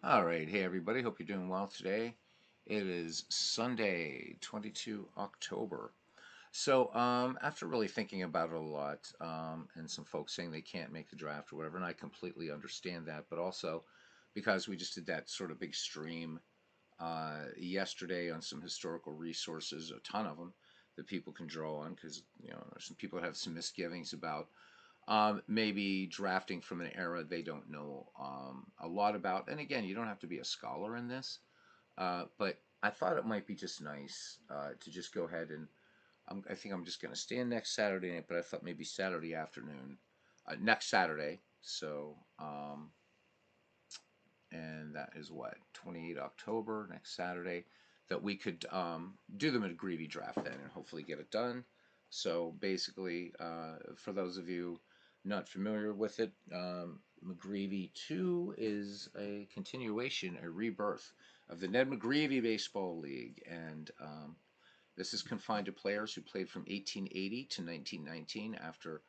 All right, hey everybody, hope you're doing well today. It is Sunday, 22 October. After really thinking about it a lot, and some folks saying they can't make the draft or whatever, and I completely understand that, but also because we just did that sort of big stream yesterday on some historical resources, a ton of them that people can draw on, because there's some people that have some misgivings about maybe drafting from an era they don't know a lot about. And again, you don't have to be a scholar in this, but I thought it might be just nice to just go ahead and I think I'm just going to stand next Saturday night, but I thought maybe Saturday afternoon, next Saturday. And that is what, 28 October, next Saturday, that we could do the McGreevy draft then and hopefully get it done. So basically, for those of you not familiar with it, McGreevy 2 is a continuation, a rebirth of the Ned McGreevy Baseball League. And this is confined to players who played from 1880 to 1919 after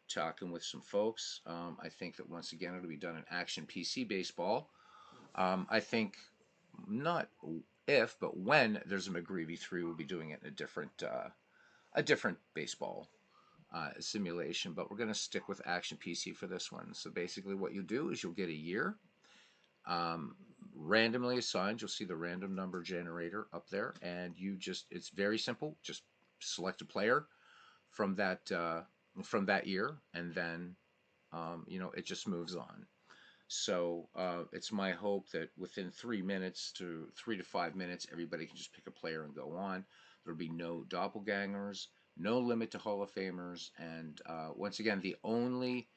talking with some folks. I think that once again it'll be done in Action PC Baseball. I think not if, but when there's a McGreevy 3, we'll be doing it in a different baseball simulation. But we're going to stick with Action PC for this one. So basically, what you do is you'll get a year um, randomly assigned. You'll see the random number generator up there, and it's very simple. Just select a player from that year, and then it just moves on. So it's my hope that within 3 minutes to 3 to 5 minutes, everybody can just pick a player and go on. There'll be no doppelgangers, no limit to Hall of Famers, and once again, the only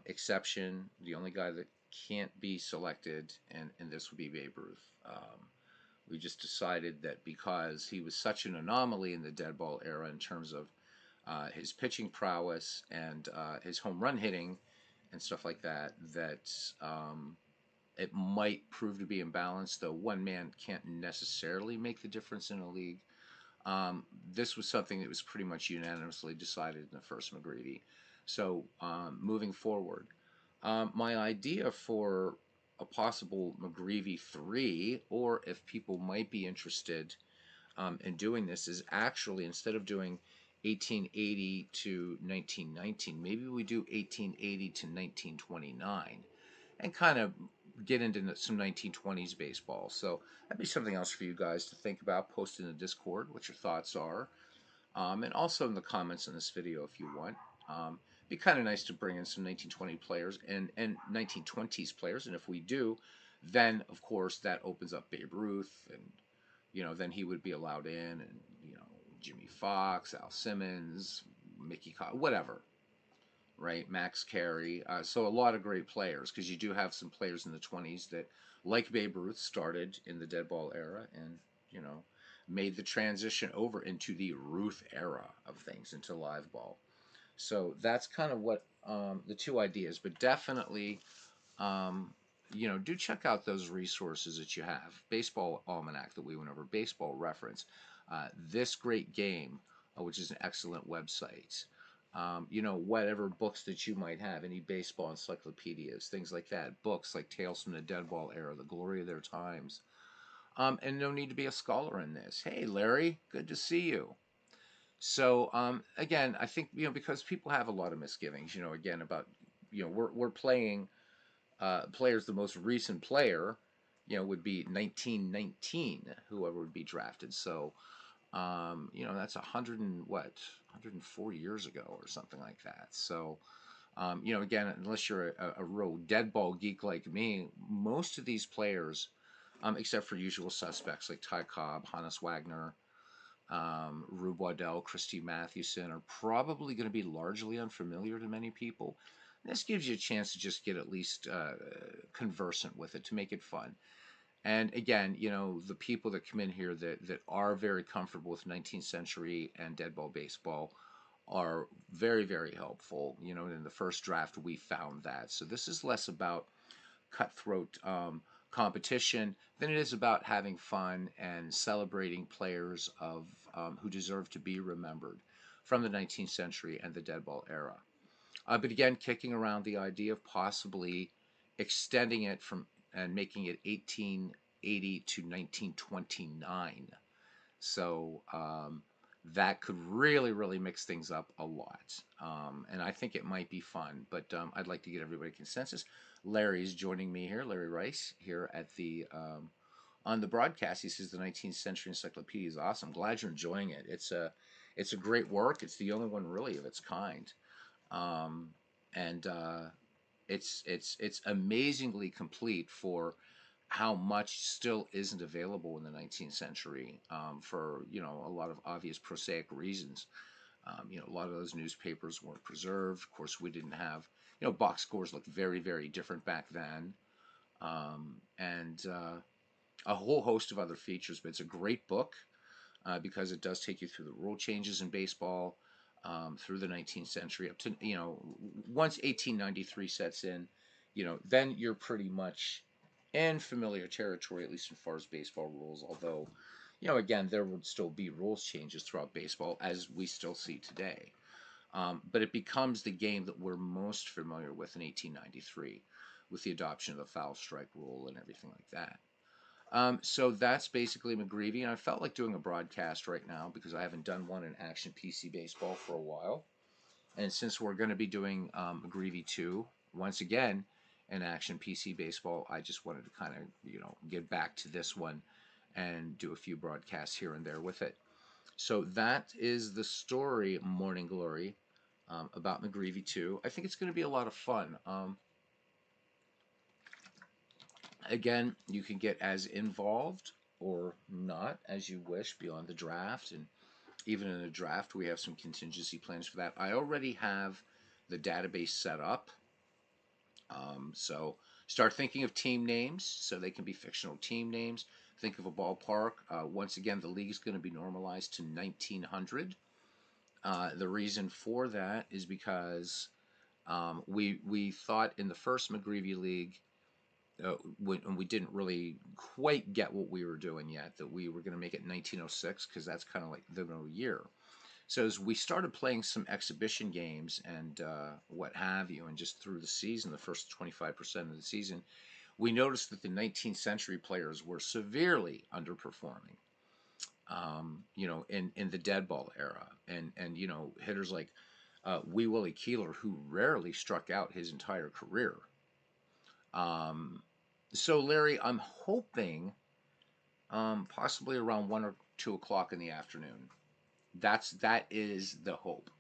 exception, the only guy that can't be selected, and this would be Babe Ruth. We just decided that because he was such an anomaly in the dead ball era in terms of his pitching prowess and his home run hitting and stuff like that, that it might prove to be imbalanced, though one man can't necessarily make the difference in a league. This was something that was pretty much unanimously decided in the first McGreevy. So moving forward, my idea for a possible McGreevy 3, or if people might be interested in doing this, is actually instead of doing 1880 to 1919, maybe we do 1880 to 1929 and kind of get into some 1920s baseball. So that'd be something else for you guys to think about. Post in the Discord what your thoughts are, and also in the comments in this video if you want. Be kind of nice to bring in some 1920 players and 1920s players, and if we do, then of course that opens up Babe Ruth, and then he would be allowed in, and Jimmy Fox, Al Simmons, Mickey whatever, right? Max Carey. So a lot of great players, because you do have some players in the 20s that, like Babe Ruth, started in the dead ball era and made the transition over into the Ruth era of things, into live ball. So that's kind of what the two ideas, but definitely do check out those resources that you have. Baseball Almanac that we went over, Baseball Reference, This Great Game, which is an excellent website. Whatever books that you might have, any baseball encyclopedias, things like that. Books like Tales from the Dead Ball Era, The Glory of Their Times. And no need to be a scholar in this. Hey, Larry, good to see you. So again, I think because people have a lot of misgivings. Again about we're playing players. The most recent player, would be 1919, whoever would be drafted. So that's 100 and what 104 years ago or something like that. So again, unless you're a real dead ball geek like me, most of these players, except for usual suspects like Ty Cobb, Hannes Wagner, Rube Waddell, Christy Mathewson, are probably going to be largely unfamiliar to many people. This gives you a chance to just get at least conversant with it, to make it fun. And again, the people that come in here that are very comfortable with 19th century and dead ball baseball are very, very helpful. In the first draft, we found that. So this is less about cutthroat competition than it is about having fun and celebrating players who deserve to be remembered from the 19th century and the dead ball era. But again, kicking around the idea of possibly extending it from and making it 1880 to 1929. So that could really, really mix things up a lot. And I think it might be fun, but I'd like to get everybody consensus. Larry's joining me here, Larry Rice, here at the on the broadcast. He says the 19th Century Encyclopedia is awesome. Glad you're enjoying it. It's a great work. It's the only one really of its kind, um, and it's amazingly complete for how much still isn't available in the 19th century, for a lot of obvious prosaic reasons. A lot of those newspapers weren't preserved. Of course, we didn't have, box scores looked very, very different back then, and a whole host of other features. But it's a great book, because it does take you through the rule changes in baseball, through the 19th century up to, once 1893 sets in, then you're pretty much in familiar territory, at least as far as baseball rules. Although, again, there would still be rules changes throughout baseball as we still see today. But it becomes the game that we're most familiar with in 1893, with the adoption of the foul strike rule and everything like that. So that's basically McGreevy, and I felt like doing a broadcast right now because I haven't done one in Action PC Baseball for a while. And since we're going to be doing McGreevy 2, once again, in Action PC Baseball, I just wanted to kind of, get back to this one and do a few broadcasts here and there with it. So that is the story, Morning Glory, about McGreevy 2. I think it's going to be a lot of fun. Again, you can get as involved or not as you wish beyond the draft. And even in the draft, we have some contingency plans for that. I already have the database set up. So start thinking of team names so they can be fictional team names. Think of a ballpark. Once again, the league is going to be normalized to 1900. The reason for that is because we thought in the first McGreevy League, when we didn't really quite get what we were doing yet, that we were going to make it 1906 because that's kind of like the middle year. So as we started playing some exhibition games and what have you, and just through the season, the first 25% of the season, we noticed that the 19th century players were severely underperforming. In the dead ball era, and hitters like Wee Willie Keeler, who rarely struck out his entire career. So Larry, I'm hoping possibly around 1 or 2 o'clock in the afternoon. That is the hope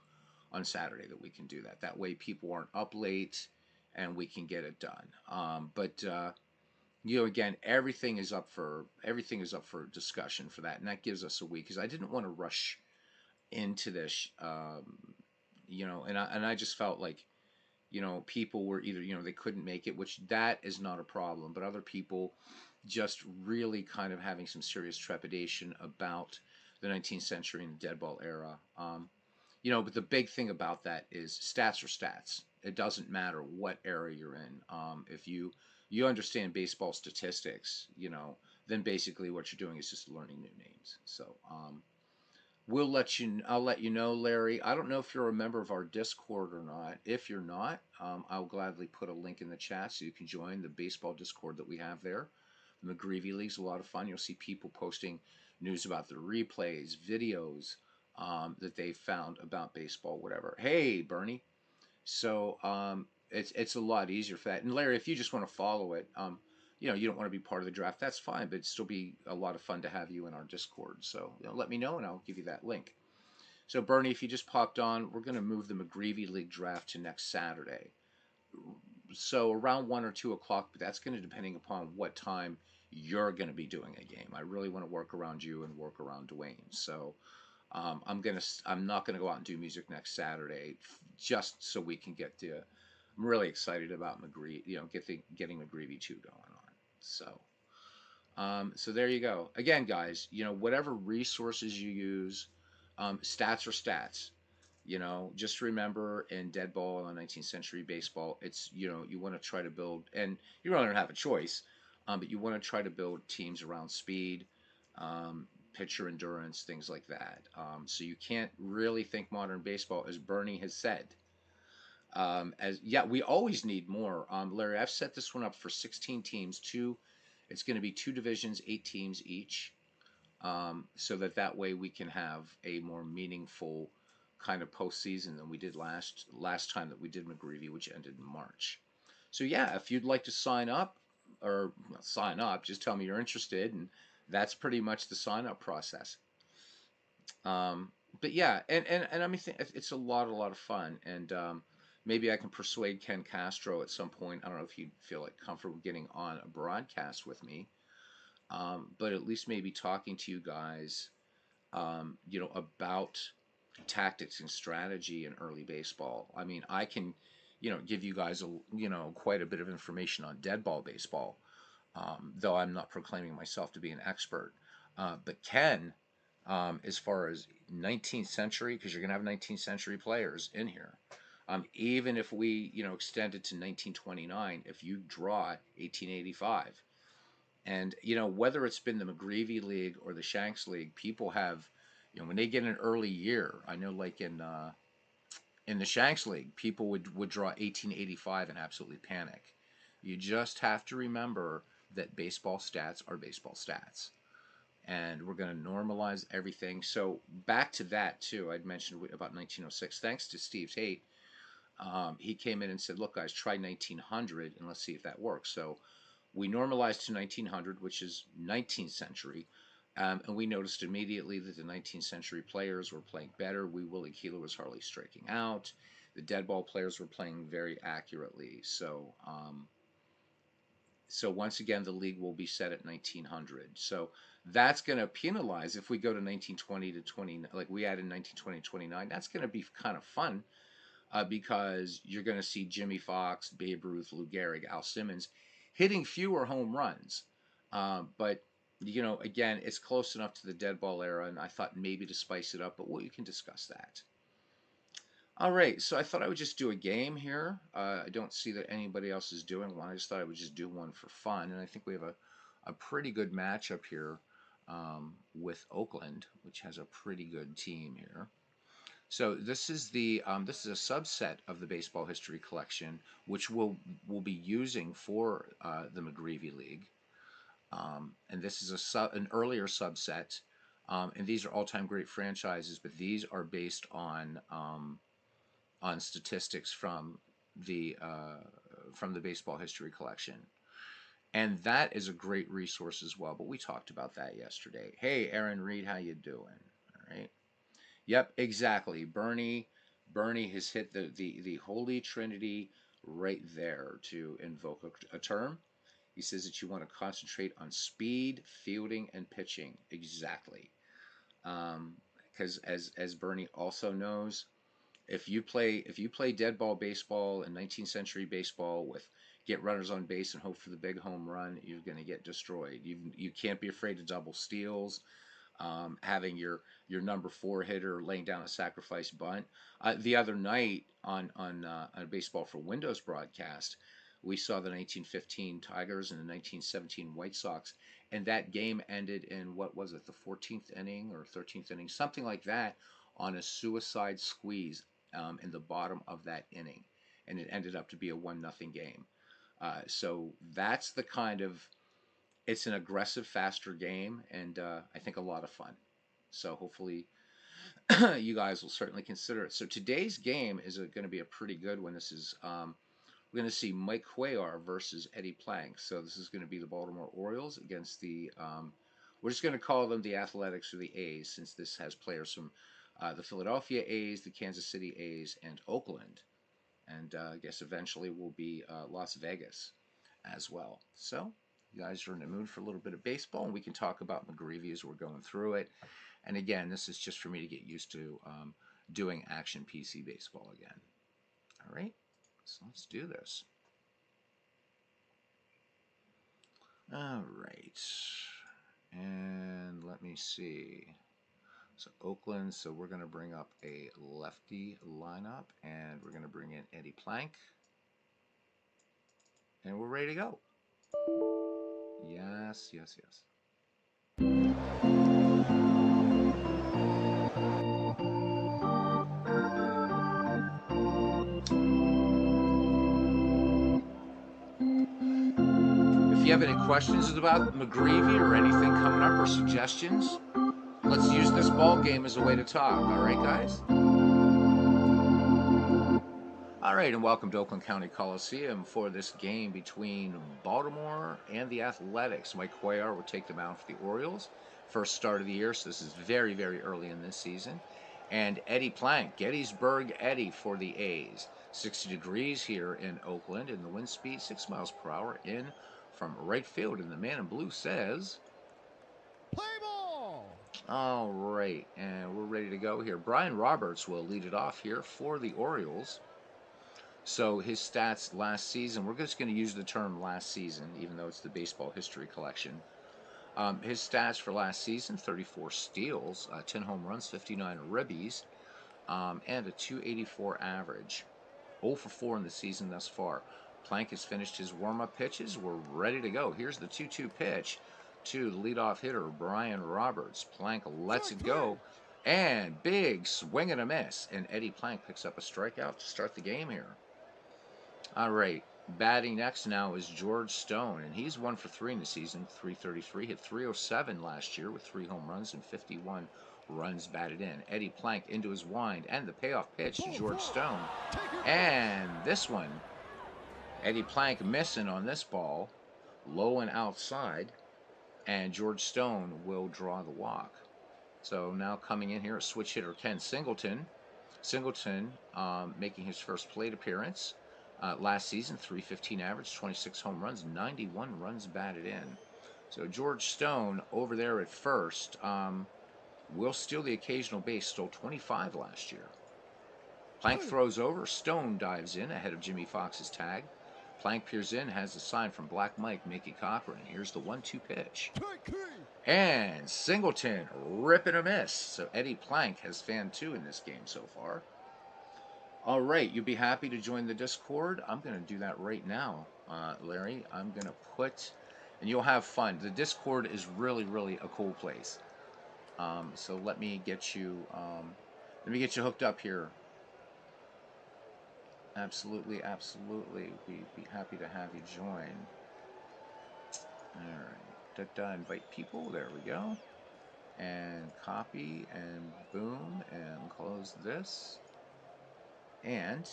on Saturday, that we can do that. That way, people aren't up late, and we can get it done. But again, everything is up for discussion for that, and that gives us a week because I didn't want to rush into this. And I just felt like people were either they couldn't make it, which that is not a problem, but other people just really kind of having some serious trepidation about the 19th century and the dead ball era. But the big thing about that is stats are stats. It doesn't matter what era you're in. If you understand baseball statistics, then basically what you're doing is just learning new names. So I'll let you know, Larry. I don't know if you're a member of our Discord or not. If you're not, I'll gladly put a link in the chat so you can join the baseball Discord that we have there. The McGreevy League's a lot of fun. You'll see people posting news about the replays, videos that they found about baseball, whatever. Hey, Bernie. So it's a lot easier for that. And Larry, if you just want to follow it, you don't want to be part of the draft, that's fine, but it'd still be a lot of fun to have you in our Discord. So let me know, and I'll give you that link. So Bernie, if you just popped on, we're going to move the McGreevy League draft to next Saturday. So around 1 or 2 o'clock, but that's going to depending upon what time you're going to be doing a game. I really want to work around you and work around Dwayne. So I'm not gonna go out and do music next Saturday, just so we can get to. I'm really excited about McGree, getting McGreevy 2 going on. So there you go. Again, guys, whatever resources you use, stats are stats. Just remember, in dead ball and 19th century baseball, it's you want to try to build, and you really don't have a choice, but you want to try to build teams around speed. Pitcher endurance, things like that. So you can't really think modern baseball, as Bernie has said. As yeah, we always need more. Larry, I've set this one up for 16 teams. It's going to be two divisions, 8 teams each, so that way we can have a more meaningful kind of postseason than we did last time that we did McGreevy, which ended in March. So yeah, if you'd like to sign up, or well, sign up, just tell me you're interested, and that's pretty much the sign up process. Um, but yeah, and I mean, it's a lot of fun, and maybe I can persuade Ken Castro at some point. I don't know if he'd feel like comfortable getting on a broadcast with me, but at least maybe talking to you guys, about tactics and strategy in early baseball. I mean, I can, give you guys quite a bit of information on dead ball baseball, though I'm not proclaiming myself to be an expert. But Ken, as far as 19th century, because you're going to have 19th century players in here. Even if we, extend it to 1929, if you draw 1885, and whether it's been the McGreevy League or the Shanks League, people have, when they get an early year, I know like in the Shanks League, people would draw 1885 and absolutely panic. You just have to remember that baseball stats are baseball stats, and we're going to normalize everything. So back to that too, I'd mentioned about 1906. Thanks to Steve Tate, he came in and said, "Look, guys, try 1900 and let's see if that works." So we normalized to 1900, which is 19th century, and we noticed immediately that the 19th century players were playing better. Willie Keeler was hardly striking out. The dead ball players were playing very accurately. So once again, the league will be set at 1900. So that's going to penalize if we go to 1920 to 20, like we added 1920 to 29. That's going to be kind of fun, because you're going to see Jimmy Fox, Babe Ruth, Lou Gehrig, Al Simmons hitting fewer home runs. But, again, it's close enough to the dead ball era, and I thought maybe to spice it up, but we can discuss that. All right, so I thought I would just do a game here. I don't see that anybody else is doing one. I just thought I would just do one for fun, and I think we have a pretty good matchup here, with Oakland, which has a pretty good team here. So this is this is a subset of the baseball history collection, which we'll be using for the McGreevy League, and this is an earlier subset, and these are all-time great franchises, but these are based on statistics from the baseball history collection, and that is a great resource as well. But we talked about that yesterday. Hey, Aaron Reed, how you doing? All right. Yep, exactly. Bernie has hit the holy trinity right there to invoke a term. He says that you want to concentrate on speed, fielding, and pitching. Exactly. Because as Bernie also knows, if you play dead ball baseball in 19th century baseball with get runners on base and hope for the big home run, you're going to get destroyed. You can't be afraid of double steals. Having your number 4 hitter laying down a sacrifice bunt. The other night on a Baseball for Windows broadcast, we saw the 1915 Tigers and the 1917 White Sox, and that game ended in, what was it, the 14th inning or 13th inning, something like that, on a suicide squeeze, in the bottom of that inning, and it ended up to be a 1-0 game. So that's the kind of, it's an aggressive, faster game, and I think a lot of fun. So hopefully you guys will certainly consider it. So today's game is going to be a pretty good one. This is we're going to see Mike Cuellar versus Eddie Plank. So this is going to be the Baltimore Orioles against the we're just going to call them the Athletics or the A's, since this has players from the Philadelphia A's, the Kansas City A's, and Oakland, and I guess eventually will be Las Vegas as well. So you guys are in the mood for a little bit of baseball, and we can talk about McGreevy as we're going through it. And again, this is just for me to get used to doing action PC baseball again. All right, so let's do this. All right, and let me see. So Oakland, so we're going to bring up a lefty lineup, and we're going to bring in Eddie Plank, and we're ready to go. Yes, yes, yes. you have any questions about McGreevy or anything coming up or suggestions, let's use this ball game as a way to talk. All right, guys? All right, and welcome to Oakland County Coliseum for this game between Baltimore and the Athletics. Mike Cuellar will take them out for the Orioles. First start of the year, so this is very, very early in this season. And Eddie Plank, Gettysburg Eddie for the A's. 60 degrees here in Oakland, and the wind speed 6 miles per hour in from right field. And the man in blue says, "Play ball!" All right, and we're ready to go here. Brian Roberts will lead it off here for the Orioles. So his stats last season, we're just going to use the term last season, even though it's the baseball history collection. His stats for last season, 34 steals, 10 home runs, 59 ribbies, and a 284 average. 0 for 4 in the season thus far. Plank has finished his warm-up pitches. We're ready to go. Here's the 2-2 pitch to the leadoff hitter, Brian Roberts. Plank lets it go, and big swing and a miss. And Eddie Plank picks up a strikeout to start the game here. All right, batting next now is George Stone, and he's 1 for 3 in the season, 333, hit 307 last year with 3 home runs and 51 runs batted in. Eddie Plank into his wind, and the payoff pitch to George Stone. And this one, Eddie Plank missing on this ball, low and outside, and George Stone will draw the walk. So now coming in here, switch hitter Ken Singleton. Singleton making his first plate appearance. Last season, 315 average, 26 home runs, 91 runs batted in. So George Stone over there at first will steal the occasional base, stole 25 last year. Plank throws over, Stone dives in ahead of Jimmy Fox's tag. Plank peers in, has a sign from Black Mike, Mickey Cochran. Here's the 1-2 pitch. And Singleton ripping a miss. So Eddie Plank has fanned 2 in this game so far. All right, you'd be happy to join the Discord. I'm going to do that right now, Larry. I'm going to put, and you'll have fun. The Discord is really, really a cool place. So let me get you hooked up here. Absolutely, absolutely. We'd be happy to have you join. All right, invite people. There we go. And copy and boom and close this. And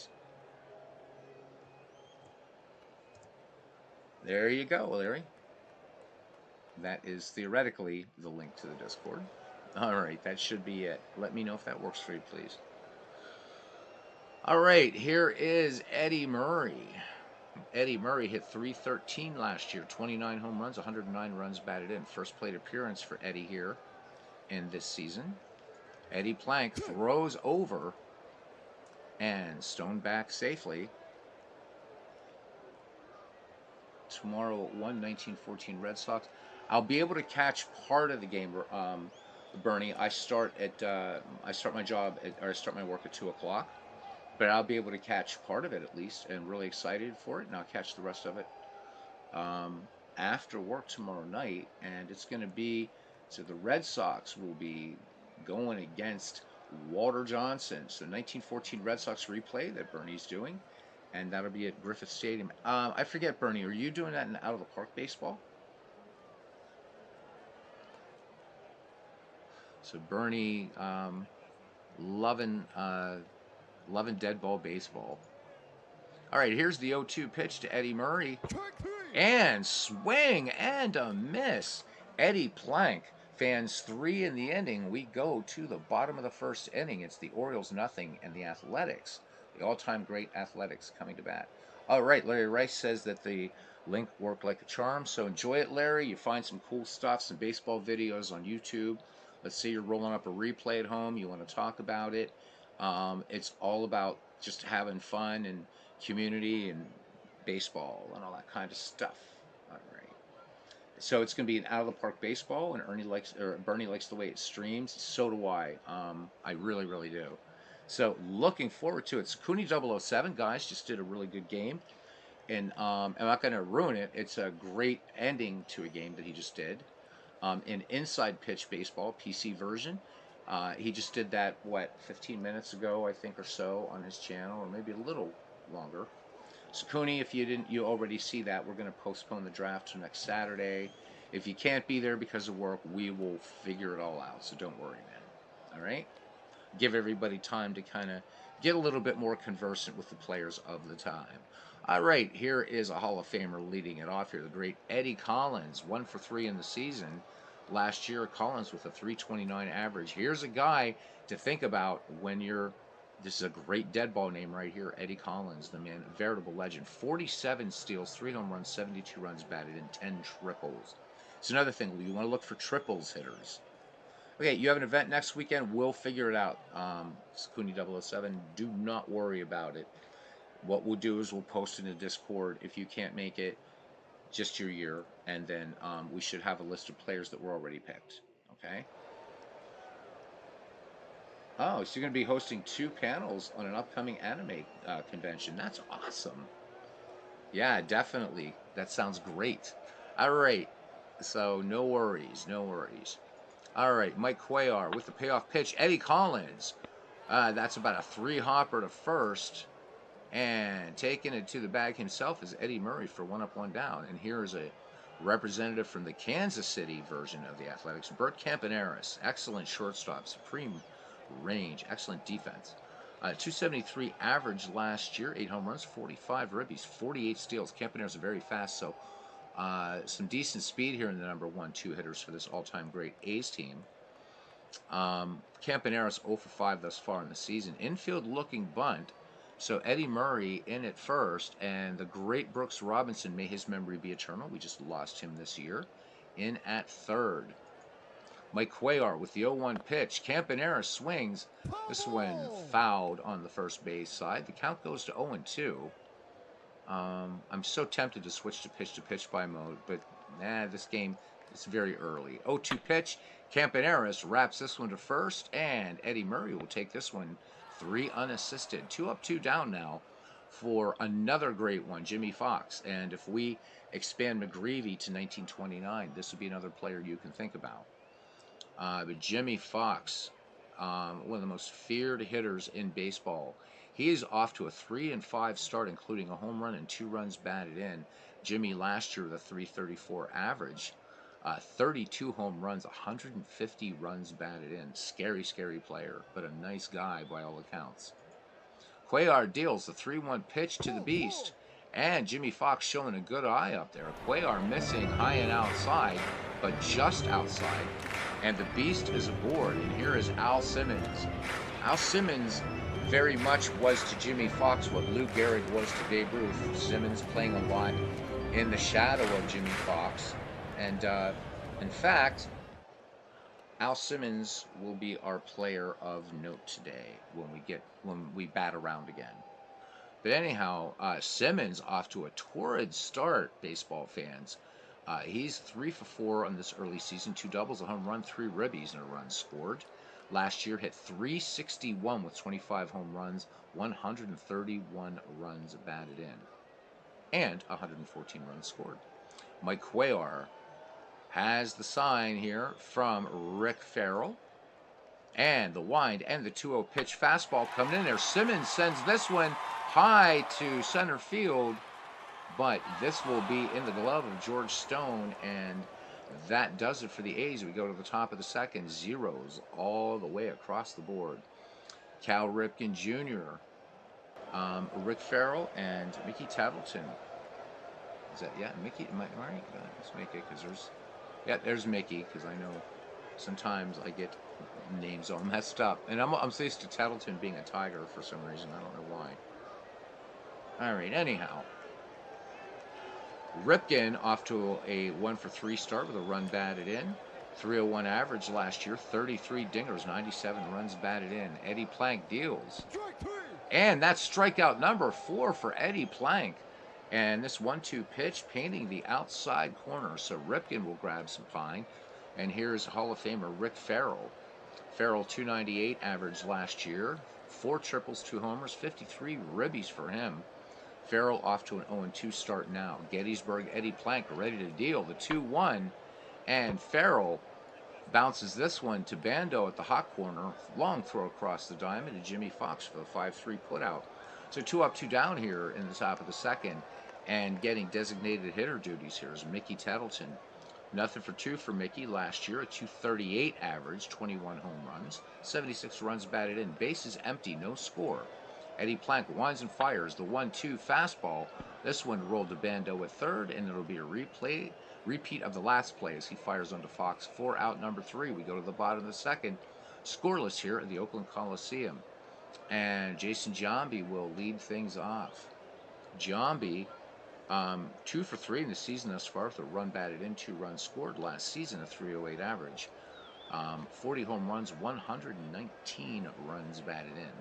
there you go, Larry. That is theoretically the link to the Discord. All right, that should be it. Let me know if that works for you, please. All right, here is Eddie Murray. Eddie Murray hit 313 last year, 29 home runs, 109 runs batted in. First plate appearance for Eddie here in this season. Eddie Plank throws over, and Stone back safely. Tomorrow at 1914 Red Sox. I'll be able to catch part of the game, Bernie. I start my job or I start my work at 2 o'clock, but I'll be able to catch part of it at least, and really excited for it. And I'll catch the rest of it after work tomorrow night, and it's going to be, so the Red Sox will be going against Walter Johnson. So 1914 Red Sox replay that Bernie's doing, and that'll be at Griffith Stadium. I forget, Bernie, are you doing that in out of the park baseball? So Bernie, loving dead ball baseball. All right, here's the 0-2 pitch to Eddie Murray, and swing and a miss. Eddie Plank fans 3 in the inning. We go to the bottom of the first inning. It's the Orioles 0 and the Athletics, the all-time great Athletics, coming to bat. All right, Larry Rice says that the link worked like a charm, so enjoy it, Larry. You find some cool stuff, some baseball videos on YouTube. Let's say you're rolling up a replay at home, you want to talk about it. It's all about just having fun and community and baseball and all that kind of stuff. All right. So it's going to be an out of the park baseball, and Bernie likes the way it streams. So do I. I really, really do. So looking forward to it. Sakuni 007, guys, just did a really good game. And I'm not going to ruin it. It's a great ending to a game that he just did. In Inside Pitch Baseball, PC version. He just did that, 15 minutes ago, I think, or so, on his channel, or maybe a little longer. So Cooney, if you already see that, we're going to postpone the draft to next Saturday. If you can't be there because of work, we will figure it all out. So don't worry, man. All right. Give everybody time to kind of get a little bit more conversant with the players of the time. All right, here is a Hall of Famer leading it off here, the great Eddie Collins, 1 for 3 in the season. Last year, Collins with a 329 average. Here's a guy to think about when you're. This is a great dead ball name right here, Eddie Collins, the man, veritable legend. 47 steals, 3 home runs, 72 runs batted, and 10 triples. It's another thing. You want to look for triples hitters. Okay, you have an event next weekend. We'll figure it out. Cooney 007, do not worry about it. What we'll do is we'll post in the Discord if you can't make it, just your year, and then we should have a list of players that were already picked. Okay. Oh, so you're going to be hosting 2 panels on an upcoming anime convention. That's awesome. Yeah, definitely. That sounds great. All right. So no worries, no worries. All right, Mike Cuellar with the payoff pitch. Eddie Collins. That's about a 3-hopper to first. And taking it to the bag himself is Eddie Murray for 1 up, 1 down. And here is a representative from the Kansas City version of the Athletics, Bert Campaneris. Excellent shortstop, supreme range, excellent defense. 273 average last year, 8 home runs, 45 ribbies, 48 steals. Campaneris is very fast, so some decent speed here in the number 1-2 hitters for this all-time great A's team. Campaneris 0 for 5 thus far in the season. Infield looking bunt. So Eddie Murray in at first, and the great Brooks Robinson, may his memory be eternal. We just lost him this year. In at third. Mike Cuellar with the 0-1 pitch. Campaneris swings. This one fouled on the first base side. The count goes to 0-2. I'm so tempted to switch to pitch by mode, but this game is very early. 0-2 pitch. Campaneris wraps this one to first, and Eddie Murray will take this one 3 unassisted. 2 up, 2 down now for another great one, Jimmy Fox. And if we expand McGreevy to 1929, this would be another player you can think about. But Jimmy Fox, one of the most feared hitters in baseball. He is off to a 3-5 start, including a home run and 2 runs batted in. Jimmy last year with a 334 average. 32 home runs, 150 runs batted in. Scary, scary player, but a nice guy by all accounts. Cuellar deals the 3-1 pitch to the Beast, and Jimmy Fox showing a good eye up there. Cuellar missing high and outside, but just outside, and the Beast is aboard, and here is Al Simmons. Al Simmons very much was to Jimmy Fox what Lou Gehrig was to Babe Ruth. Simmons playing a lot in the shadow of Jimmy Fox. And in fact, Al Simmons will be our player of note today when we bat around again. But anyhow, Simmons off to a torrid start, baseball fans. He's 3 for 4 on this early season, 2 doubles, a home run, 3 ribbies, and a run scored. Last year hit 361 with 25 home runs, 131 runs batted in, and 114 runs scored. Mike Cuellar has the sign here from Rick Farrell. And the wind and the 2-0 pitch fastball coming in there. Simmons sends this one high to center field, but this will be in the glove of George Stone, and that does it for the A's. We go to the top of the second, zeros all the way across the board. Cal Ripken Jr., Rick Farrell, and Mickey Tattleton. Is that, yeah, Mickey, am I right? Let's make it, because there's Mickey, because I know sometimes I get names all messed up. And I'm used to Tattleton being a Tiger for some reason. I don't know why. All right, anyhow. Ripken off to a 1 for 3 start with a run batted in. 301 average last year, 33 dingers, 97 runs batted in. Eddie Plank deals. And that's strikeout number 4 for Eddie Plank. And this 1-2 pitch painting the outside corner. So Ripken will grab some pine. And here's Hall of Famer Rick Farrell. Farrell 298 average last year. 4 triples, 2 homers, 53 ribbies for him. Farrell off to an 0-2 start now. Gettysburg, Eddie Plank ready to deal. The 2-1. And Farrell bounces this one to Bando at the hot corner. Long throw across the diamond to Jimmy Fox for the 5-3 putout. So 2 up, 2 down here in the top of the second, and getting designated hitter duties here is Mickey Tettleton. Nothing for two for Mickey last year, a 238 average, 21 home runs, 76 runs batted in, bases empty, no score. Eddie Plank winds and fires the 1-2 fastball. This one rolled to Bando at third, and it'll be a repeat of the last play as he fires onto Fox. 4 out, number 3. We go to the bottom of the second. Scoreless here at the Oakland Coliseum. And Jason Giambi will lead things off. Giambi, 2 for 3 in the season thus far with a run batted in, 2 runs scored last season, a 308 average. 40 home runs, 119 runs batted in.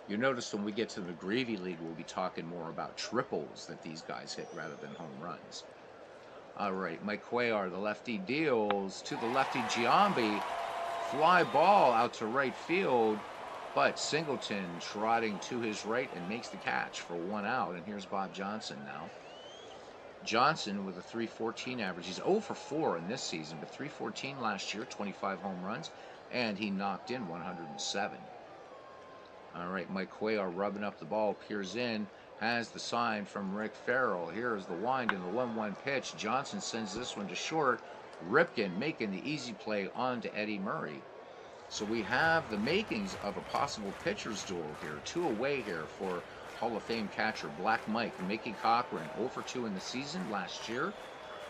You'll notice when we get to the McGreevy League, we'll be talking more about triples that these guys hit rather than home runs. All right, Mike Cuellar, the lefty, deals to the lefty Giambi. Fly ball out to right field, but Singleton trotting to his right and makes the catch for 1 out. And here's Bob Johnson now. Johnson with a 314 average. He's 0 for 4 in this season, but 314 last year, 25 home runs, and he knocked in 107. All right, Mike Cuellar rubbing up the ball, peers in, has the sign from Rick Farrell. Here's the wind and the 1-1 pitch. Johnson sends this one to short. Ripken making the easy play on to Eddie Murray. So we have the makings of a possible pitcher's duel here. 2 away here for Hall of Fame catcher Black Mike. Mickey Cochran, 0 for 2 in the season last year.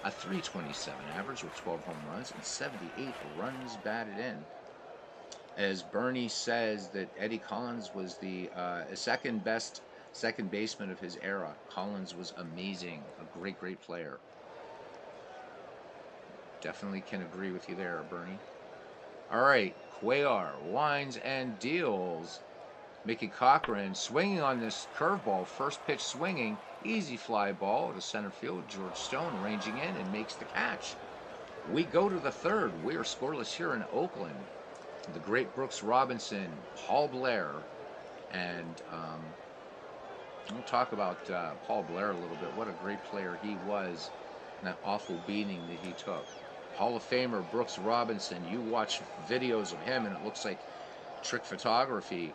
A 327 average with 12 home runs and 78 runs batted in. As Bernie says that Eddie Collins was the second best second baseman of his era. Collins was amazing, a great, great player. Definitely can agree with you there, Bernie. All right, Cuellar winds and deals. Mickey Cochran swinging on this curveball, first pitch swinging, easy fly ball to center field. George Stone ranging in and makes the catch. We go to the third. We are scoreless here in Oakland. The great Brooks Robinson, Paul Blair, and we'll talk about Paul Blair a little bit. What a great player he was, and that awful beating that he took. Hall of Famer Brooks Robinson, you watch videos of him and it looks like trick photography.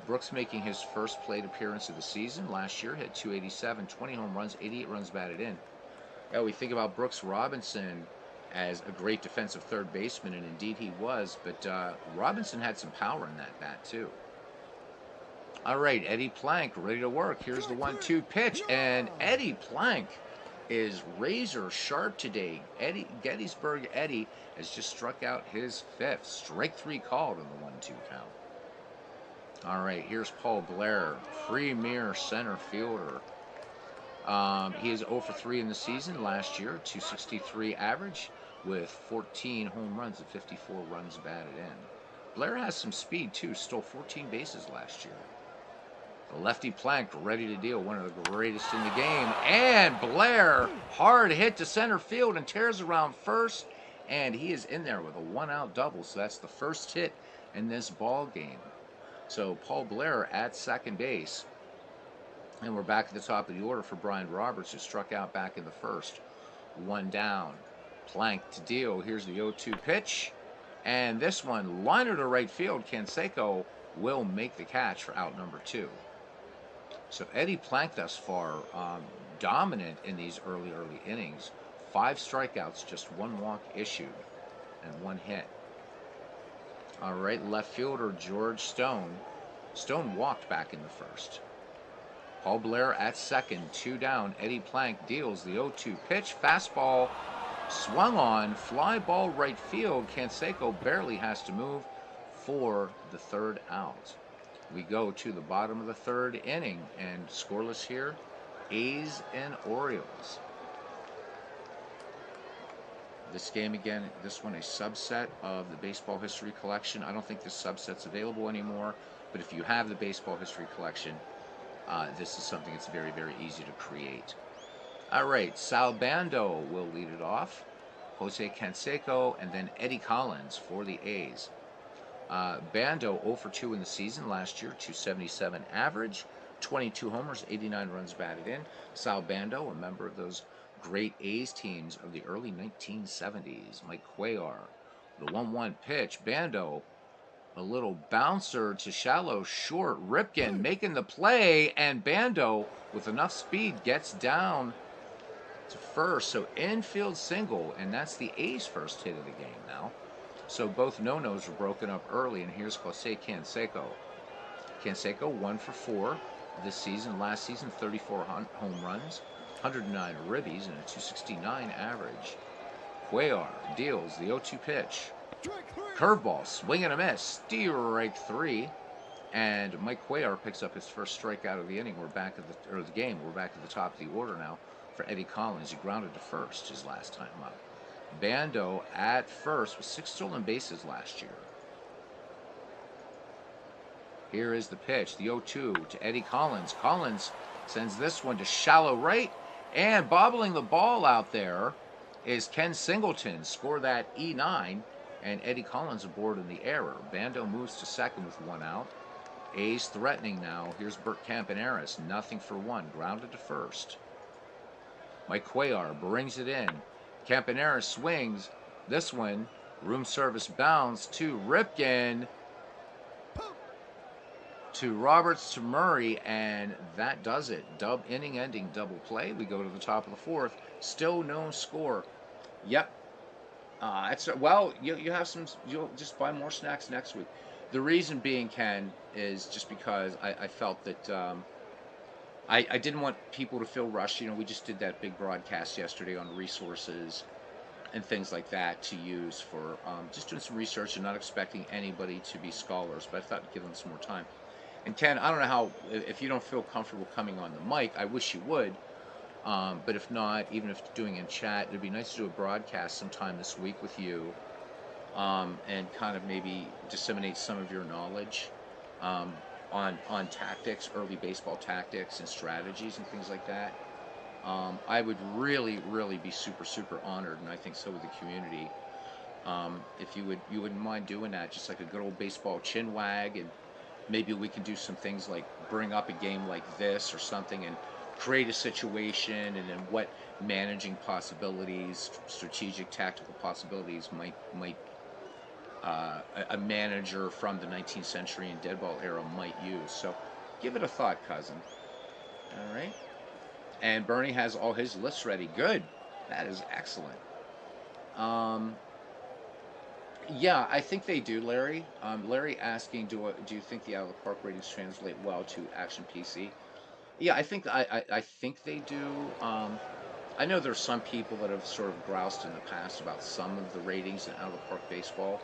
Brooks making his first plate appearance of the season last year, hit 287, 20 home runs, 88 runs batted in. Yeah, we think about Brooks Robinson as a great defensive third baseman, and indeed he was, but Robinson had some power in that bat too. All right, Eddie Plank ready to work. Here's the 1-2 pitch, and Eddie Plank is razor sharp today. Gettysburg Eddie has just struck out his 5th. Strike 3 called on the 1-2 count. All right, here's Paul Blair, premier center fielder. He is 0 for 3 in the season last year, 263 average with 14 home runs and 54 runs batted in. Blair has some speed too, stole 14 bases last year. The lefty Plank ready to deal, one of the greatest in the game. And Blair, hard hit to center field and tears around first, and he is in there with a 1-out double, so that's the first hit in this ball game. So Paul Blair at second base. And we're back at the top of the order for Brian Roberts, who struck out back in the first. 1 down. Plank to deal. Here's the 0-2 pitch. And this one, liner to right field. Canseco will make the catch for out number 2. So Eddie Plank thus far, dominant in these early innings. 5 strikeouts, just 1 walk issued, and 1 hit. All right, left fielder George Stone. Stone walked back in the first. Paul Blair at second, 2 down. Eddie Plank deals the 0-2 pitch. Fastball swung on, fly ball right field. Canseco barely has to move for the 3rd out. We go to the bottom of the 3rd inning, and scoreless here, A's and Orioles. This game again, this one a subset of the Baseball History Collection. I don't think this subset's available anymore, but if you have the Baseball History Collection, this is something that's very, very easy to create. All right, Sal Bando will lead it off. Jose Canseco, and then Eddie Collins for the A's. Bando 0 for 2 in the season last year, 277 average, 22 homers, 89 runs batted in. Sal Bando, a member of those great A's teams of the early 1970s. Mike Cuellar, the 1-1 pitch. Bando A little bouncer to shallow short. Ripken making the play, and Bando with enough speed gets down to first. So infield single, and that's the A's first hit of the game now. So both no-nos were broken up early, and here's Jose Canseco. Canseco 1 for 4 this season. Last season, 34 home runs, 109 ribbies, and a 269 average. Cuellar deals the 0-2 pitch. Curveball, swing and a miss, strike 3. And Mike Cuellar picks up his first strikeout of the inning. We're back at the game. We're back at the top of the order now for Eddie Collins. He grounded to first his last time up. Bando at first with 6 stolen bases last year. Here is the pitch, the 0-2 to Eddie Collins. Collins sends this one to shallow right, and bobbling the ball out there is Ken Singleton. Score that E9, and Eddie Collins aboard in the error. Bando moves to second with 1 out. A's threatening now. Here's Bert Campaneris, nothing for 1, grounded to first. Mike Cuellar brings it in. Campaneris swings. This one, room service bounce to Ripken, to Roberts, to Murray, and that does it. Inning-ending double play. We go to the top of the 4th. Still no score. Yep. Well, you have some. You'll just buy more snacks next week. The reason being, Ken, is just because I felt that I didn't want people to feel rushed. We just did that big broadcast yesterday on resources and things like that to use for just doing some research and not expecting anybody to be scholars. But I thought I'd give them some more time. And Ken, I don't know how, if you don't feel comfortable coming on the mic, I wish you would. But if not, even if you're doing in chat, it'd be nice to do a broadcast sometime this week with you, and kind of maybe disseminate some of your knowledge on tactics, early baseball tactics and strategies and things like that. I would really, really be super, super honored, and I think so would the community, if you wouldn't mind doing that, just like a good old baseball chin wag, and maybe we can do some things like bring up a game like this or something and create a situation, and then what managing possibilities, strategic, tactical possibilities might a manager from the 19th century and dead ball era might use. So give it a thought, cousin. All right. And Bernie has all his lists ready. Good. That is excellent. Yeah, I think they do, Larry. Larry asking, do you think the out of the park ratings translate well to Action PC? Yeah, I think they do. I know there's some people that have sort of groused in the past about some of the ratings in out of the park baseball,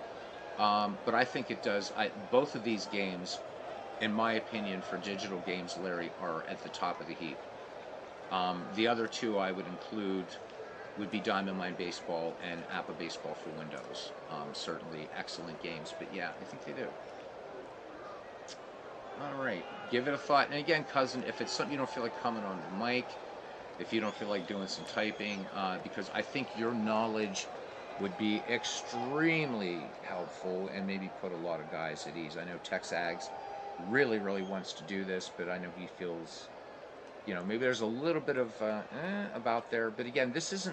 but I think it does. Both of these games, in my opinion, for digital games, Larry, are at the top of the heap. The other two I would include would be Diamond Mine Baseball and Appa Baseball for Windows. Certainly excellent games, but yeah, I think they do. All right, give it a thought. And again, cousin, if it's something you don't feel like coming on the mic, if you don't feel like doing some typing, because I think your knowledge would be extremely helpful and maybe put a lot of guys at ease. I know Texags really, really wants to do this, but I know he feels, maybe there's a little bit of about there. But again, this is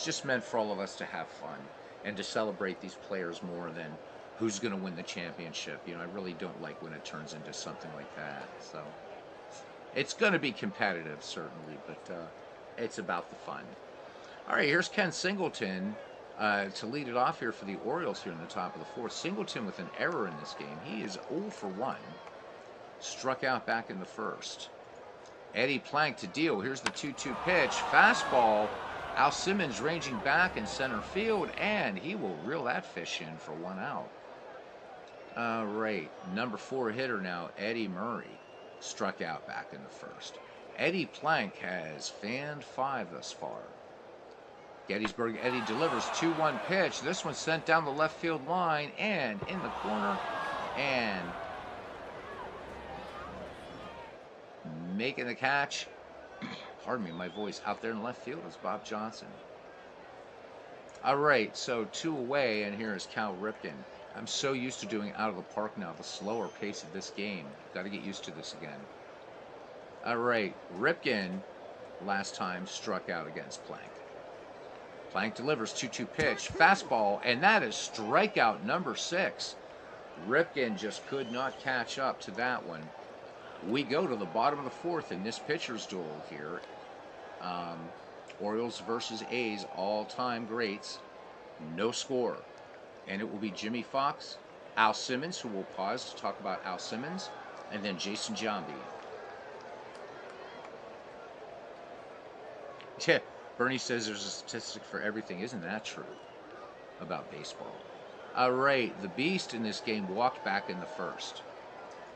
just meant for all of us to have fun and to celebrate these players more than who's going to win the championship. I really don't like when it turns into something like that. So it's going to be competitive, certainly, but it's about the fun. All right, here's Ken Singleton to lead it off here for the Orioles here in the top of the 4th. Singleton with an error in this game. He is 0 for 1. Struck out back in the 1st. Eddie Plank to deal. Here's the 2-2 pitch. Fastball. Al Simmons ranging back in center field, and he will reel that fish in for 1 out. All right, number 4 hitter now, Eddie Murray, struck out back in the 1st. Eddie Plank has fanned 5 thus far. Gettysburg Eddie delivers 2-1 pitch. This one sent down the left field line and in the corner, and making the catch, pardon me, my voice, out there in left field is Bob Johnson. All right, so 2 away, and here is Cal Ripken. I'm so used to doing out of the park now, the slower pace of this game. Got to get used to this again. All right, Ripken last time struck out against Plank. Plank delivers 2-2 pitch, fastball, and that is strikeout number 6. Ripken just could not catch up to that one. We go to the bottom of the 4th in this pitcher's duel here. Orioles versus A's, all-time greats. No score. And it will be Jimmy Fox, Al Simmons, who will pause to talk about Al Simmons, and then Jason Giambi. Yeah, Bernie says there's a statistic for everything. Isn't that true about baseball? All right, the Beast in this game walked back in the 1st.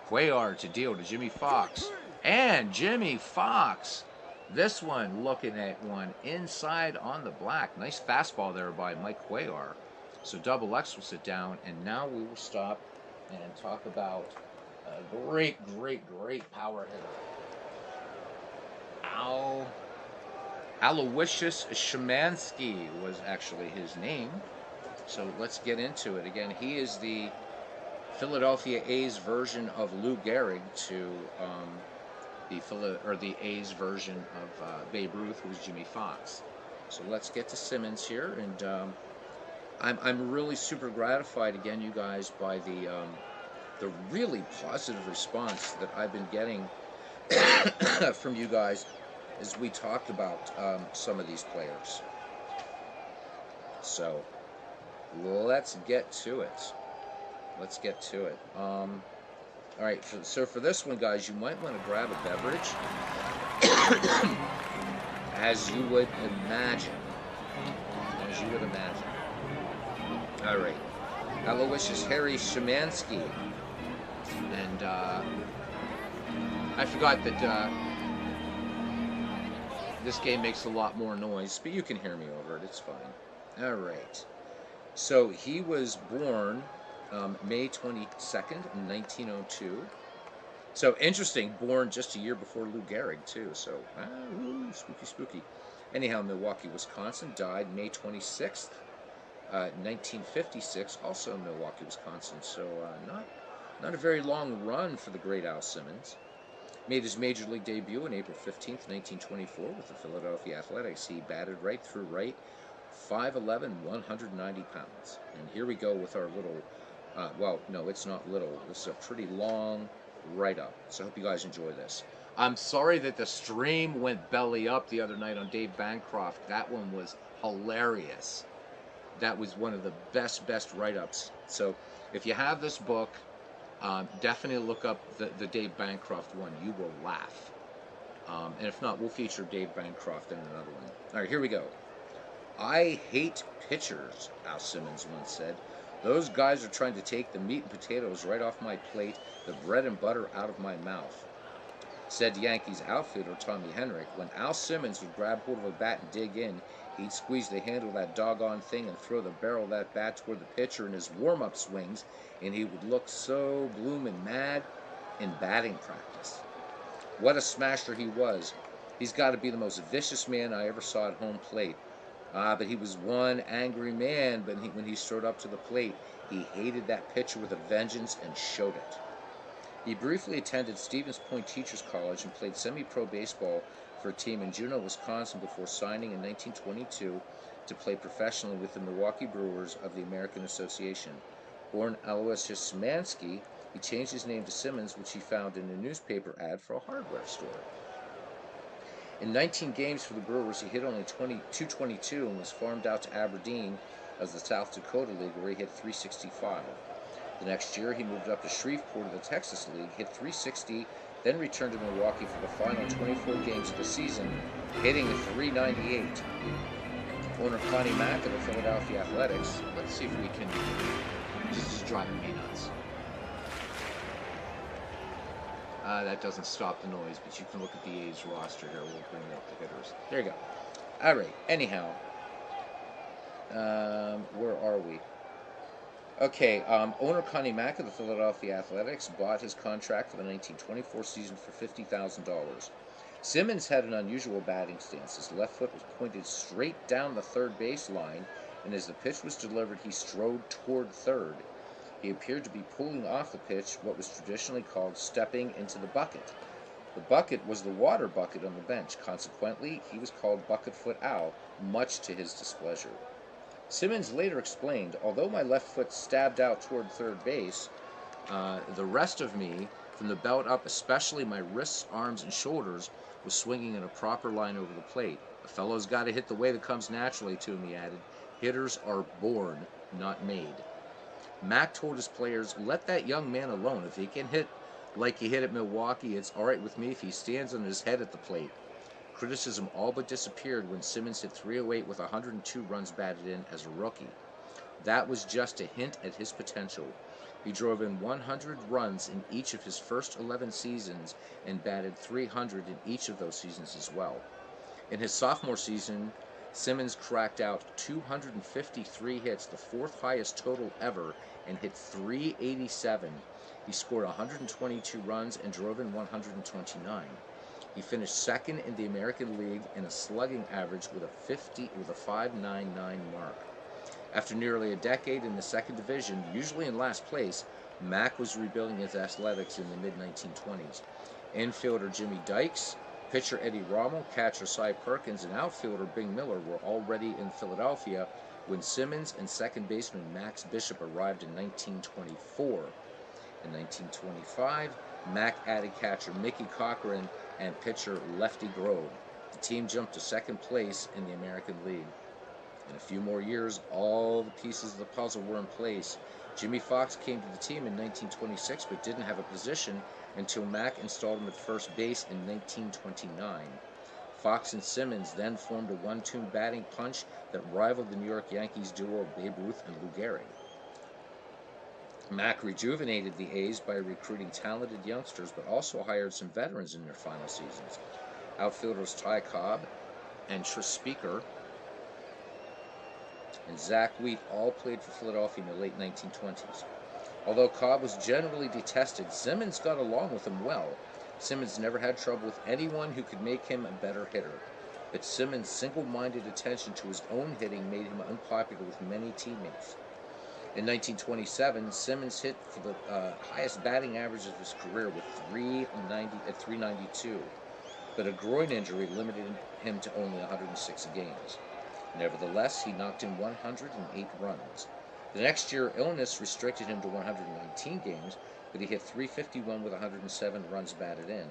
Cuellar to deal to Jimmy Fox. And Jimmy Fox, this one looking at one inside on the black. Nice fastball there by Mike Cuellar. So Double X will sit down, and now we will stop and talk about a great power hitter. Aloysius Szymanski was actually his name. So let's get into it. Again, he is the Philadelphia A's version of Lou Gehrig to the A's version of Babe Ruth, who was Jimmy Fox. So let's get to Simmons here, and I'm really super gratified again, you guys, by the really positive response that I've been getting from you guys as we talked about some of these players. So let's get to it. All right, so for this one, guys, you might want to grab a beverage, as you would imagine. All right, Aloysius Harry Szymanski, and I forgot that this game makes a lot more noise, but you can hear me over it. It's fine. All right. So he was born May 22nd, 1902. So interesting, born just a year before Lou Gehrig, too. So, spooky. Anyhow, Milwaukee, Wisconsin, died May 26th, 1956, also Milwaukee, Wisconsin. So not a very long run for the great Al Simmons. Made his major league debut on April 15th, 1924 with the Philadelphia Athletics. He batted right through right, 5'11", 190 pounds. And here we go with our little, well, no, it's not little. This is a pretty long write-up. So I hope you guys enjoy this. I'm sorry that the stream went belly up the other night on Dave Bancroft. That one was hilarious. That was one of the best write-ups. So if you have this book, definitely look up the Dave Bancroft one. You will laugh. And if not, we'll feature Dave Bancroft in another one. All right, here we go. I hate pitchers, Al Simmons once said. Those guys are trying to take the meat and potatoes right off my plate, the bread and butter out of my mouth, said Yankees outfielder Tommy Henrik. When Al Simmons would grab hold of a bat and dig in, he'd squeeze the handle of that doggone thing and throw the barrel of that bat toward the pitcher in his warm-up swings, and he would look so bloomin' mad in batting practice. What a smasher he was. He's got to be the most vicious man I ever saw at home plate. But he was one angry man, but when he strode up to the plate, he hated that pitcher with a vengeance and showed it. He briefly attended Stevens Point Teachers College and played semi-pro baseball for a team in Juneau, Wisconsin before signing in 1922 to play professionally with the Milwaukee Brewers of the American Association. Born Aloysius Szymanski, he changed his name to Simmons, which he found in a newspaper ad for a hardware store. In 19 games for the Brewers, he hit only .222 and was farmed out to Aberdeen of the South Dakota League, where he hit .365. The next year, he moved up to Shreveport of the Texas League, hit .360, then returned to Milwaukee for the final 24 games of the season, hitting .398. Owner Connie Mack of the Philadelphia Athletics. Let's see if we can. This is driving me nuts. That doesn't stop the noise, but you can look at the A's roster here. We'll bring up the hitters. There you go. All right. Anyhow, where are we? Okay. Owner Connie Mack of the Philadelphia Athletics bought his contract for the 1924 season for $50,000. Simmons had an unusual batting stance. His left foot was pointed straight down the third base line, and as the pitch was delivered, he strode toward third. He appeared to be pulling off the pitch, what was traditionally called stepping into the bucket. The bucket was the water bucket on the bench. Consequently, he was called Bucketfoot Al, much to his displeasure. Simmons later explained, although my left foot stabbed out toward third base, the rest of me, from the belt up, especially my wrists, arms, and shoulders, was swinging in a proper line over the plate. A fellow's got to hit the way that comes naturally to him, he added. Hitters are born, not made. Mack told his players, let that young man alone. If he can hit like he hit at Milwaukee, it's all right with me if he stands on his head at the plate. Criticism all but disappeared when Simmons hit 308 with 102 runs batted in as a rookie. That was just a hint at his potential. He drove in 100 runs in each of his first 11 seasons and batted 300 in each of those seasons as well. In his sophomore season, Simmons cracked out 253 hits, the fourth highest total ever, and hit 387. He scored 122 runs and drove in 129. He finished second in the American League in a slugging average with a 5.99 mark. After nearly a decade in the second division, usually in last place, Mack was rebuilding his athletics in the mid-1920s. Infielder Jimmy Dykes, pitcher Eddie Rommel, catcher Cy Perkins, and outfielder Bing Miller were already in Philadelphia when Simmons and second baseman Max Bishop arrived in 1924. In 1925, Mack added catcher Mickey Cochran and pitcher Lefty Grove. The team jumped to second place in the American League. In a few more years, all the pieces of the puzzle were in place. Jimmy Fox came to the team in 1926 but didn't have a position until Mack installed him at first base in 1929. Fox and Simmons then formed a one-two batting punch that rivaled the New York Yankees duo of Babe Ruth and Lou Gehrig. Mack rejuvenated the A's by recruiting talented youngsters, but also hired some veterans in their final seasons. Outfielders Ty Cobb and Tris Speaker and Zach Wheat all played for Philadelphia in the late 1920s. Although Cobb was generally detested, Simmons got along with him well. Simmons never had trouble with anyone who could make him a better hitter, but Simmons' single-minded attention to his own hitting made him unpopular with many teammates. In 1927, Simmons hit for the highest batting average of his career with 392, but a groin injury limited him to only 106 games. Nevertheless, he knocked in 108 runs. The next year, illness restricted him to 119 games, but he hit 351 with 107 runs batted in.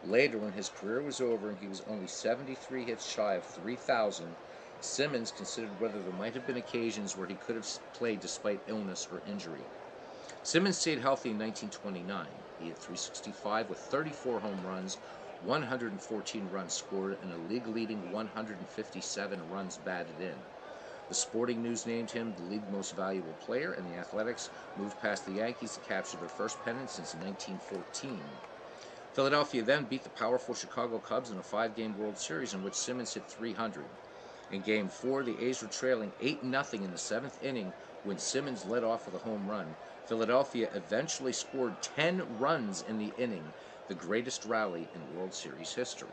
Later, when his career was over and he was only 73 hits shy of 3,000, Simmons considered whether there might have been occasions where he could have played despite illness or injury. Simmons stayed healthy in 1929. He hit 365 with 34 home runs, 114 runs scored, and a league-leading 157 runs batted in. The Sporting News named him the league's most valuable player, and the Athletics moved past the Yankees to capture their first pennant since 1914. Philadelphia then beat the powerful Chicago Cubs in a 5-game World Series in which Simmons hit 300. In Game 4, the A's were trailing 8-0 in the 7th inning when Simmons led off with a home run. Philadelphia eventually scored 10 runs in the inning, the greatest rally in World Series history.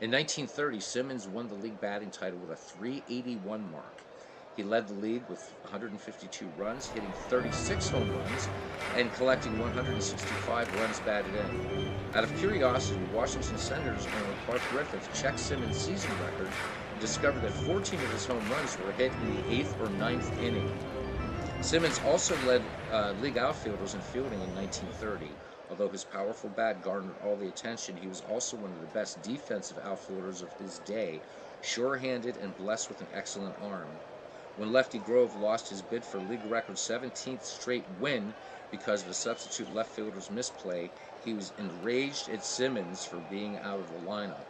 In 1930, Simmons won the league batting title with a 381 mark. He led the league with 152 runs, hitting 36 home runs, and collecting 165 runs batted in. Out of curiosity, Washington Senators owner Clark Griffith checked Simmons' season record and discovered that 14 of his home runs were hit in the 8th or 9th inning. Simmons also led league outfielders in fielding in 1930. Although his powerful bat garnered all the attention, he was also one of the best defensive outfielders of his day, sure-handed and blessed with an excellent arm. When Lefty Grove lost his bid for league record 17th straight win because of a substitute left fielder's misplay, he was enraged at Simmons for being out of the lineup.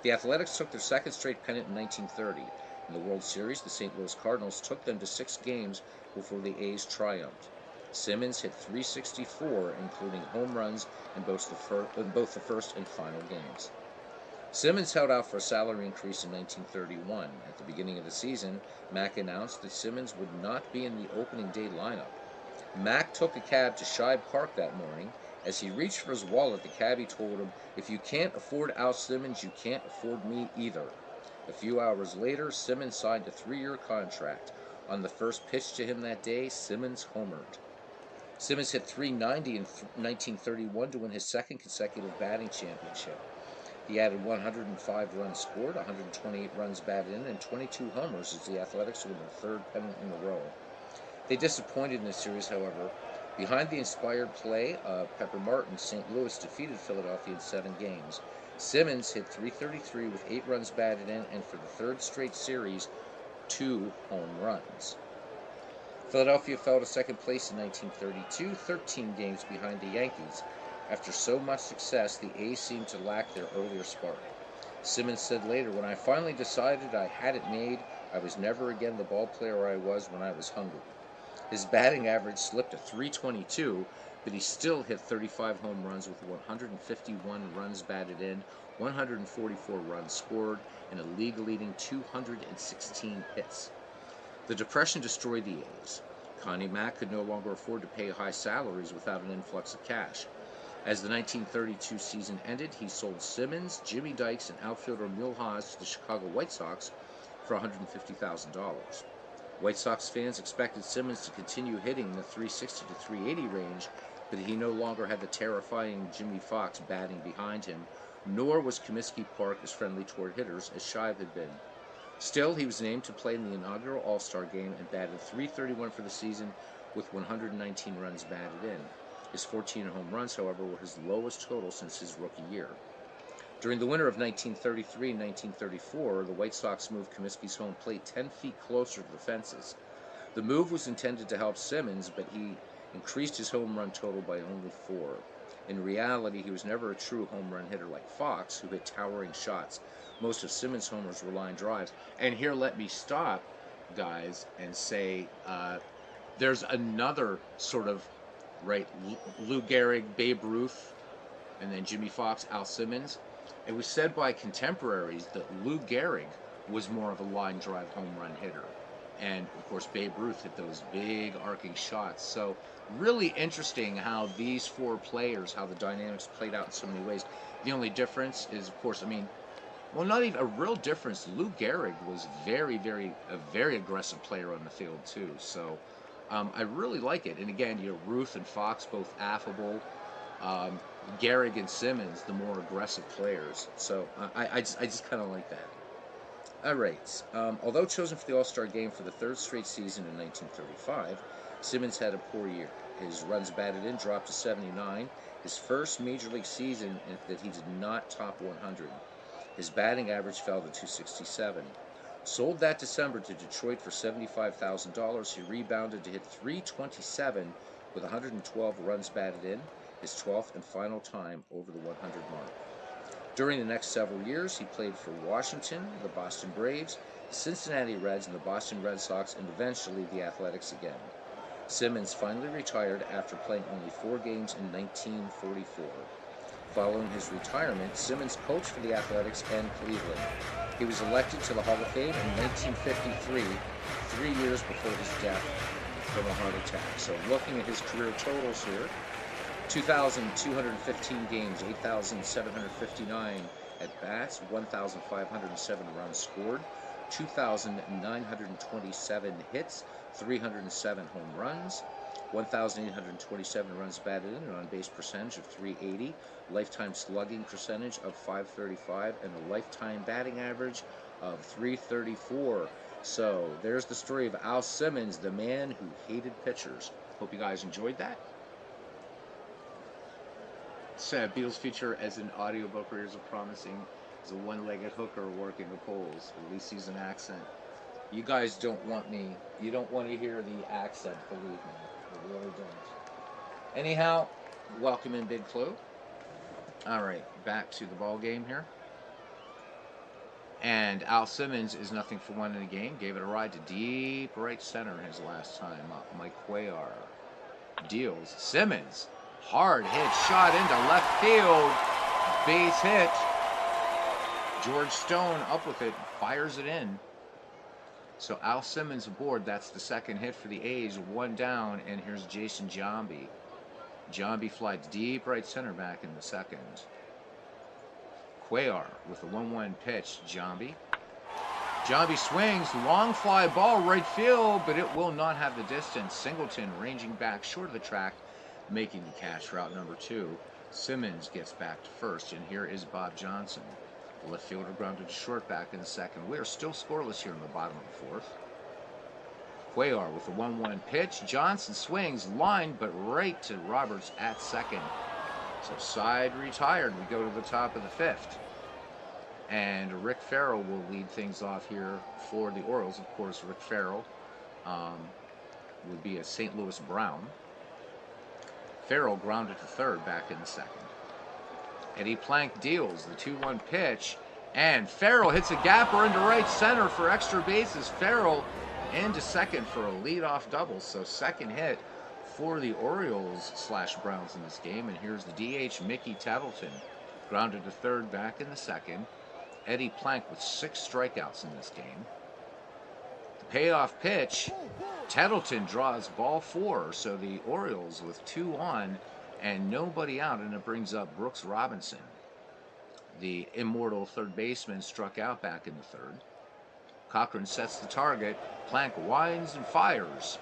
The Athletics took their second straight pennant in 1930. In the World Series, the St. Louis Cardinals took them to 6 games before the A's triumphed. Simmons hit 364, including home runs in both the first and final games. Simmons held out for a salary increase in 1931. At the beginning of the season, Mack announced that Simmons would not be in the opening day lineup. Mack took a cab to Shibe Park that morning. As he reached for his wallet, the cabbie told him, "If you can't afford Al Simmons, you can't afford me either." A few hours later, Simmons signed a 3-year contract. On the first pitch to him that day, Simmons homered. Simmons hit .390 in 1931 to win his second consecutive batting championship. He added 105 runs scored, 128 runs batted in, and 22 homers as the Athletics won their third pennant in a row. They disappointed in the series, however. Behind the inspired play of Pepper Martin, St. Louis defeated Philadelphia in 7 games. Simmons hit .333 with 8 runs batted in, and for the third straight series, 2 home runs. Philadelphia fell to second place in 1932, 13 games behind the Yankees. After so much success, the A's seemed to lack their earlier spark. Simmons said later, "When I finally decided I had it made, I was never again the ball player I was when I was hungry." His batting average slipped to .322, but he still hit 35 home runs with 151 runs batted in, 144 runs scored, and a league-leading 216 hits. The Depression destroyed the A's. Connie Mack could no longer afford to pay high salaries without an influx of cash. As the 1932 season ended, he sold Simmons, Jimmy Dykes, and outfielder Milhouse to the Chicago White Sox for $150,000. White Sox fans expected Simmons to continue hitting in the .360 to .380 range, but he no longer had the terrifying Jimmy Fox batting behind him, nor was Comiskey Park as friendly toward hitters as Shive had been. Still, he was named to play in the inaugural All-Star game and batted .331 for the season with 119 runs batted in. His 14 home runs, however, were his lowest total since his rookie year. During the winter of 1933 and 1934, the White Sox moved Comiskey's home plate 10 feet closer to the fences. The move was intended to help Simmons, but he increased his home run total by only 4. In reality, he was never a true home run hitter like Fox, who hit towering shots. Most of Simmons' homers were line drives. And here, let me stop, guys, and say there's another sort of, right, Lou Gehrig, Babe Ruth, and then Jimmy Fox, Al Simmons. It was said by contemporaries that Lou Gehrig was more of a line drive home run hitter. And, of course, Babe Ruth hit those big arcing shots. So really interesting how these 4 players, how the dynamics played out in so many ways. The only difference is, of course, well, not even a real difference. Lou Gehrig was a very aggressive player on the field, too. So I really like it. And again, Ruth and Fox, both affable. Gehrig and Simmons, the more aggressive players. So I just kind of like that. All right. Although chosen for the All-Star game for the 3rd straight season in 1935, Simmons had a poor year. His runs batted in dropped to 79, his first major league season that he did not top 100. His batting average fell to .267. Sold that December to Detroit for $75,000, he rebounded to hit .327 with 112 runs batted in, his 12th and final time over the 100 mark. During the next several years, he played for Washington, the Boston Braves, the Cincinnati Reds, and the Boston Red Sox, and eventually the Athletics again. Simmons finally retired after playing only 4 games in 1944. Following his retirement, Simmons coached for the Athletics and Cleveland. He was elected to the Hall of Fame in 1953, 3 years before his death from a heart attack. So looking at his career totals here, 2,215 games, 8,759 at-bats, 1,507 runs scored, 2,927 hits, 307 home runs, 1,827 runs batted in, an on-base percentage of .380, lifetime slugging percentage of .535, and a lifetime batting average of .334. So there's the story of Al Simmons, the man who hated pitchers. Hope you guys enjoyed that. Beatles feature as an audiobook readers are promising as a one-legged hooker working the poles. At least he's an accent. You guys don't want me. You don't want to hear the accent, believe me. You really don't. Anyhow, welcome in, Big Clue. All right, back to the ball game here. And Al Simmons is nothing for one in the game. Gave it a ride to deep right center his last time up. Mike Cuellar deals. Simmons. Hard hit, shot into left field, base hit. George Stone up with it, fires it in. So Al Simmons aboard, that's the second hit for the A's, 1 down, and here's Jason Giambi. Giambi flies deep right center back in the second. Cuellar with a 1-1 pitch, Giambi. Giambi swings, long fly ball right field, but it will not have the distance. Singleton ranging back short of the track making the catch, route number 2. Simmons gets back to first, and here is Bob Johnson. The left fielder grounded to short back in the second. We are still scoreless here in the bottom of the 4th. Cuellar with the 1-1 pitch. Johnson swings, line, but right to Roberts at second. So side retired. We go to the top of the 5th. And Rick Farrell will lead things off here for the Orioles. Of course, Rick Farrell would be a St. Louis Brown. Farrell grounded to third back in the second. Eddie Plank deals the 2-1 pitch, and Farrell hits a gapper into right center for extra bases. Farrell into second for a leadoff double. So second hit for the Orioles/Browns in this game. And here's the DH, Mickey Tettleton, grounded to third back in the second. Eddie Plank with 6 strikeouts in this game. The payoff pitch, Tettleton draws ball 4, so the Orioles with 2 on and nobody out, and it brings up Brooks Robinson. The immortal third baseman struck out back in the 3rd. Cochran sets the target. Plank winds and fires.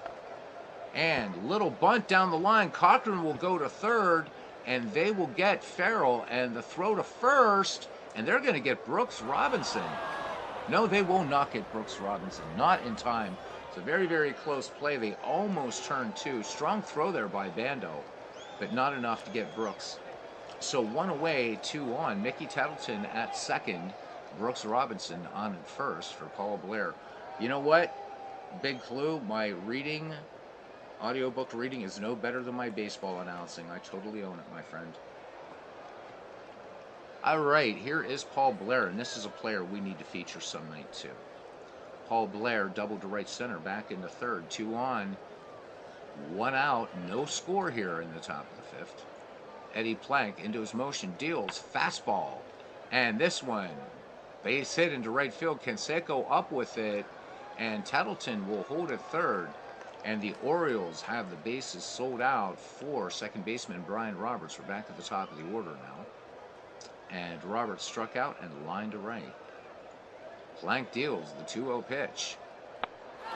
And little bunt down the line. Cochran will go to third, and they will get Farrell, and the throw to first, and they're going to get Brooks Robinson. No, they will not get Brooks Robinson. Not in time. It's a very, very close play. They almost turned 2. Strong throw there by Bando, but not enough to get Brooks. So 1 away, 2 on. Mickey Tettleton at second. Brooks Robinson on at first for Paul Blair. You know what? Big clue, my reading, audiobook reading is no better than my baseball announcing. I totally own it, my friend. All right, here is Paul Blair, and this is a player we need to feature some night too. Paul Blair doubled to right center back in the 3rd. 2 on, 1 out, no score here in the top of the 5th. Eddie Plank into his motion, deals fastball, and this one, base hit into right field. Canseco up with it, and Tettleton will hold at third, and the Orioles have the bases sold out for second baseman Brian Roberts. We're back at the top of the order now. And Roberts struck out and lined to right. Plank deals the 2-0 pitch.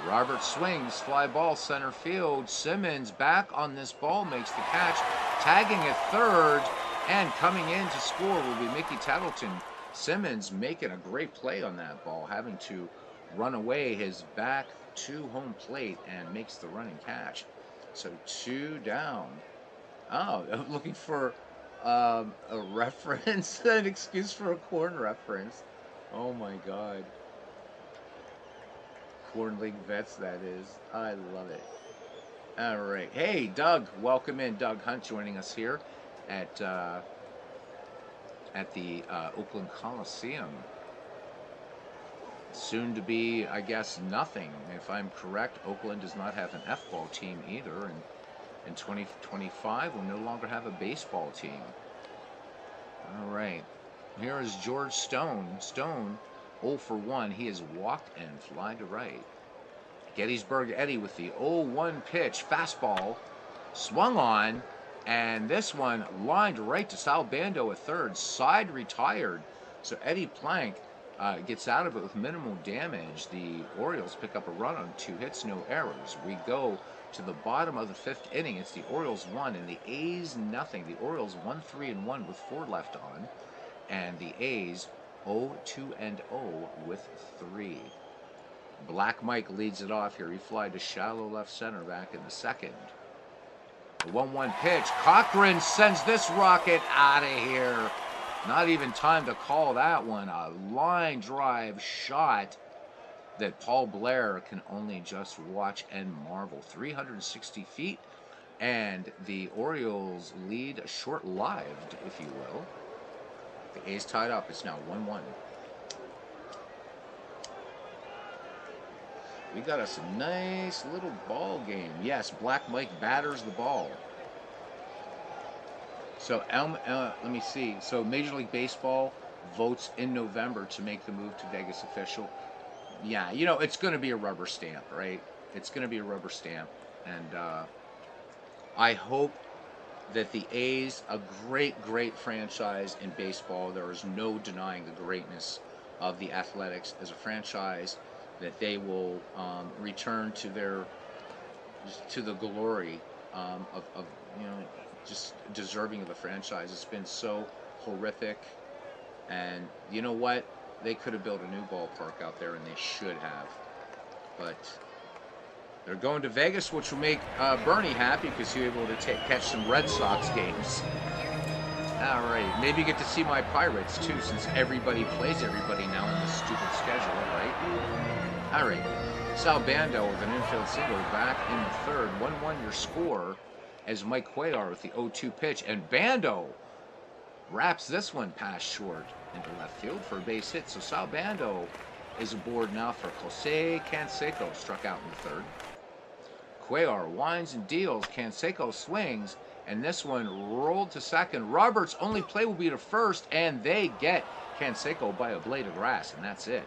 Roberts swings, fly ball center field. Simmons back on this ball, makes the catch, tagging at third, and coming in to score will be Mickey Tettleton. Simmons making a great play on that ball, having to run away his back to home plate and makes the running catch. So 2 down. Oh, I'm looking for a reference, an excuse for a corn reference. Oh my God. Corn League Vets, that is. I love it. All right. Hey, Doug. Welcome in. Doug Hunt joining us here at the Oakland Coliseum. Soon to be, I guess, nothing. If I'm correct, Oakland does not have an F-ball team either. And in 2025, we'll no longer have a baseball team. All right. Here is George Stone. Stone, 0 for 1. He has walked and fly to right. Gettysburg Eddie with the 0-1 pitch. Fastball. Swung on. And this one lined right to Sal Bando at third. Side retired. So Eddie Plank gets out of it with minimal damage. The Orioles pick up a run on 2 hits, no errors. We go to the bottom of the 5th inning. It's the Orioles 1 and the A's nothing. The Orioles 1-3-1 with 4 left on, and the A's 0-2-0 with 3. Black Mike leads it off here. He flied to shallow left center back in the 2nd. The 1-1 pitch. Cochran sends this rocket out of here. Not even time to call that one. A line drive shot that Paul Blair can only just watch and marvel. 360 feet, and the Orioles lead short-lived, if you will. The A's tied up. It's now 1-1. We got us a nice little ball game. Yes, Black Mike batters the ball. So, let me see. So, Major League Baseball votes in November to make the move to Vegas official. Yeah, you know, it's going to be a rubber stamp, right? It's going to be a rubber stamp. And I hope that the A's, a great, great franchise in baseball, there is no denying the greatness of the Athletics as a franchise, that they will return to the glory of just deserving of the franchise. It's been so horrific, and you know what? They could have built a new ballpark out there, and they should have. But they're going to Vegas, which will make Bernie happy because he'll be able to catch some Red Sox games. All right, maybe you get to see my Pirates too, since everybody plays everybody now in this stupid schedule, right? All right, Sal Bando with an infield single back in the third. 1-1 your score as Mike Cuellar with the 0-2 pitch, and Bando wraps this one past short into left field for a base hit. So Sal Bando is aboard now for Jose Canseco, struck out in the third. Cuellar winds and deals. Canseco swings, and this one rolled to second. Roberts' only play will be to first, and they get Canseco by a blade of grass, and that's it.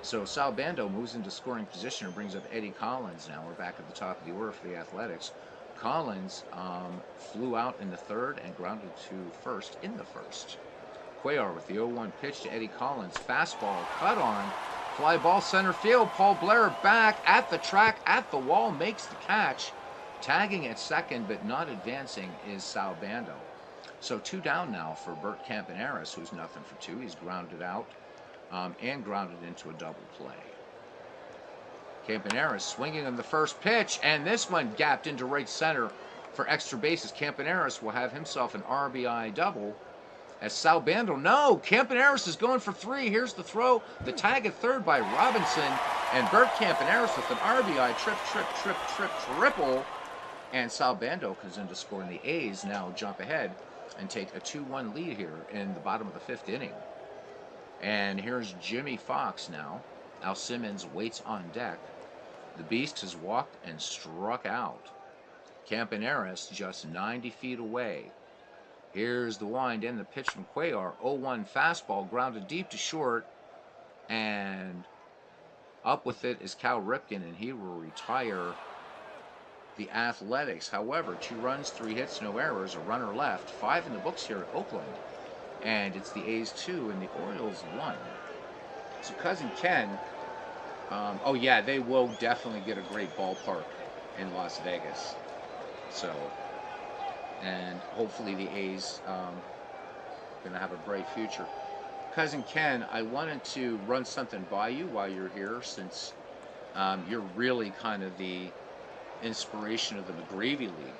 So Sal Bando moves into scoring position and brings up Eddie Collins now. We're back at the top of the order for the Athletics. Collins flew out in the third and grounded to first in the first. Cuellar with the 0-1 pitch to Eddie Collins. Fastball cut on. Fly ball center field. Paul Blair back at the track, at the wall, makes the catch. Tagging at second but not advancing is Sal Bando. So 2 down now for Bert Campaneris, who's nothing for 2. He's grounded out and grounded into a double play. Campaneris swinging on the first pitch, and this one gapped into right center for extra bases. Campaneris will have himself an RBI double. As Sal Bando, no, Campaneris is going for 3. Here's the throw. The tag at third by Robinson, and Bert Campaneris with an RBI triple. And Sal Bando comes in to score, and the A's now jump ahead and take a 2-1 lead here in the bottom of the 5th inning. And here's Jimmy Fox now. Al Simmons waits on deck. The Beast has walked and struck out. Campaneris just 90 feet away. Here's the wind and the pitch from Cuellar. 0-1 fastball grounded deep to short. And up with it is Cal Ripken, and he will retire the Athletics. However, 2 runs, 3 hits, no errors, a runner left. 5 in the books here at Oakland. And it's the A's 2 and the Orioles 1. So Cousin Ken, oh yeah, they will definitely get a great ballpark in Las Vegas. So, and hopefully the A's going to have a bright future. Cousin Ken, I wanted to run something by you while you're here, since you're really kind of the inspiration of the McGreevy League.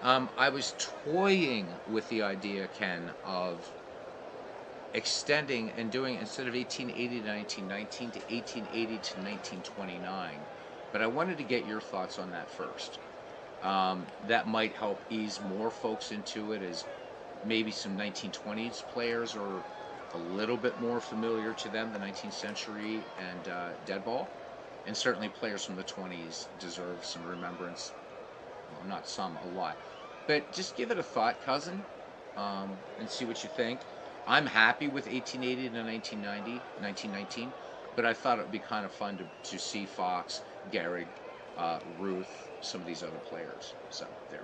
I was toying with the idea, Ken, of extending and doing, instead of 1880 to 1919, to 1880 to 1929. But I wanted to get your thoughts on that first. That might help ease more folks into it, as maybe some 1920s players are a little bit more familiar to them, the 19th century and dead ball. And certainly players from the 20s deserve some remembrance. Well, not some, a lot. But just give it a thought, cousin, and see what you think. I'm happy with 1880 to 1919, but I thought it would be kind of fun to see Fox, Gehrig, Ruth, some of these other players. So there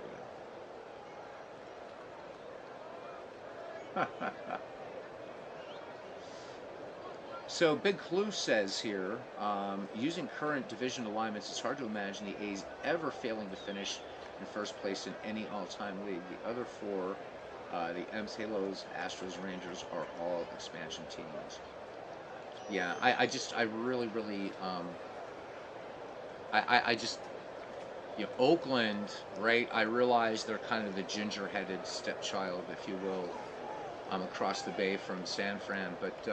we go. So Big Clue says here, using current division alignments, it's hard to imagine the A's ever failing to finish in first place in any all-time league. The other 4, the M's, Halos, Astros, Rangers, are all expansion teams. Yeah, I really, I just, Oakland, right? I realize they're kind of the ginger-headed stepchild, if you will, across the bay from San Fran, but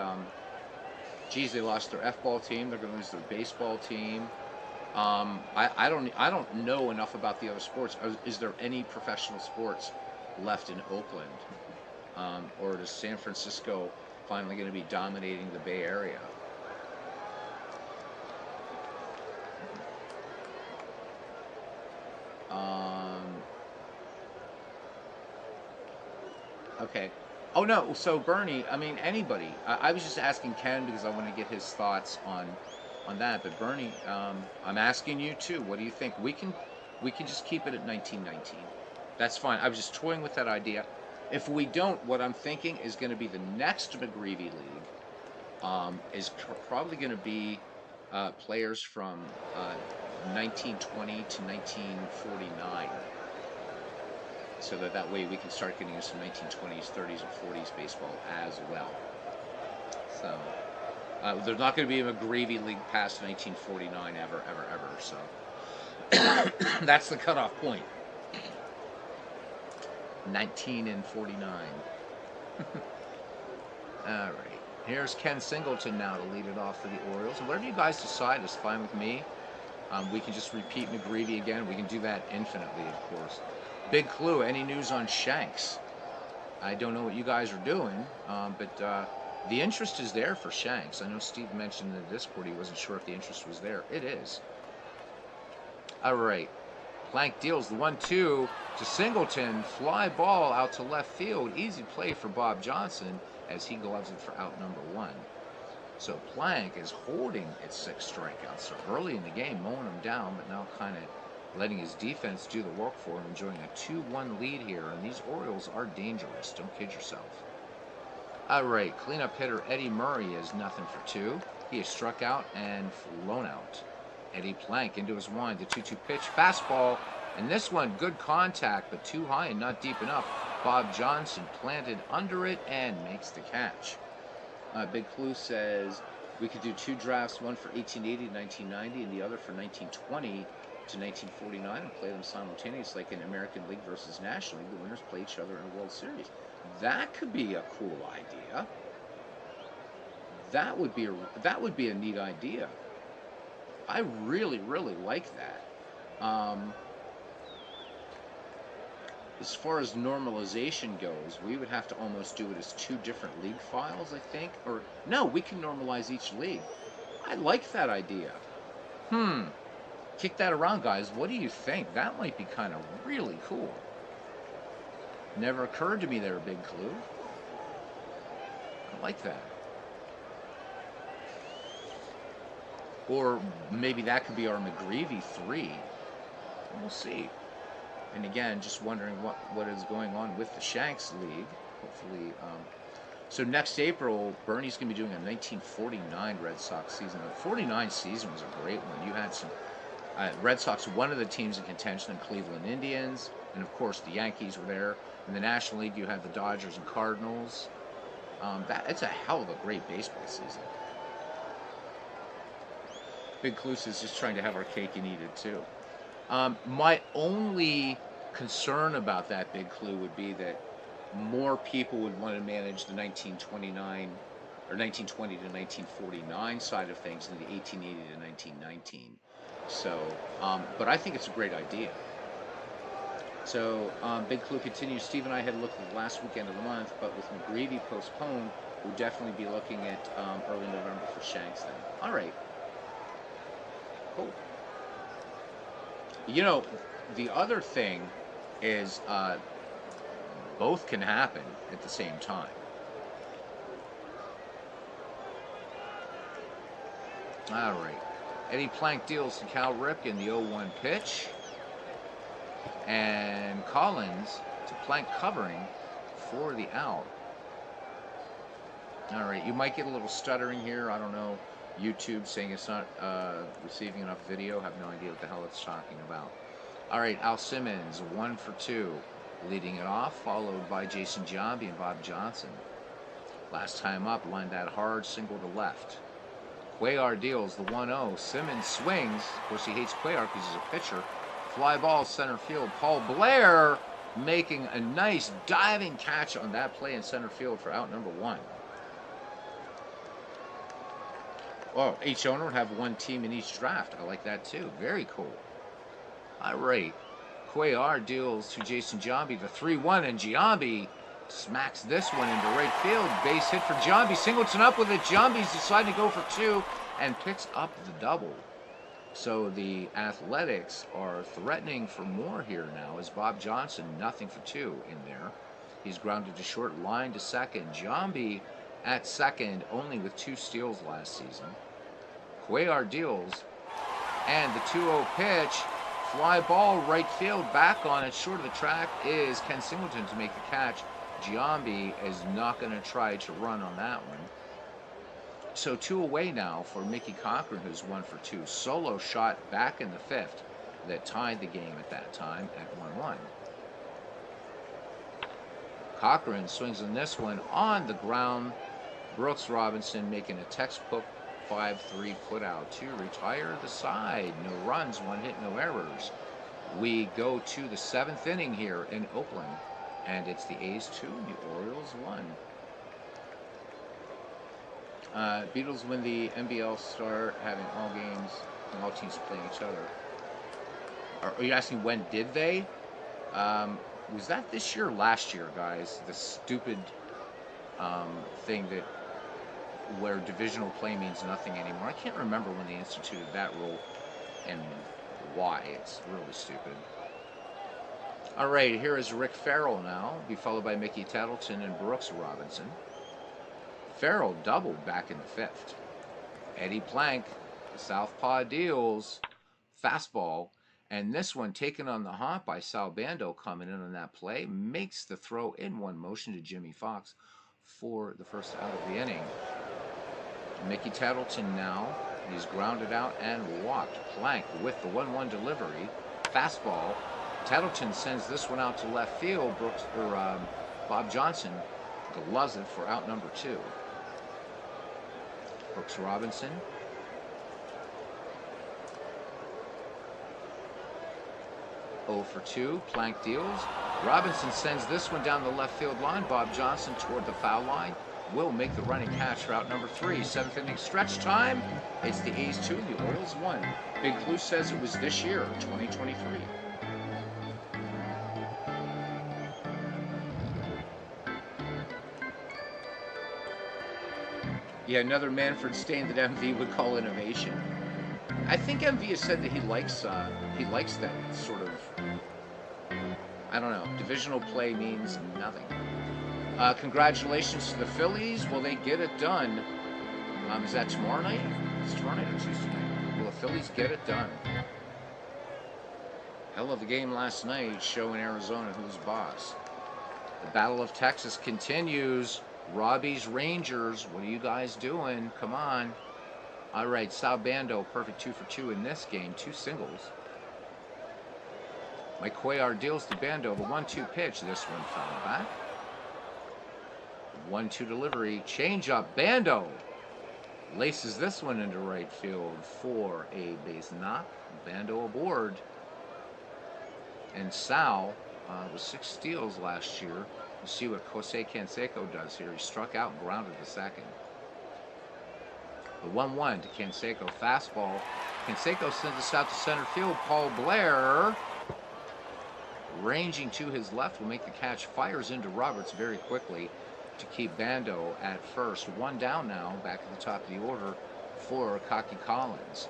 geez, they lost their F-ball team. They're going to lose their baseball team. I don't know enough about the other sports. Is there any professional sports left in Oakland, or is San Francisco finally going to be dominating the Bay Area? Okay. Oh no. So Bernie, I mean anybody. I was just asking Ken because I want to get his thoughts on that. But Bernie, I'm asking you too. What do you think? We can just keep it at 1919. That's fine. I was just toying with that idea. If we don't, what I'm thinking is going to be the next McGreevy League is probably going to be players from 1920 to 1949. so that way we can start getting into some 1920s, 30s, and 40s baseball as well. So there's not going to be a McGreevy league past 1949 ever, ever, ever. So that's the cutoff point. 1949. All right. Here's Ken Singleton now to lead it off for the Orioles. And whatever you guys decide is fine with me. We can just repeat McGreevy again. We can do that infinitely, of course. Big clue. Any news on Shanks? I don't know what you guys are doing, but the interest is there for Shanks. I know Steve mentioned in the Discord he wasn't sure if the interest was there. It is. All right. Plank deals the 1-2 to Singleton. Fly ball out to left field. Easy play for Bob Johnson as he gloves it for out number 1. So Plank is holding its 6 strikeouts. So early in the game, mowing him down, but now kind of letting his defense do the work for him, enjoying a 2-1 lead here. And these Orioles are dangerous. Don't kid yourself. All right, cleanup hitter Eddie Murray is nothing for 2. He is struck out and flown out. Eddie Plank into his wind, the 2-2 pitch, fastball, and this one good contact, but too high and not deep enough. Bob Johnson planted under it and makes the catch. Big Clue says we could do 2 drafts, one for 1880 to 1990 and the other for 1920 to 1949 and play them simultaneously like in American League versus National League. The winners play each other in a World Series. That could be a cool idea. That would be a neat idea. I really, really like that. As far as normalization goes, we would have to almost do it as 2 different league files, I think. Or, no, we can normalize each league. I like that idea. Kick that around, guys. What do you think? That might be kind of really cool. Never occurred to me there, Big Clue. I like that. Or maybe that could be our McGreevy 3. We'll see. And again, just wondering what is going on with the Shanks League. Hopefully, so next April, Bernie's going to be doing a 1949 Red Sox season. The 49 season was a great one. You had some Red Sox, one of the teams in contention, the Cleveland Indians, and of course the Yankees were there. In the National League, you had the Dodgers and Cardinals. It's a hell of a great baseball season. Big Cluse is just trying to have our cake and eat it too. My only concern about that, Big Clue, would be that more people would want to manage the 1929 or 1920 to 1949 side of things than the 1880 to 1919. So, but I think it's a great idea. So, Big Clue continues. Steve and I had looked at the last weekend of the month, but with McGreevy postponed, we'll definitely be looking at early November for Shanks then. All right. Cool. You know, the other thing is both can happen at the same time. All right. Eddie Plank deals to Cal Ripken the 0-1 pitch. And Collins to Plank covering for the out. All right. You might get a little stuttering here. I don't know. YouTube saying it's not receiving enough video. I have no idea what the hell it's talking about. All right, Al Simmons, 1 for 2, leading it off, followed by Jason Giambi and Bob Johnson. Last time up, lined that hard single to left. Cuellar deals the 1-0. Simmons swings. Of course, he hates Cuellar because he's a pitcher. Fly ball center field. Paul Blair making a nice diving catch on that play in center field for out number 1. Oh, each owner would have 1 team in each draft. I like that too. Very cool. All right. Cuellar deals to Jason Giambi the 3-1, and Giambi smacks this one into right field. Base hit for Giambi. Singleton up with it. Giambi's decided to go for 2 and picks up the double. So the Athletics are threatening for more here now as Bob Johnson, nothing for 2 in there. He's grounded to short, line to second. Giambi at second, only with 2 steals last season. Cuellar deals, and the 2-0 pitch, fly ball right field, back on it, short of the track is Ken Singleton to make the catch. Giambi is not going to try to run on that one. So 2 away now for Mickey Cochran, who's 1 for 2. Solo shot back in the 5th that tied the game at that time at 1-1. Cochran swings on this one on the ground. Brooks Robinson making a textbook 5-3 putout to retire the side. No runs, one hit, no errors. We go to the 7th inning here in Oakland, and it's the A's 2, the Orioles 1. Beatles win the NBL start having all games and all teams playing each other. Are you asking when did they? Was that this year or last year, guys? The stupid thing that where divisional play means nothing anymore. I can't remember when they instituted that rule and why. It's really stupid. All right, here is Rick Farrell now, be followed by Mickey Tettleton and Brooks Robinson. Farrell doubled back in the 5th. Eddie Plank, southpaw deals, fastball, and this one taken on the hop by Sal Bando coming in on that play, makes the throw in one motion to Jimmy Fox for the first out of the inning. Mickey Tettleton now, he's grounded out and walked. Plank with the 1-1 delivery, fastball. Tettleton sends this one out to left field. Bob Johnson gloves it for out number 2. Brooks Robinson. Oh for 2. Plank deals. Robinson sends this one down the left field line. Bob Johnson toward the foul line. Will make the running catch for out number 3. 7th inning stretch time. It's the A's 2, the Orioles 1. Big Clue says it was this year, 2023. Yeah, another Manfred stain that MV would call innovation. I think MV has said that he likes that sort of, I don't know, divisional play means nothing. Congratulations to the Phillies. Will they get it done? Is that tomorrow night? It's tomorrow night or Tuesday night? Will the Phillies get it done? Hell of a game last night, showing Arizona who's boss. The Battle of Texas continues. Robbie's Rangers, what are you guys doing? Come on. All right, Sal Bando, perfect 2 for 2 in this game, 2 singles. Mike Cuellar deals to Bando, the 1-2 pitch. This one fouled back. 1-2 delivery, changeup. Bando laces this one into right field for a base knock. Bando aboard. And Sal with 6 steals last year. You see what Jose Canseco does here. He struck out and grounded the second. The 1-1 to Canseco, fastball. Canseco sends us out to center field. Paul Blair, ranging to his left, will make the catch. Fires into Roberts very quickly to keep Bando at first. 1 down now, back at the top of the order for Kaki Collins.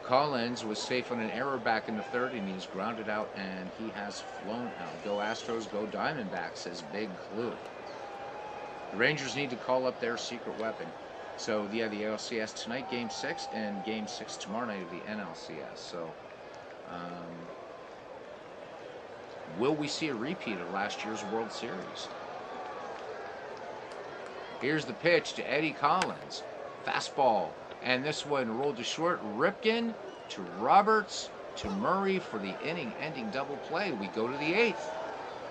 Collins was safe on an error back in the 3rd, and he's grounded out, and he has flown out. Go Astros, go Diamondbacks, says Big Clue. The Rangers need to call up their secret weapon. So, yeah, the ALCS tonight, Game 6, and Game 6 tomorrow night of the NLCS. So, will we see a repeat of last year's World Series? Here's the pitch to Eddie Collins. Fastball. And this one rolled to short. Ripken to Roberts to Murray for the inning-ending double play. We go to the 8th.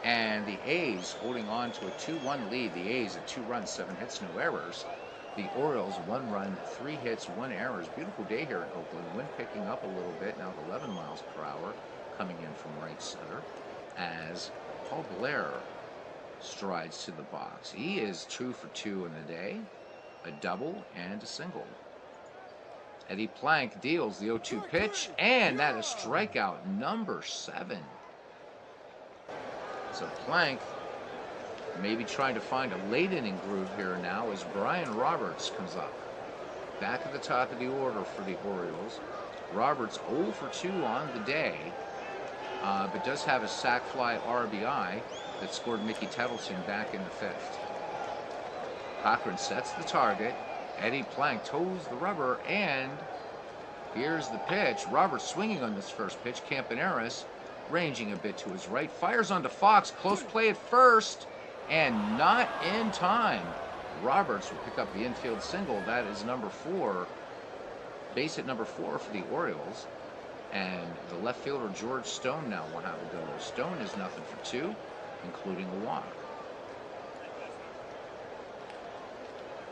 And the A's holding on to a 2-1 lead. The A's at 2 runs, 7 hits, no errors. The Orioles 1 run, 3 hits, 1 errors. Beautiful day here in Oakland. Wind picking up a little bit, now at 11 miles per hour, coming in from right center. As Paul Blair strides to the box. He is 2 for 2 in the day. A double and a single. Eddie Plank deals the 0-2 pitch, and that is strikeout number 7. So Plank maybe trying to find a late inning groove here now as Brian Roberts comes up. Back at the top of the order for the Orioles. Roberts 0 for 2 on the day, but does have a sac fly RBI that scored Mickey Tettleton back in the 5th. Cochran sets the target. Eddie Plank toes the rubber, and here's the pitch. Roberts swinging on this first pitch. Campaneris ranging a bit to his right. Fires onto Fox. Close play at first, and not in time. Roberts will pick up the infield single. That is number 4. Base hit number 4 for the Orioles. And the left fielder, George Stone, now will have a go. Stone is nothing for two, including a walk.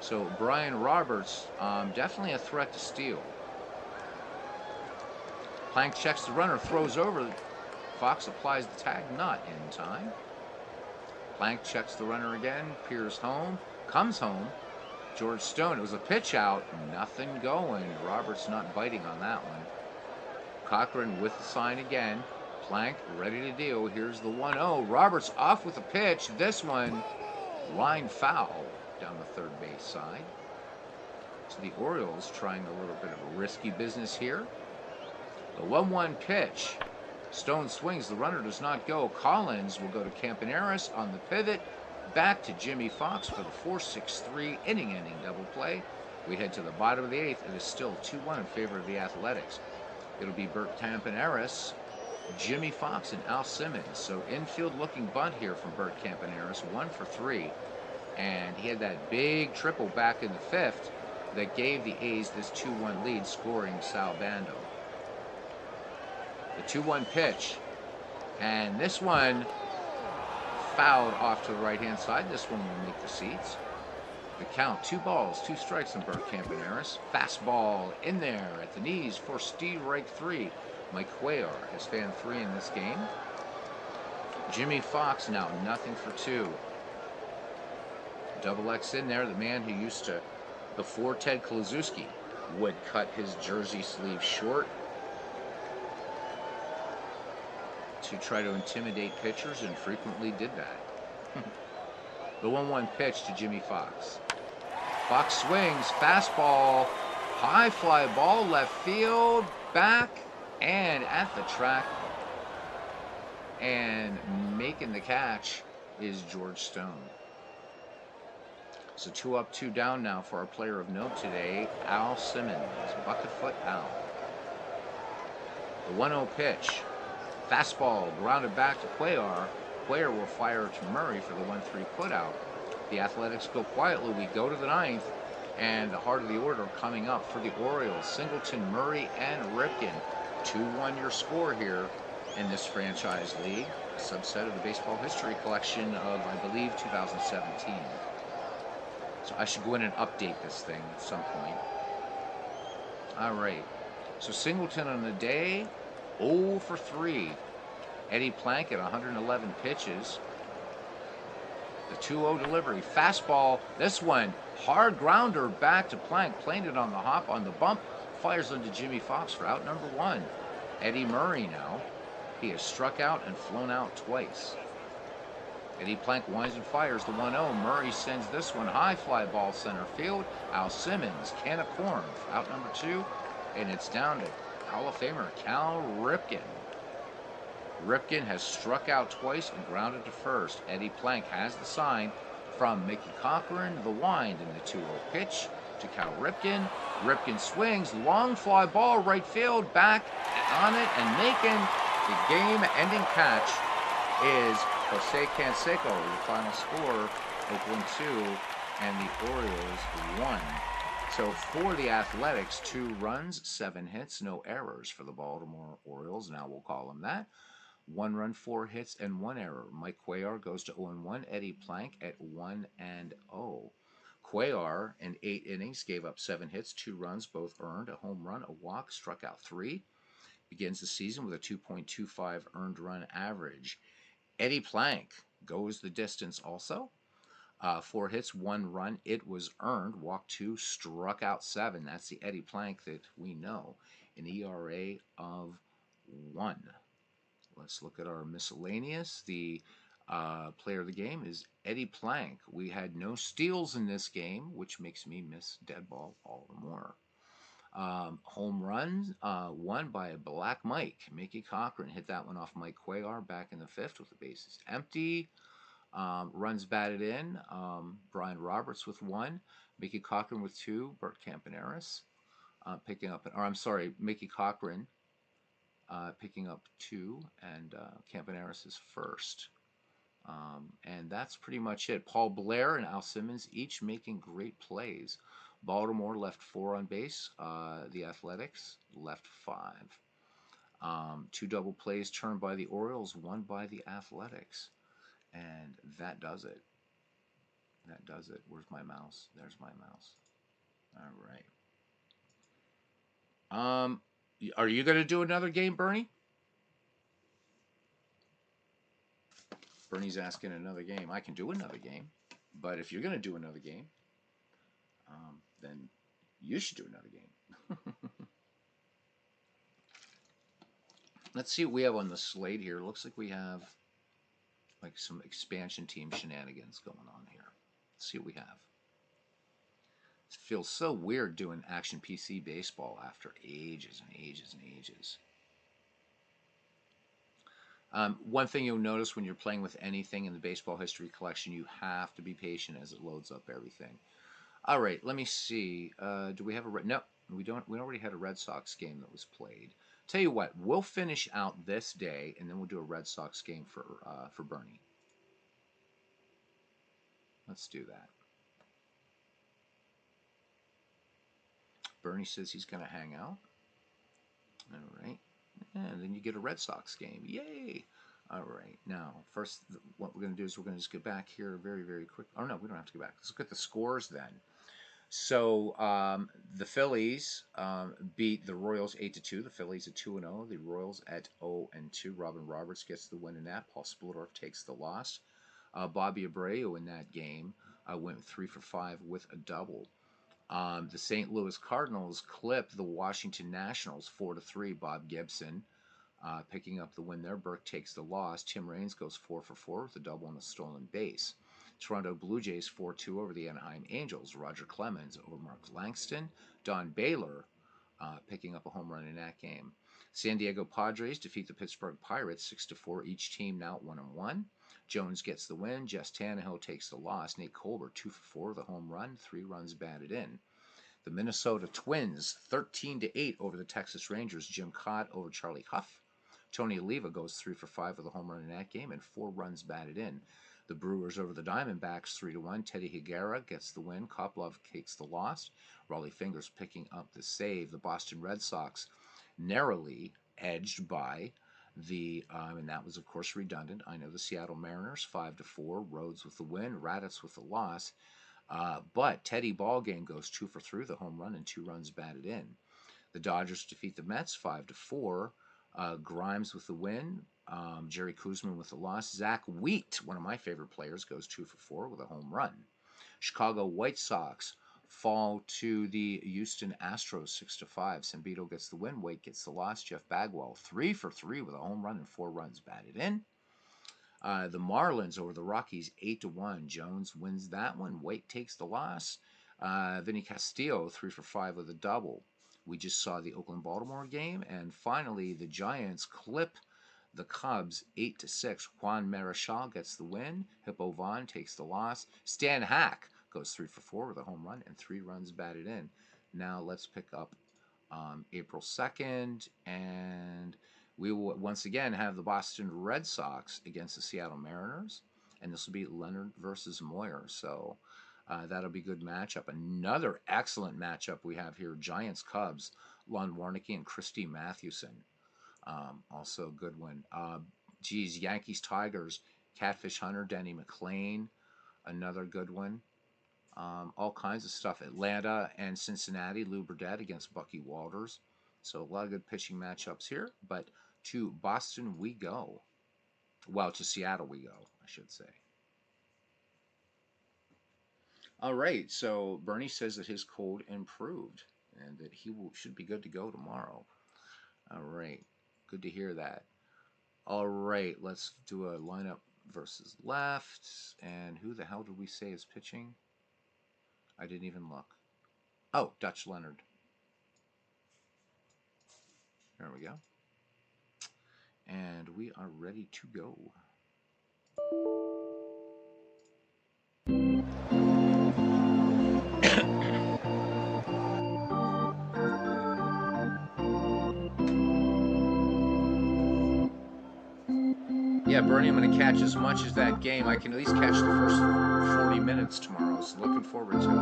So Brian Roberts, definitely a threat to steal. Plank checks the runner, throws over. Fox applies the tag, not in time. Plank checks the runner again, peers home, comes home. George Stone, it was a pitch out, nothing going. Roberts not biting on that one. Cochran with the sign again. Plank ready to deal. Here's the 1-0. Roberts off with a pitch. This one, line foul down the third base side. So the Orioles trying a little bit of risky business here. The 1-1 pitch. Stone swings. The runner does not go. Collins will go to Campaneris on the pivot. Back to Jimmy Fox for the 4-6-3 inning-ending double play. We head to the bottom of the eighth. It is still 2-1 in favor of the Athletics. It'll be Bert Campaneris, Jimmy Fox, and Al Simmons. So infield looking bunt here from Bert Campaneris, 1 for 3. And he had that big triple back in the fifth that gave the A's this 2-1 lead, scoring Sal Bando. The 2-1 pitch. And this one fouled off to the right-hand side. This one will make the seats. The count, 2 balls, 2 strikes on Bert Campaneris. Fastball in there at the knees for Steve Reich 3. Mike Cuellar has fan 3 in this game. Jimmy Fox now nothing for 2. Double X in there, the man who used to, before Ted Kluszewski, would cut his jersey sleeve short to try to intimidate pitchers, and frequently did that. The 1-1 pitch to Jimmy Fox. Fox swings, fastball, high fly ball, left field, back, and at the track. And making the catch is George Stone. So 2 up, 2 down now for our player of note today, Al Simmons, Bucketfoot Al. The 1-0 pitch. Fastball grounded back to Cuellar. Cuellar will fire to Murray for the 1-3 putout. The Athletics go quietly. We go to the ninth, and the heart of the order coming up for the Orioles. Singleton, Murray, and Ripken. 2-1 your score here in this franchise league, a subset of the baseball history collection of, I believe, 2017. So I should go in and update this thing at some point. All right. So Singleton on the day, 0 for 3. Eddie Plank at 111 pitches. The 2-0 delivery. Fastball. This one, hard grounder back to Plank. Playing it on the hop, on the bump. Fires into Jimmy Fox for out number 1. Eddie Murray now. He has struck out and flown out twice. Eddie Plank winds and fires the 1-0. Murray sends this one high fly ball center field. Al Simmons, can of corn for out number 2. And it's down to Hall of Famer Cal Ripken. Ripken has struck out twice and grounded to first. Eddie Plank has the sign from Mickey Cochran. The wind in the 2-0 pitch to Cal Ripken. Ripken swings, long fly ball, right field, back on it, and making the game-ending catch is Jose Canseco. The final score, Oakland 2 and the Orioles 1. So for the Athletics, 2 runs, 7 hits, no errors for the Baltimore Orioles. Now we'll call them that. 1 run, 4 hits, and 1 error. Mike Cuellar goes to 0-1. Eddie Plank at 1-0. Cuellar in 8 innings gave up 7 hits, 2 runs, both earned, a home run, a walk, struck out 3. Begins the season with a 2.25 earned run average. Eddie Plank goes the distance also. 4 hits, 1 run. It was earned. Walked 2, struck out 7. That's the Eddie Plank that we know. An ERA of 1. Let's look at our miscellaneous. The player of the game is Eddie Plank. We had no steals in this game, which makes me miss dead ball all the more. Home run, won by Black Mike. Mickey Cochran hit that one off Mike Cuellar back in the 5th with the bases empty. Runs batted in, Brian Roberts with 1. Mickey Cochran with 2. Bert Campaneris picking up, or I'm sorry, Mickey Cochran picking up 2, and Campaneris is first. And that's pretty much it. Paul Blair and Al Simmons each making great plays. Baltimore left 4 on base. The Athletics left 5. Two double plays turned by the Orioles, one by the Athletics. And that does it. That does it. Where's my mouse? There's my mouse. All right. Are you going to do another game, Bernie? Bernie's asking another game. I can do another game. But if you're going to do another game, then you should do another game. Let's see what we have on the slate here. Looks like we have like some expansion team shenanigans going on here. Let's see what we have. It feels so weird doing Action PC baseball after ages and ages and ages. One thing you'll notice when you're playing with anything in the baseball history collection, you have to be patient as it loads up everything. All right, let me see. Do we have a no? We don't. We already had a Red Sox game that was played. Tell you what, we'll finish out this day, and then we'll do a Red Sox game for Bernie. Let's do that. Bernie says he's going to hang out. All right. And then you get a Red Sox game. Yay! All right. Now, first, what we're going to do is we're going to just get back here very, very quick. Oh, no, we don't have to go back. Let's look at the scores then. So the Phillies beat the Royals 8-2. The Phillies at 2-0. The Royals at 0-2. Robin Roberts gets the win in that. Paul Splittorff takes the loss. Bobby Abreu in that game went 3 for 5 with a double. The St. Louis Cardinals clipped the Washington Nationals 4-3. Bob Gibson picking up the win there. Burke takes the loss. Tim Raines goes 4 for 4 with a double and a stolen base. Toronto Blue Jays 4-2 over the Anaheim Angels. Roger Clemens over Mark Langston. Don Baylor picking up a home run in that game. San Diego Padres defeat the Pittsburgh Pirates 6-4. Each team now 1-1. Jones gets the win. Jess Tannehill takes the loss. Nate Colbert 2 for 4 with a home run, 3 runs batted in. The Minnesota Twins 13-8 over the Texas Rangers. Jim Cott over Charlie Huff. Tony Oliva goes 3 for 5 with a home run in that game and 4 runs batted in. The Brewers over the Diamondbacks 3-1. Teddy Higuera gets the win. Koplov takes the loss. Raleigh Fingers picking up the save. The Boston Red Sox narrowly edged by the and that was of course redundant. I know the Seattle Mariners 5-4. Rhodes with the win. Raditz with the loss. But Teddy Ballgame goes 2 for 3 with a home run and 2 runs batted in. The Dodgers defeat the Mets 5-4. Grimes with the win. Jerry Kuzman with the loss. Zach Wheat, one of my favorite players, goes 2 for 4 with a home run. Chicago White Sox fall to the Houston Astros 6-5. Sambito gets the win. Waite gets the loss. Jeff Bagwell 3 for 3 with a home run and 4 runs batted in. The Marlins over the Rockies 8-1. Jones wins that one. Waite takes the loss. Vinny Castillo 3 for 5 with a double. We just saw the Oakland-Baltimore game, and finally the Giants clip the Cubs 8-6. Juan Marichal gets the win. Hippo Vaughn takes the loss. Stan Hack goes 3 for 4 with a home run and 3 runs batted in. Now let's pick up April 2nd, and we will once again have the Boston Red Sox against the Seattle Mariners, and this will be Leonard versus Moyer. So that'll be a good matchup. Another excellent matchup we have here: Giants-Cubs, Lon Warnicki and Christy Mathewson. Also a good one. Yankees-Tigers, Catfish Hunter, Denny McLain, another good one. All kinds of stuff. Atlanta and Cincinnati, Lou Burdett against Bucky Walters. So a lot of good pitching matchups here. But to Boston we go. Well, to Seattle we go, I should say. All right, so Bernie says that his cold improved and that he should be good to go tomorrow. All right, good to hear that. All right, let's do a lineup versus left. And who the hell did we say is pitching? I didn't even look. Oh, Dutch Leonard. There we go. And we are ready to go. Yeah, Bernie, I'm going to catch as much as that game. I can at least catch the first 40 minutes tomorrow, so looking forward to it.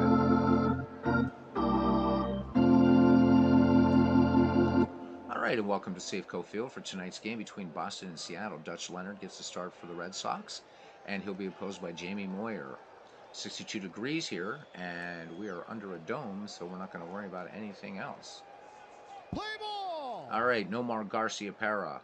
All right, and welcome to Safeco Field for tonight's game between Boston and Seattle. Dutch Leonard gets the start for the Red Sox, and he'll be opposed by Jamie Moyer. 62 degrees here, and we are under a dome, so we're not going to worry about anything else. Play ball! All right, Nomar Garciaparra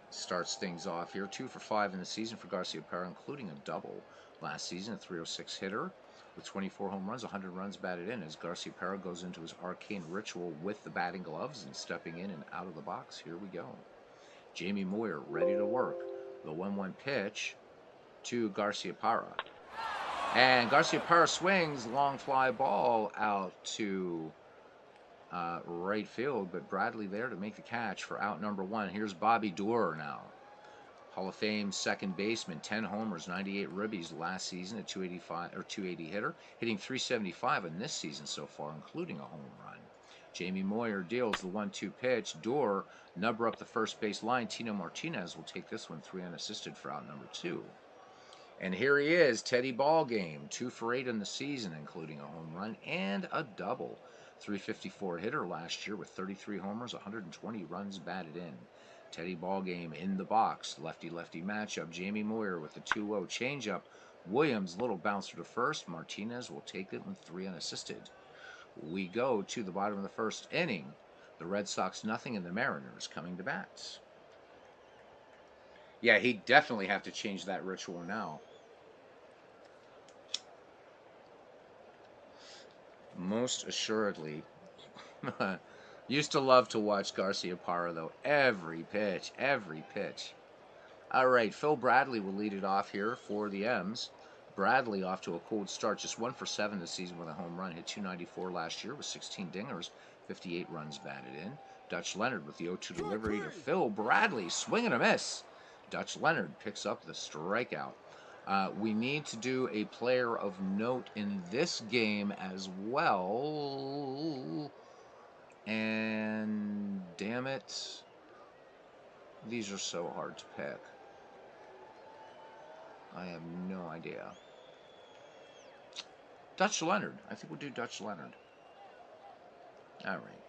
starts things off here. 2 for 5 in the season for Garciaparra, including a double last season, a 306 hitter with 24 home runs, 100 runs batted in, as Garciaparra goes into his arcane ritual with the batting gloves and stepping in and out of the box. Here we go. Jamie Moyer ready to work. The 1-1 pitch to Garciaparra. And Garciaparra swings, long fly ball out to right field, but Bradley there to make the catch for out number 1. Here's Bobby Doerr now. Hall of Fame second baseman, 10 homers, 98 ribbies last season, a 280 hitter, hitting 375 in this season so far, including a home run. Jamie Moyer deals the 1-2 pitch. Doerr number up the first base line. Tino Martinez will take this one 3 unassisted for out number 2. And here he is, Teddy Ballgame, 2 for 8 in the season, including a home run and a double. 354 hitter last year with 33 homers, 120 runs batted in. Teddy Ballgame in the box, lefty-lefty matchup. Jamie Moyer with the 2-0 changeup. Williams, little bouncer to first. Martinez will take it with 3 unassisted. We go to the bottom of the first inning. The Red Sox nothing, and the Mariners coming to bat. Yeah, he'd definitely have to change that ritual now. Most assuredly. Used to love to watch Garciaparra, though. Every pitch, every pitch. All right, Phil Bradley will lead it off here for the M's. Bradley off to a cold start, just 1 for 7 this season with a home run. Hit 294 last year with 16 dingers, 58 runs batted in. Dutch Leonard with the 0-2 delivery to Phil Bradley. Swing and a miss. Dutch Leonard picks up the strikeout. We need to do a player of note in this game as well. And damn it, these are so hard to pick. I have no idea. Dutch Leonard. I think we'll do Dutch Leonard. All right.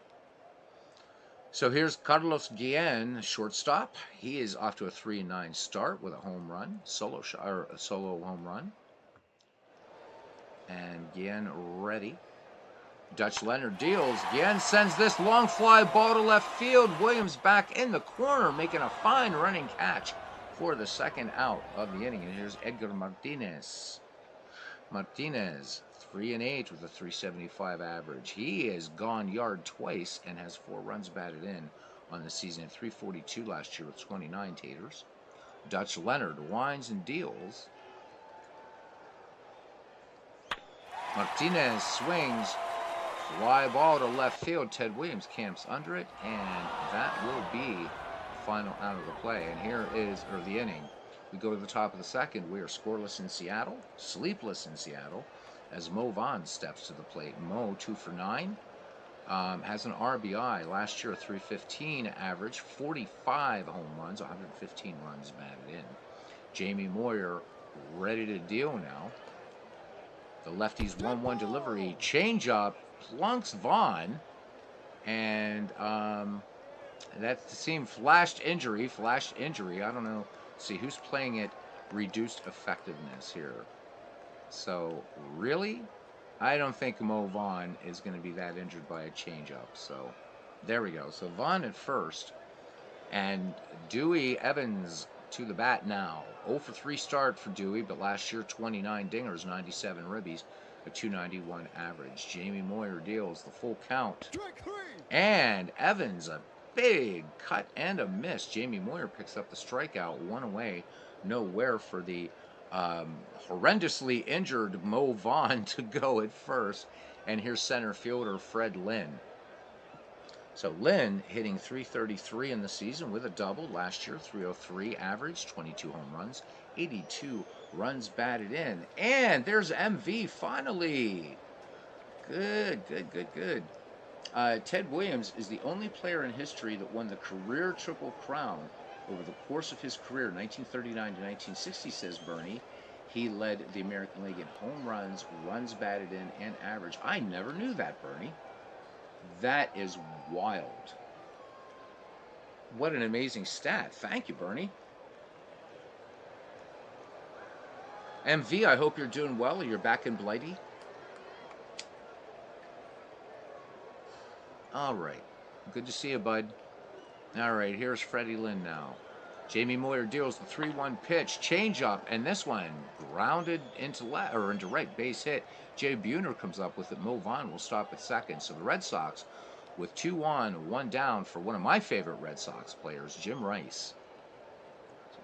So here's Carlos Guillen, shortstop. He is off to a 3-9 start with a home run, solo home run. And Guillen ready. Dutch Leonard deals. Guillen sends this long fly ball to left field. Williams back in the corner, making a fine running catch for the second out of the inning. And here's Edgar Martinez. Martinez, 3-8 with a 375 average. He has gone yard twice and has 4 runs batted in on the season. 342 last year with 29 taters. Dutch Leonard winds and deals. Martinez swings. Fly ball to left field. Ted Williams camps under it, and that will be final out of the play. And here is the inning. We go to the top of the second. We are scoreless in Seattle, sleepless in Seattle, as Mo Vaughn steps to the plate. Mo, 2 for 9, has an RBI. Last year, a 315 average, 45 home runs, 115 runs batted in. Jamie Moyer ready to deal now. The lefty's 1-1 delivery, changeup, plunks Vaughn, and that seemed flashed injury. I don't know. See who's playing it. Reduced effectiveness here. So really, I don't think Mo Vaughn is going to be that injured by a changeup. So there we go. So Vaughn at first, and Dewey Evans to the bat now. 0 for 3 start for Dewey, but last year 29 dingers, 97 ribbies, a 291 average. Jamie Moyer deals the full count. And Evans, a big cut and a miss. Jamie Moyer picks up the strikeout, 1 away, nowhere for the horrendously injured Mo Vaughn to go at first. And here's center fielder Fred Lynn. So Lynn hitting 333 in the season with a double. Last year, 303 average, 22 home runs, 82 runs batted in. And there's MV finally. Good. Ted Williams is the only player in history that won the career Triple Crown over the course of his career, 1939 to 1960, says Bernie. He led the American League in home runs, runs batted in, and average. I never knew that, Bernie. That is wild. What an amazing stat. Thank you, Bernie. MV, I hope you're doing well. You're back in Blighty. All right. Good to see you, bud. All right, here's Freddie Lynn now. Jamie Moyer deals the 3-1 pitch, changeup, and this one grounded into left or into right, base hit. Jay Buhner comes up with it. Mo Vaughn will stop at second. So the Red Sox, with 2 on, 1 down for one of my favorite Red Sox players, Jim Rice.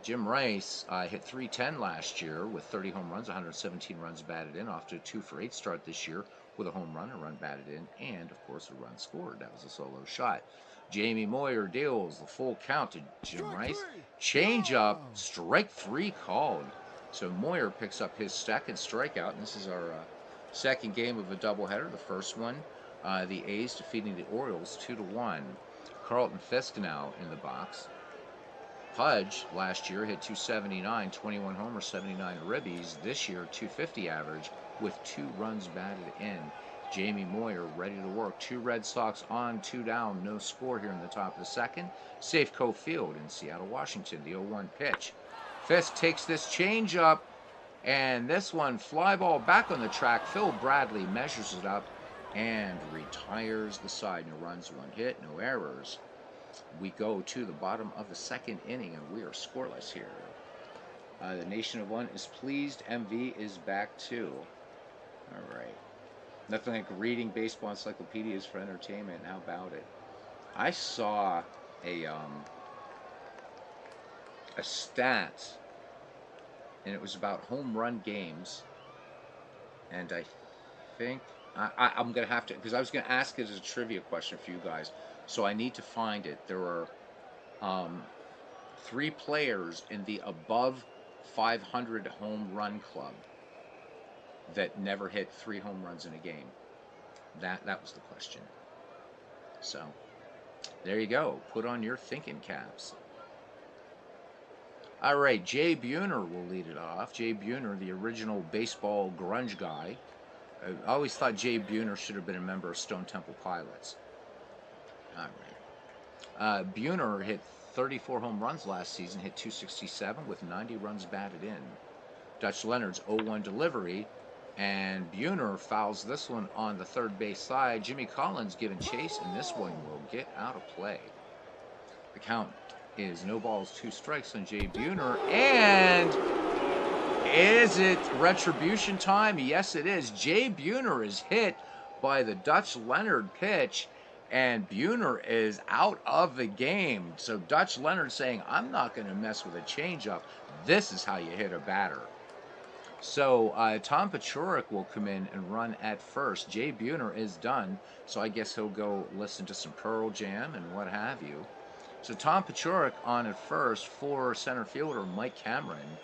Jim Rice hit .310 last year with 30 home runs, 117 runs batted in, off to a 2-for-8 start this year with a home run, a run batted in, and, of course, a run scored. That was a solo shot. Jamie Moyer deals the full count to Jim Rice. Changeup, strike 3 called. So Moyer picks up his second strikeout, and this is our second game of a doubleheader. The first one, the A's defeating the Orioles 2-1. Carlton Fisk now in the box. Pudge last year hit .279, 21 homers, 79 ribbies. This year, .250 average with 2 runs batted in. Jamie Moyer ready to work. 2 Red Sox on, 2 down. No score here in the top of the second. Safeco Field in Seattle, Washington. The 0-1 pitch. Fisk takes this changeup, and this one fly ball back on the track. Phil Bradley measures it up and retires the side. No runs, 1 hit, no errors. We go to the bottom of the second inning, and we are scoreless here. The Nation of One is pleased. MV is back too. All right. Nothing like reading baseball encyclopedias for entertainment. How about it? I saw a stat, and it was about home run games. And I think I'm going to have to, because I was going to ask it as a trivia question for you guys. So I need to find it. There are 3 players in the above 500 home run club that never hit 3 home runs in a game. That was the question. So there you go. Put on your thinking caps. All right, Jay Buhner will lead it off. Jay Buhner, the original baseball grunge guy. I always thought Jay Buhner should have been a member of Stone Temple Pilots. All right. Buhner hit 34 home runs last season, hit .267 with 90 runs batted in. Dutch Leonard's 0-1 delivery, and Buhner fouls this one on the third base side. Jimmy Collins giving chase, and this one will get out of play. The count is no balls, 2 strikes on Jay Buhner, and is it retribution time? Yes, it is. Jay Buhner is hit by the Dutch Leonard pitch, and Buhner is out of the game. So Dutch Leonard saying, I'm not going to mess with a changeup. This is how you hit a batter. So Tom Paciorek will come in and run at first. Jay Buhner is done, so I guess he'll go listen to some Pearl Jam and what have you. So Tom Paciorek on at first for center fielder Mike Cameron.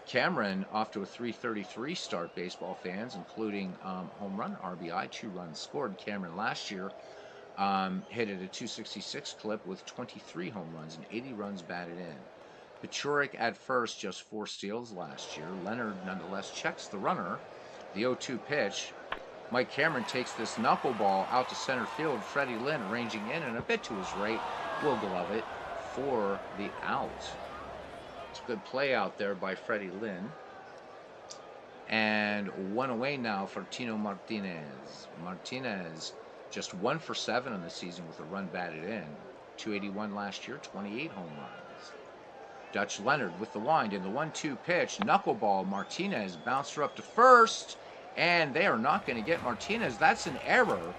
Cameron off to a .333 start, baseball fans, including home run, RBI, 2 runs scored. Cameron last year hit at a .266 clip with 23 home runs and 80 runs batted in. Paciorek at first, just 4 steals last year. Leonard nonetheless checks the runner. The 0-2 pitch. Mike Cameron takes this knuckleball out to center field. Freddie Lynn ranging in and a bit to his right will glove it for the out. It's a good play out there by Freddie Lynn. And 1 away now for Tino Martinez. Martinez just 1 for 7 on the season with a run batted in. .281 last year, 28 home runs. Dutch Leonard with the wind in the 1-2 pitch. Knuckleball. Martinez bounced her up to first, and they are not going to get Martinez. That's an error,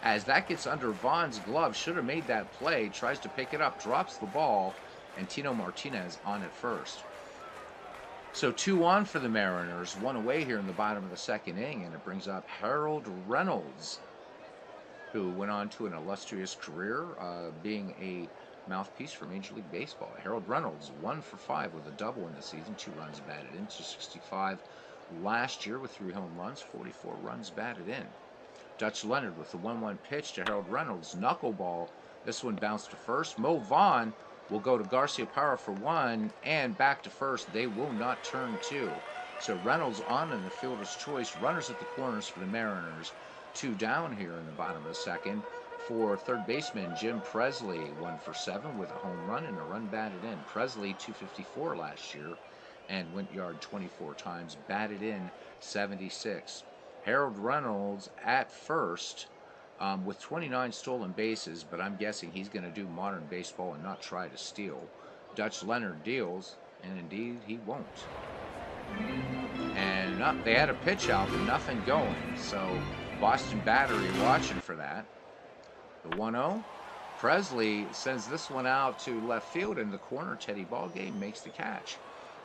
as that gets under Vaughn's glove. Should have made that play. Tries to pick it up, drops the ball, and Tino Martinez on at first. So 2 on for the Mariners, 1 away here in the bottom of the second inning, and it brings up Harold Reynolds, who went on to an illustrious career, being a mouthpiece for Major League Baseball. Harold Reynolds, 1 for 5 with a double in the season, 2 runs batted in, .265 last year with 3 home runs, 44 runs batted in. Dutch Leonard with the 1-1 pitch to Harold Reynolds, knuckleball. This one bounced to first. Mo Vaughn will go to Garcia Parra for 1, and back to first. They will not turn 2. So Reynolds on in the fielder's choice. Runners at the corners for the Mariners. 2 down here in the bottom of the second. for third baseman Jim Presley, 1 for 7 with a home run and a run batted in. Presley, 254 last year and went yard 24 times, batted in 76. Harold Reynolds at first with 29 stolen bases, but I'm guessing he's going to do modern baseball and not try to steal. Dutch Leonard deals, and indeed he won't. And they had a pitch out, but nothing going. So Boston Battery watching for that. The 1-0. Presley sends this one out to left field in the corner. Teddy Ballgame makes the catch.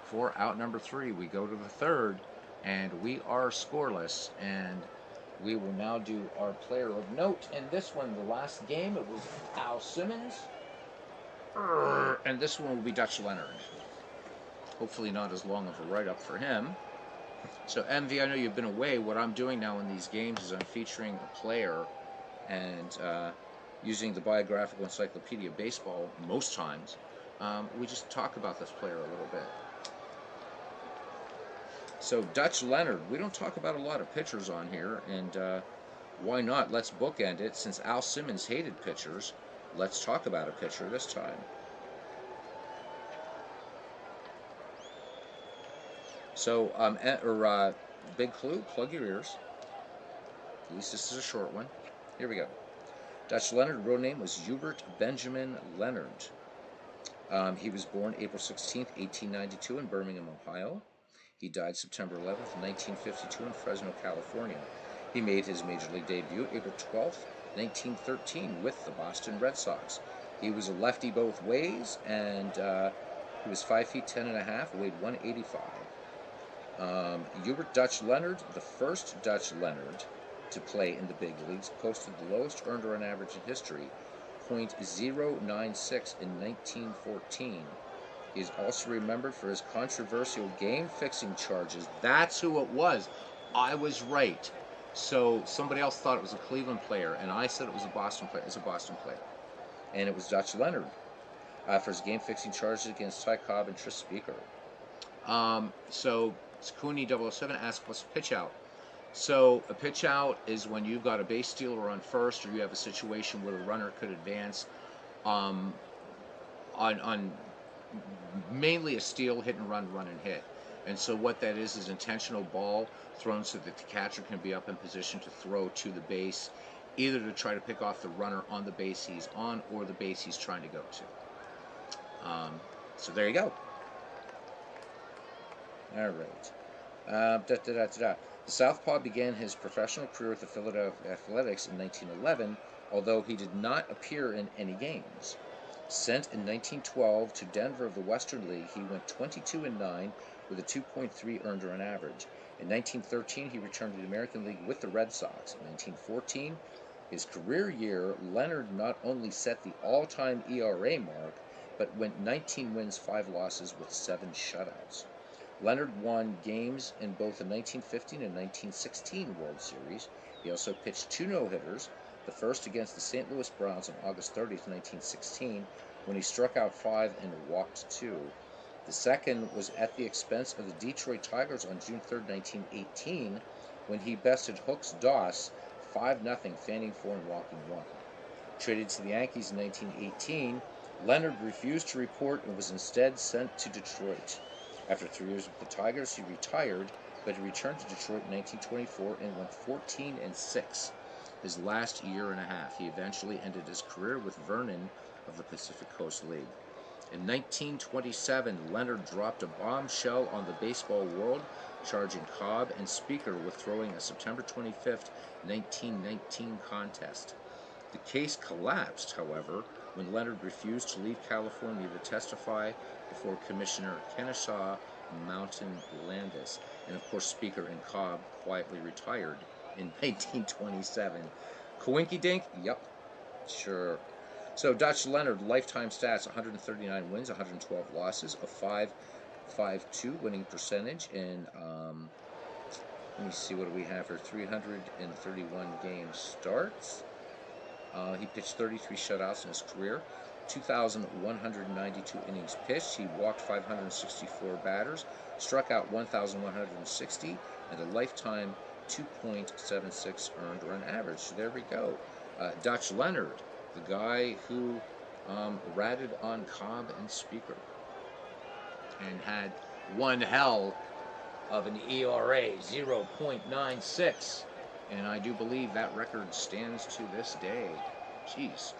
For out number 3, we go to the third, and we are scoreless. And we will now do our player of note. In this one, the last game, it was Al Simmons. And this one will be Dutch Leonard. Hopefully not as long of a write-up for him. So, MV, I know you've been away. What I'm doing now in these games is I'm featuring a player and using the Biographical Encyclopedia of Baseball most times. We just talk about this player a little bit. So, Dutch Leonard, we don't talk about a lot of pitchers on here, and why not? Let's bookend it. Since Al Simmons hated pitchers, let's talk about a pitcher this time. So, big clue, plug your ears. At least this is a short one. Here we go. Dutch Leonard, real name was Hubert Benjamin Leonard. He was born April 16th, 1892 in Birmingham, Ohio. He died September 11th, 1952 in Fresno, California. He made his Major League debut April 12th, 1913 with the Boston Red Sox. He was a lefty both ways, and he was 5 feet 10 and a half, weighed 185. Hubert Dutch Leonard, the first Dutch Leonard to play in the big leagues, posted the lowest earned run average in history, .096 in 1914. He is also remembered for his controversial game-fixing charges. That's who it was. I was right. So somebody else thought it was a Cleveland player, and I said it was a Boston player. It's a Boston player. And it was Dutch Leonard for his game-fixing charges against Ty Cobb and Tris Speaker. So Cooney 007 asks, what's a pitch out? So a pitch out is when you've got a base stealer on first, or you have a situation where the runner could advance on mainly a steal, hit and run and hit. And so what that is intentional ball thrown so that the catcher can be up in position to throw to the base, either to try to pick off the runner on the base he's on or the base he's trying to go to. So there you go. All right. The Southpaw began his professional career with the Philadelphia Athletics in 1911, although he did not appear in any games. Sent in 1912 to Denver of the Western League, he went 22-9 with a 2.3 earned run average. In 1913, he returned to the American League with the Red Sox. In 1914, his career year, Leonard not only set the all-time ERA mark, but went 19 wins, 5 losses with 7 shutouts. Leonard won games in both the 1915 and 1916 World Series. He also pitched 2 no-hitters, the first against the St. Louis Browns on August 30th, 1916, when he struck out 5 and walked 2. The second was at the expense of the Detroit Tigers on June 3rd, 1918, when he bested Hooks Doss 5-0, fanning 4 and walking 1. Traded to the Yankees in 1918, Leonard refused to report and was instead sent to Detroit. After 3 years with the Tigers, he retired, but he returned to Detroit in 1924 and went 14-6. His last year and a half. He eventually ended his career with Vernon of the Pacific Coast League. In 1927, Leonard dropped a bombshell on the baseball world, charging Cobb and Speaker with throwing a September 25th, 1919 contest. The case collapsed, however, when Leonard refused to leave California to testify before Commissioner Kennesaw Mountain Landis. And of course, Speaker and Cobb quietly retired in 1927. Coinky Dink? Yep, sure. So Dutch Leonard, lifetime stats, 139 wins, 112 losses, a 5.52 winning percentage, and let me see, what do we have here? 331 game starts. He pitched 33 shutouts in his career, 2,192 innings pitched. He walked 564 batters, struck out 1,160, and a lifetime 2.76 earned run average. So there we go. Dutch Leonard, the guy who ratted on Cobb and Speaker and had one hell of an ERA, 0.96. And I do believe that record stands to this day. Jeez.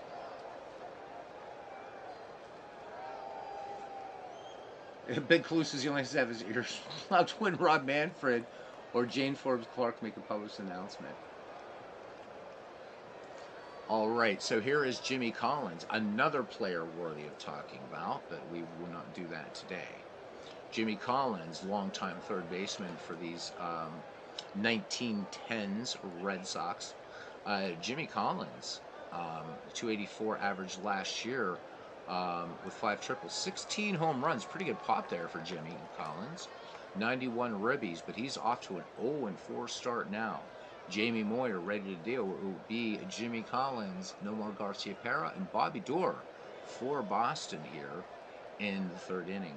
Big Clue says he only has to have his ears plugged when Rob Manfred or Jane Forbes Clark make a public announcement. All right, so here is Jimmy Collins, another player worthy of talking about, but we will not do that today. Jimmy Collins, longtime third baseman for these 1910s Red Sox. Jimmy Collins, 284 average last year with 5 triples, 16 home runs. Pretty good pop there for Jimmy Collins. 91 ribbies, but he's off to an 0-4 start now. Jamie Moyer ready to deal. It will be Jimmy Collins, Nomar Garciaparra, and Bobby Doerr for Boston here in the third inning.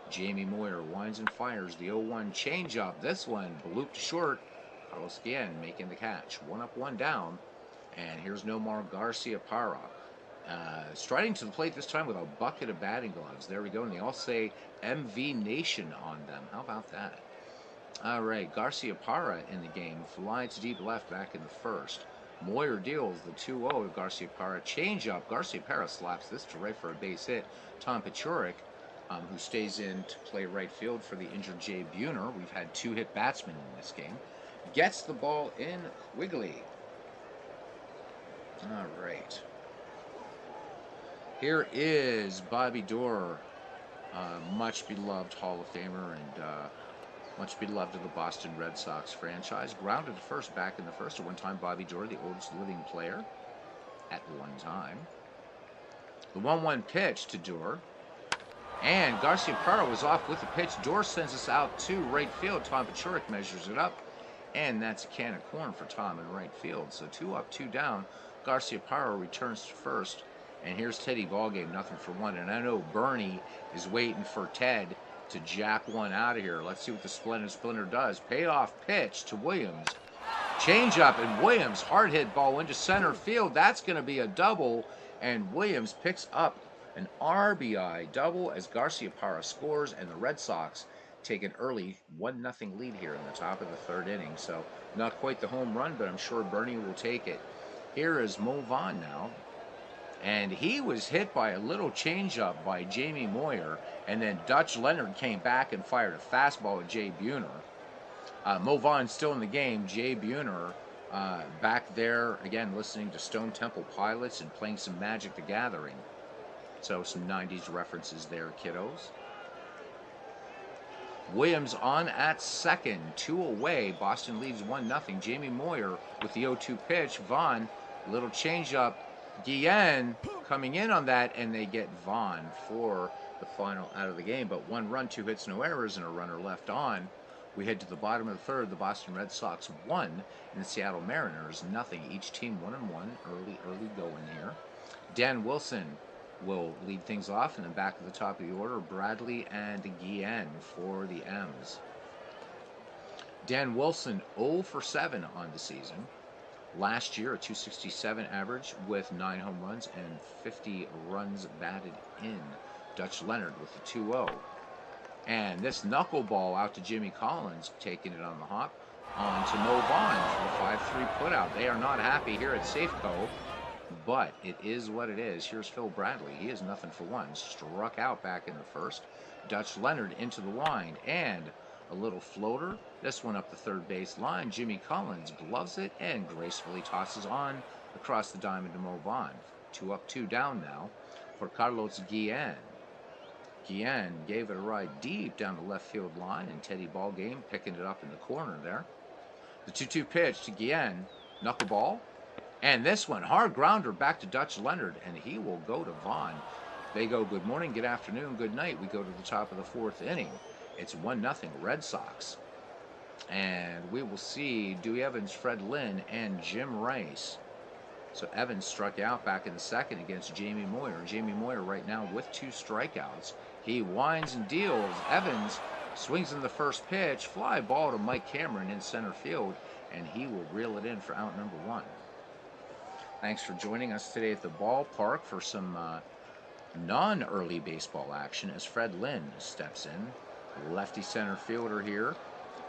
Jamie Moyer winds and fires the 0-1 changeup. This one blooped short. Carlos Guillen making the catch. 1 up, 1 down. And here's Nomar Garciaparra. Striding to the plate this time with a bucket of batting gloves. There we go. And they all say MV Nation on them. How about that? All right, Garciaparra in the game. Fly to deep left back in the first. Moyer deals the 2-0 to Garciaparra. Changeup. Garciaparra slaps this to right for a base hit. Tom Paciorek, who stays in to play right field for the injured Jay Buhner. We've had 2 hit batsmen in this game. Gets the ball in Quigley. All right. Here is Bobby Doerr, much beloved Hall of Famer and much beloved of the Boston Red Sox franchise. Grounded to first back in the first. At one time, Bobby Doerr, the oldest living player at one time. The 1-1 pitch to Doerr. And Garciaparra was off with the pitch. Doerr sends us out to right field. Tom Paciorek measures it up. And that's a can of corn for Tom in right field. So 2 up, 2 down. Garciaparra returns to first. And here's Teddy Ballgame, nothing for 1. And I know Bernie is waiting for Ted to jack one out of here. Let's see what the Splendid Splinter does. Payoff pitch to Williams. Change up, and Williams hard hit ball into center field. That's going to be a double. And Williams picks up an RBI double as Garciaparra scores, and the Red Sox take an early 1-0 lead here in the top of the third inning. So not quite the home run, but I'm sure Bernie will take it. Here is Mo Vaughn now. And he was hit by a little changeup by Jamie Moyer, and then Dutch Leonard came back and fired a fastball at Jay Buhner. Mo Vaughn still in the game. Jay Buhner back there, again, listening to Stone Temple Pilots and playing some Magic the Gathering. So some 90s references there, kiddos. Williams on at second, 2 away. Boston leads 1-0. Jamie Moyer with the 0-2 pitch. Vaughn, little changeup. Guillen coming in on that, and they get Vaughn for the final out of the game. But 1 run, 2 hits, no errors, and a runner left on. We head to the bottom of the third. The Boston Red Sox 1 and the Seattle Mariners 0. Each team 1-1. Early going here. Dan Wilson will lead things off, and then back at the top of the order, Bradley and Guillen for the M's. Dan Wilson 0 for 7 on the season. Last year, a 267 average with 9 home runs and 50 runs batted in. Dutch Leonard with the 2-0. And this knuckleball out to Jimmy Collins, taking it on the hop, on to Mo Vaughn for the 5-3 putout. They are not happy here at Safeco, but it is what it is. Here's Phil Bradley. He is nothing for 1. Struck out back in the first. Dutch Leonard into the wind, and a little floater. This one up the third base line. Jimmy Collins gloves it and gracefully tosses on across the diamond to Mo Vaughn. 2 up, 2 down now for Carlos Guillen. Guillen gave it a ride deep down the left field line, and Teddy Ballgame picking it up in the corner there. The 2-2 pitch to Guillen. Knuckleball. And this one, hard grounder back to Dutch Leonard, and he will go to Vaughn. They go good morning, good afternoon, good night. We go to the top of the fourth inning. It's 1-0 Red Sox. And we will see Dewey Evans, Fred Lynn, and Jim Rice. So Evans struck out back in the second against Jamie Moyer. Jamie Moyer right now with 2 strikeouts. He winds and deals. Evans swings in the first pitch. Fly ball to Mike Cameron in center field. And he will reel it in for out number 1. Thanks for joining us today at the ballpark for some non-early baseball action as Fred Lynn steps in. Lefty center fielder here.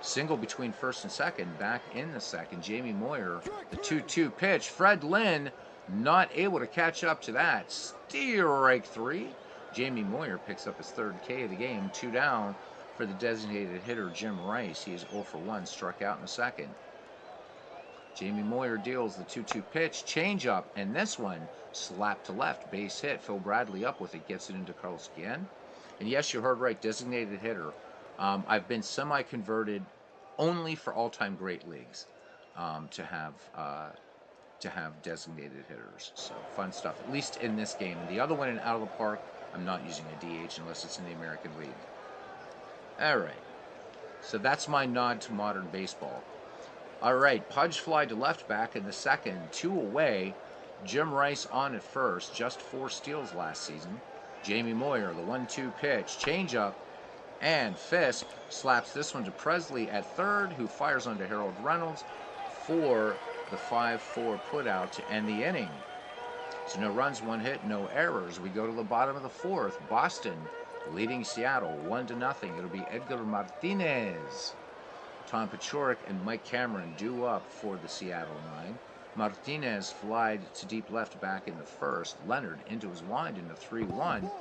Single between first and second. Back in the second. Jamie Moyer, the 2-2 pitch. Fred Lynn not able to catch up to that. Strike three. Jamie Moyer picks up his third K of the game. 2 down for the designated hitter Jim Rice. He is 0 for 1, struck out in the second. Jamie Moyer deals the 2-2 pitch, changeup, and this one slapped to left, base hit. Phil Bradley up with it, gets it into Carlos Guillen. And yes, you heard right, designated hitter. I've been semi-converted only for all-time great leagues to have designated hitters. So fun stuff, at least in this game. And the other one in Out of the Park, I'm not using a DH unless it's in the American League. All right, so that's my nod to modern baseball. All right, Pudge fly to left back in the second, 2 away. Jim Rice on at first, just 4 steals last season. Jamie Moyer, the 1-2 pitch, changeup, and Fisk slaps this one to Presley at third, who fires onto Harold Reynolds for the 5-4 putout to end the inning. So no runs, 1 hit, no errors. We go to the bottom of the fourth. Boston leading Seattle 1-0. It'll be Edgar Martinez. Tom Paciorek and Mike Cameron due up for the Seattle nine. Martinez flied to deep left back in the first. Leonard into his wind in the 3-1.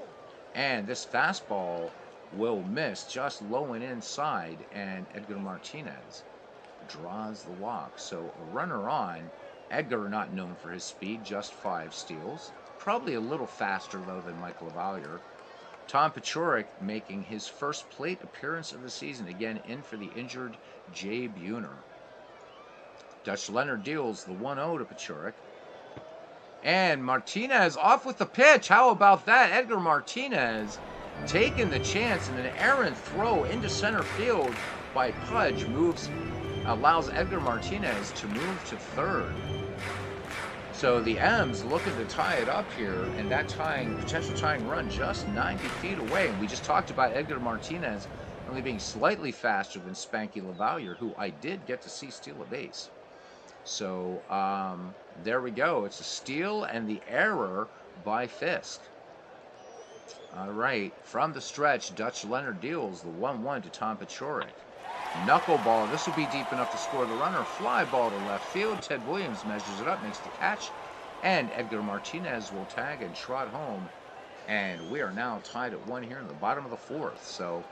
And this fastball will miss just low and inside, and Edgar Martinez draws the walk. So a runner on. Edgar not known for his speed, just 5 steals. Probably a little faster, though, than Mike LaValliere. Tom Paciorek making his first plate appearance of the season, again in for the injured Jay Buhner. Dutch Leonard deals the 1-0 to Paciorek. And Martinez off with the pitch. How about that? Edgar Martinez taking the chance, and an errant throw into center field by Pudge allows Edgar Martinez to move to third. So the M's looking to tie it up here, and that potential tying run just 90 feet away. And we just talked about Edgar Martinez only being slightly faster than Spanky LaValliere, who I did get to see steal a base. So there we go. It's a steal and the error by Fisk. All right, from the stretch, Dutch Leonard deals the 1-1 to Tom Paciorek. Knuckleball, this will be deep enough to score the runner. Fly ball to left field. Ted Williams measures it up, makes the catch, and Edgar Martinez will tag and trot home. And we are now tied at 1 here in the bottom of the fourth. So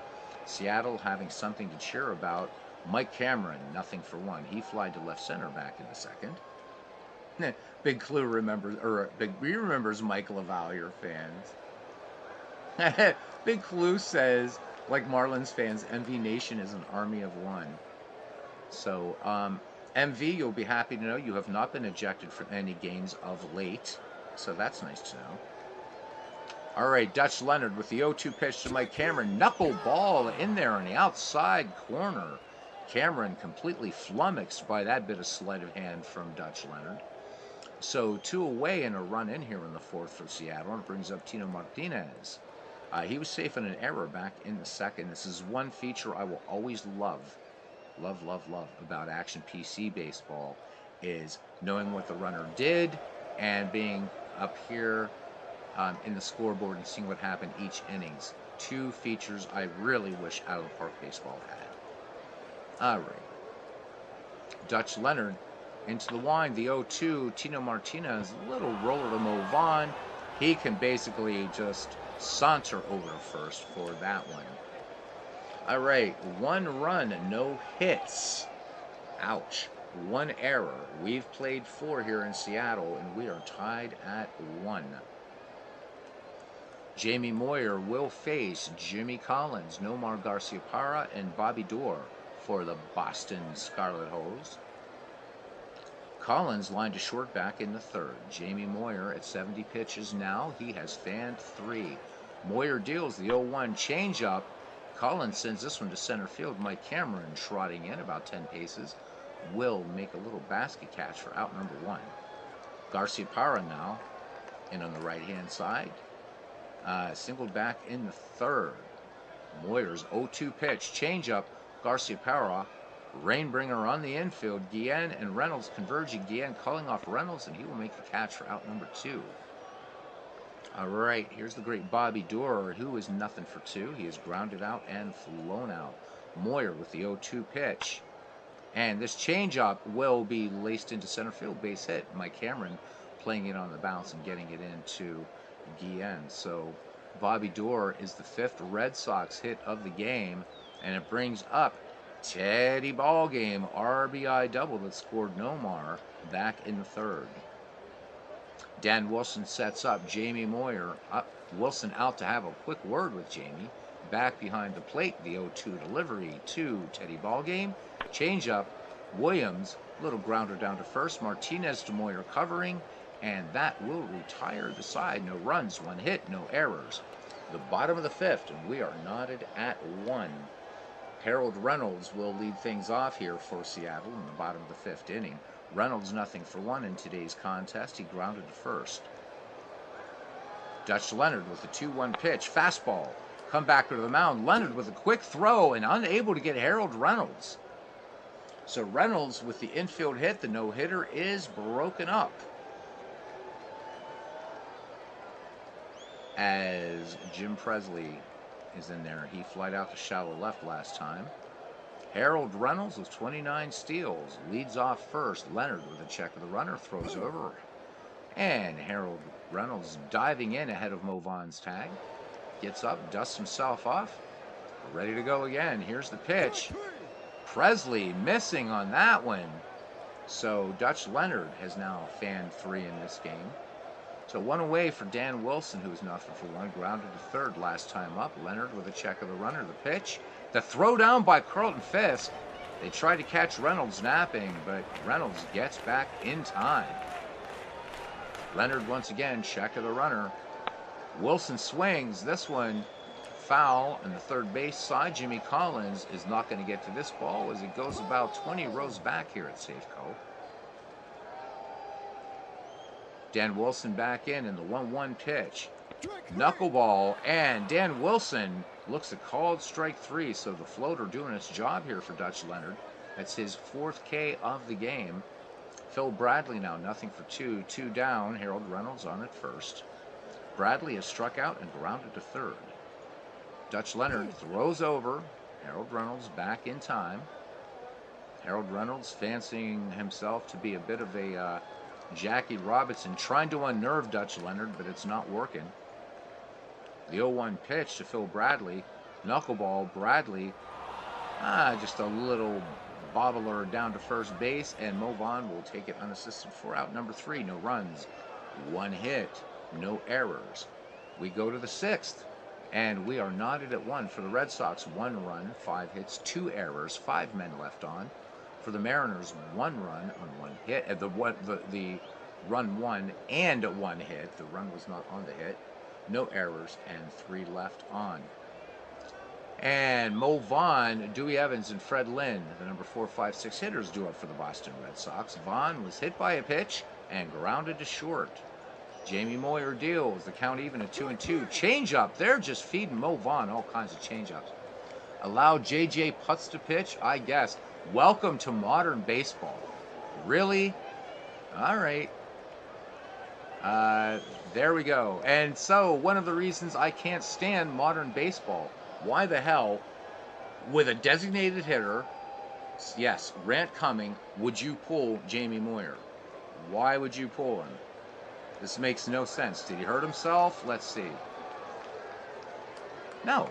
Seattle having something to cheer about. Mike Cameron, 0-for-1. He flied to left center back in the second. Big Clue remembers, or Big B remembers Mike LaValliere fans. Big Clue says, like Marlins fans, MV Nation is an army of one. So, MV, you'll be happy to know you have not been ejected from any games of late. So that's nice to know. All right, Dutch Leonard with the 0-2 pitch to Mike Cameron. Knuckleball in there on the outside corner. Cameron completely flummoxed by that bit of sleight of hand from Dutch Leonard. So 2 away and a run in here in the fourth for Seattle, and it brings up Tino Martinez. He was safe in an error back in the second. This is one feature I will always love about Action PC baseball, is knowing what the runner did and being up here in the scoreboard and seeing what happened each innings. 2 features I really wish Out of the Park baseball had. All right. Dutch Leonard into the wind, the 0-2. Tino Martinez, little roller to move on. He can basically just saunter over to first for that one. All right, 1 run, no hits. Ouch. 1 error. We've played 4 here in Seattle, and we are tied at 1. Jamie Moyer will face Jimmy Collins, Nomar Garciaparra, and Bobby Doerr for the Boston Scarlet Hose. Collins lined to short back in the third. Jamie Moyer at 70 pitches now. He has fanned 3. Moyer deals the 0-1 changeup. Collins sends this one to center field. Mike Cameron, trotting in about 10 paces, will make a little basket catch for out number 1. Garciaparra now in on the right-hand side. Singled back in the third. Moyer's 0-2 pitch, changeup. Garciaparra Rainbringer on the infield. Guillen and Reynolds converging. Guillen calling off Reynolds, and he will make a catch for out number 2. All right, here's the great Bobby Doerr, who is nothing for 2. He is grounded out and flown out. Moyer with the 0-2 pitch. And this changeup will be laced into center field, base hit. Mike Cameron playing it on the bounce and getting it into Guillen. So Bobby Doerr is the 5th Red Sox hit of the game, and it brings up Teddy Ballgame, RBI double that scored Nomar back in the 3rd. Dan Wilson sets up Jamie Moyer. Wilson out to have a quick word with Jamie. Back behind the plate, the 0-2 delivery to Teddy Ballgame. Changeup, Williams, little grounder down to first. Martinez to Moyer covering, and that will retire the side. No runs, 1 hit, no errors. The bottom of the 5th, and we are knotted at 1. Harold Reynolds will lead things off here for Seattle in the bottom of the 5th inning. Reynolds nothing for 1 in today's contest. He grounded to first. Dutch Leonard with a 2-1 pitch. Fastball. Come back to the mound. Leonard with a quick throw and unable to get Harold Reynolds. So Reynolds with the infield hit. The no-hitter is broken up. As Jim Presley is in there. He flied out to shallow left last time. Harold Reynolds with 29 steals. Leads off first. Leonard with a check of the runner. Throws over. And Harold Reynolds diving in ahead of Mo Vaughn's tag. Gets up, dusts himself off. Ready to go again. Here's the pitch. Presley missing on that one. So Dutch Leonard has now fanned 3 in this game. So 1 away for Dan Wilson, who is nothing for 1. Grounded to 3rd last time up. Leonard with a check of the runner. The pitch. The throw down by Carlton Fisk. They tried to catch Reynolds napping, but Reynolds gets back in time. Leonard once again, check of the runner. Wilson swings. This one foul on the 3rd base side. Jimmy Collins is not going to get to this ball as it goes about 20 rows back here at Safeco. Dan Wilson back in the 1-1 pitch. Knuckleball, and Dan Wilson looks a called strike 3, so the floater doing its job here for Dutch Leonard. That's his 4th K of the game. Phil Bradley now nothing for 2. 2 down. Harold Reynolds on at first. Bradley is struck out and grounded to 3rd. Dutch Leonard throws over. Harold Reynolds back in time. Harold Reynolds fancying himself to be a bit of a Jackie Robinson, trying to unnerve Dutch Leonard, but it's not working. The 0-1 pitch to Phil Bradley. Knuckleball. Bradley, just a little bobbler down to first base, and Mo Vaughn will take it unassisted for out number 3. No runs, 1 hit, no errors. We go to the 6th, and we are knotted at 1 for the Red Sox. 1 run, 5 hits, 2 errors, 5 men left on. For the Mariners, 1 run on 1 hit. The run 1 and 1 hit. The run was not on the hit. No errors and 3 left on. And Mo Vaughn, Dewey Evans, and Fred Lynn, the number 4, 5, 6 hitters, do up for the Boston Red Sox. Vaughn was hit by a pitch and grounded to short. Jamie Moyer deals. The count even at 2-2. Changeup. They're just feeding Mo Vaughn all kinds of changeups. Allow J.J. Putz to pitch, I guess. Welcome to modern baseball. Really? All right. There we go. And so, one of the reasons I can't stand modern baseball, why the hell, with a designated hitter, yes, Rant coming, would you pull Jamie Moyer? Why would you pull him? This makes no sense. Did he hurt himself? Let's see. No.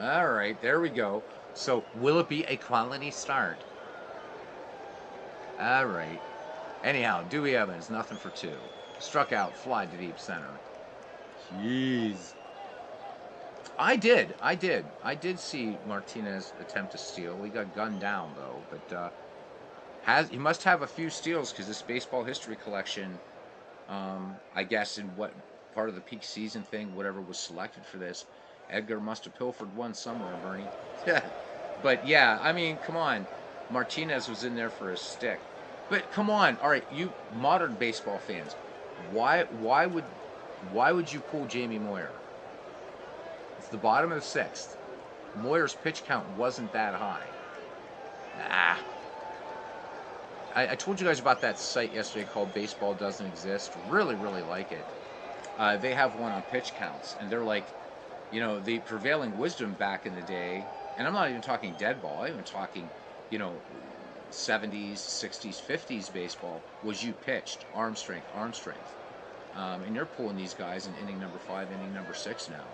All right, there we go. So, will it be a quality start? All right. Anyhow, Dewey Evans, nothing for 2. Struck out, fly to deep center. Jeez. I did see Martinez attempt to steal. He got gunned down, though. But he must have a few steals because this baseball history collection, I guess in what part of the peak season thing, whatever was selected for this, Edgar must have pilfered one somewhere, Bernie. But yeah, I mean, come on. Martinez was in there for a stick. But come on, all right, you modern baseball fans, why would you pull Jamie Moyer? It's the bottom of the 6th. Moyer's pitch count wasn't that high. Ah. I told you guys about that site yesterday called Baseball Doesn't Exist. Really, really like it. They have one on pitch counts, and they're like, the prevailing wisdom back in the day, and I'm not even talking dead ball, I'm even talking, you know, 70s, 60s, 50s baseball, was you pitched, arm strength, arm strength. And you're pulling these guys in inning number 5, inning number 6 now,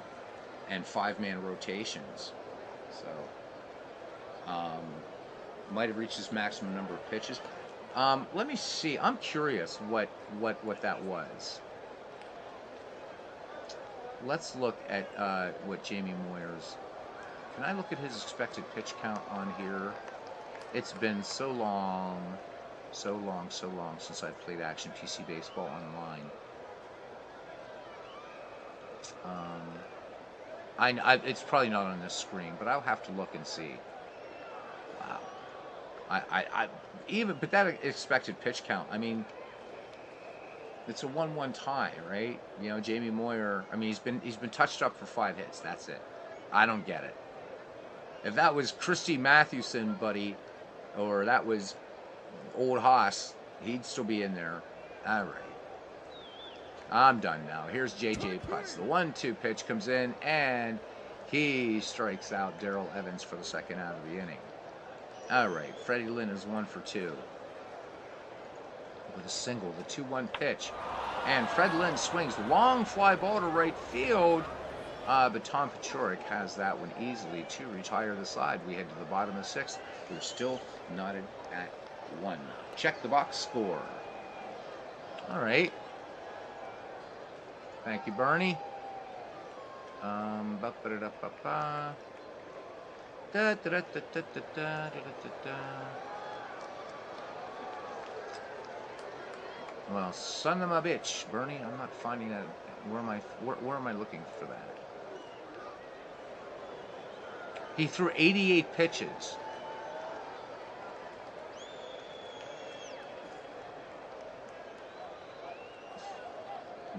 and 5-man rotations. So, might have reached his maximum number of pitches. Let me see. I'm curious what that was. Let's look at what Jamie Moyer's. Can I look at his expected pitch count on here? It's been so long since I've played Action PC Baseball online. It's probably not on this screen, but I'll have to look and see. Wow. But that expected pitch count, I mean, it's a 1-1 tie, right? Jamie Moyer, I mean, he's been touched up for 5 hits. That's it. I don't get it. If that was Christy Mathewson, buddy, or that was old Haas, he'd still be in there. All right. I'm done now. Here's J.J. Putz. The 1-2 pitch comes in, and he strikes out Darrell Evans for the second out of the inning. All right. Freddie Lynn is 1 for 2. With a single, the 2-1 pitch. And Fred Lynn swings. Long fly ball to right field. But Tom Paciorek has that one easily to retire the side. We head to the bottom of the 6th. We're still knotted at 1. Check the box score. All right. Thank you, Bernie. Well, son of a bitch, Bernie. I'm not finding that. Where am I looking for that? He threw 88 pitches.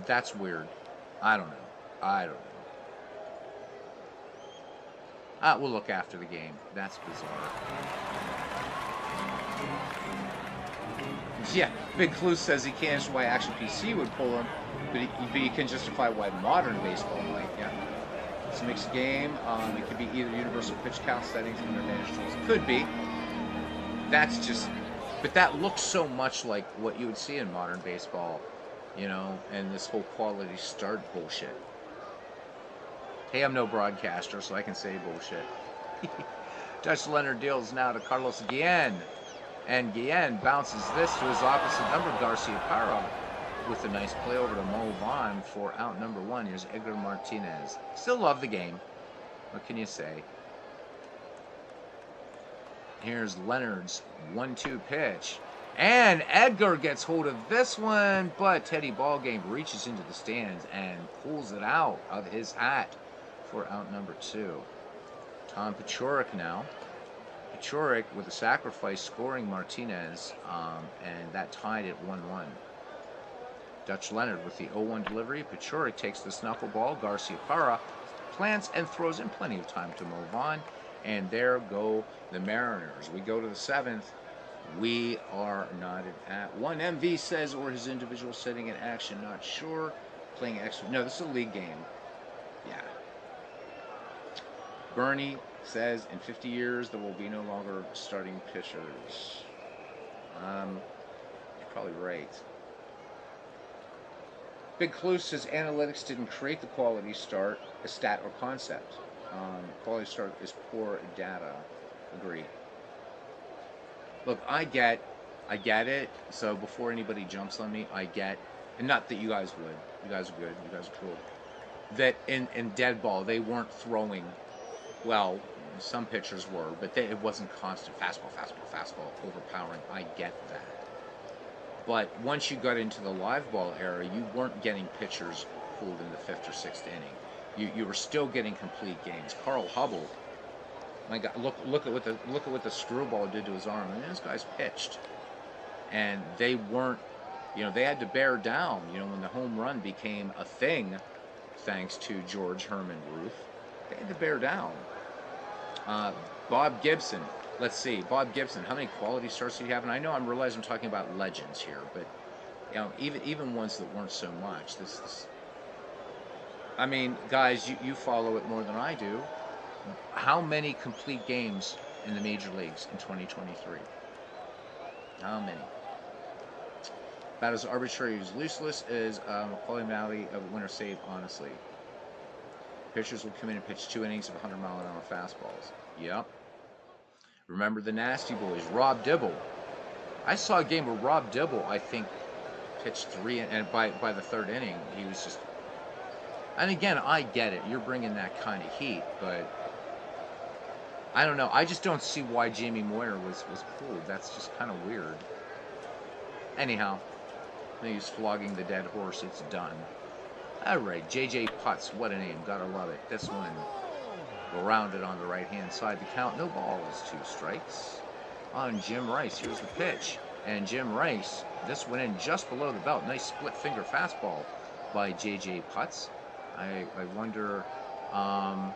That's weird. I don't know. We'll look after the game. That's bizarre. Yeah, Big Clue says he can't understand why Action PC would pull him, but he can justify why modern baseball might. Yeah. This makes a game. It could be either universal pitch count settings and advantage tools. Could be. That's just, but that looks so much like what you would see in modern baseball, and this whole quality start bullshit. Hey, I'm no broadcaster, so I can say bullshit. Dutch Leonard deals now to Carlos Guillen. And Guillen bounces this to his opposite number, Garcia Parra, with a nice play over to Mo Vaughn for out number 1. Here's Edgar Martinez. Still love the game. What can you say? Here's Leonard's 1-2 pitch. And Edgar gets hold of this one, but Teddy Ballgame reaches into the stands and pulls it out of his hat for out number 2. Tom Paciorek now. Paciorek with a sacrifice scoring Martinez, and that tied at 1-1. Dutch Leonard with the 0-1 delivery. Paciorek takes this knuckleball. Garcia Parra plants and throws in plenty of time to Mo Vaughn. And there go the Mariners. We go to the 7th. We are knotted at 1. MV says, or his individual setting in action, not sure. Playing extra. No, this is a league game. Yeah. Bernie says, in 50 years, there will be no longer starting pitchers. You're probably right. Big Clue says, analytics didn't create the quality start, a stat or concept. Quality start is poor data. Agree. Look, I get it. So before anybody jumps on me, I get, and not that you guys would. You guys are good. You guys are cool. That in dead ball, they weren't throwing. Well, some pitchers were, but it wasn't constant fastball, overpowering. I get that. But once you got into the live ball era, you weren't getting pitchers pulled in the 5th or 6th inning. You were still getting complete games. Carl Hubble, my God, look at what the screwball did to his arm. I mean, this guy's pitched, and they weren't. They had to bear down. When the home run became a thing, thanks to George Herman Ruth, they had to bear down. Uh, Bob Gibson. Let's see, Bob Gibson. How many quality starts do you have? And I know I'm realizing I'm talking about legends here, but even ones that weren't so much. This I mean, guys, you follow it more than I do. How many complete games in the major leagues in 2023? How many? About as arbitrary as useless as Macaulay Valley of a winner save, honestly. Pitchers will come in and pitch 2 innings of 100-mile-an-hour fastballs. Yep. Remember the Nasty Boys, Rob Dibble. I saw a game where Rob Dibble, I think, pitched 3, and by the 3rd inning, he was just. And again, I get it. You're bringing that kind of heat, but I don't know. I just don't see why Jamie Moyer was pulled. That's just kind of weird. Anyhow, he's flogging the dead horse. It's done. All right, J.J. Putz. What a name. Gotta love it. This one rounded on the right-hand side. The count, no balls, 2 strikes. On Jim Rice, here's the pitch. And Jim Rice, this went in just below the belt. Nice split-finger fastball by J.J. Putz. I wonder how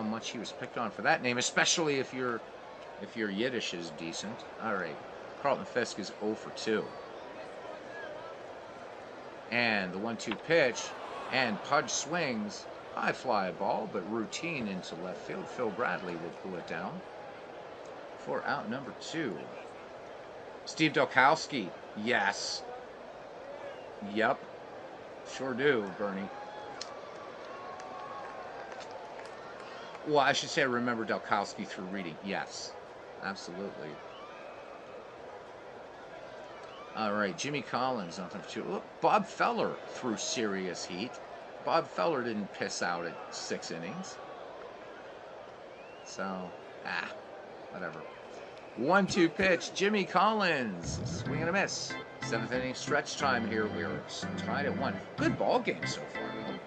much he was picked on for that name, especially if your Yiddish is decent. All right, Carlton Fisk is 0 for 2. And the 1-2 pitch, and Pudge swings. High fly ball, but routine into left field. Phil Bradley will pull it down for out number 2. Steve Dolkowski, yes. Yep, sure do, Bernie. Well, I should say I remember Dolkowski through reading. Yes, absolutely. All right, Jimmy Collins, nothing for 2. Look, Bob Feller threw serious heat. Bob Feller didn't piss out at 6 innings. So, whatever. 1-2 pitch, Jimmy Collins. Swing and a miss. 7th inning stretch time here. We're tied at 1. Good ball game so far, though.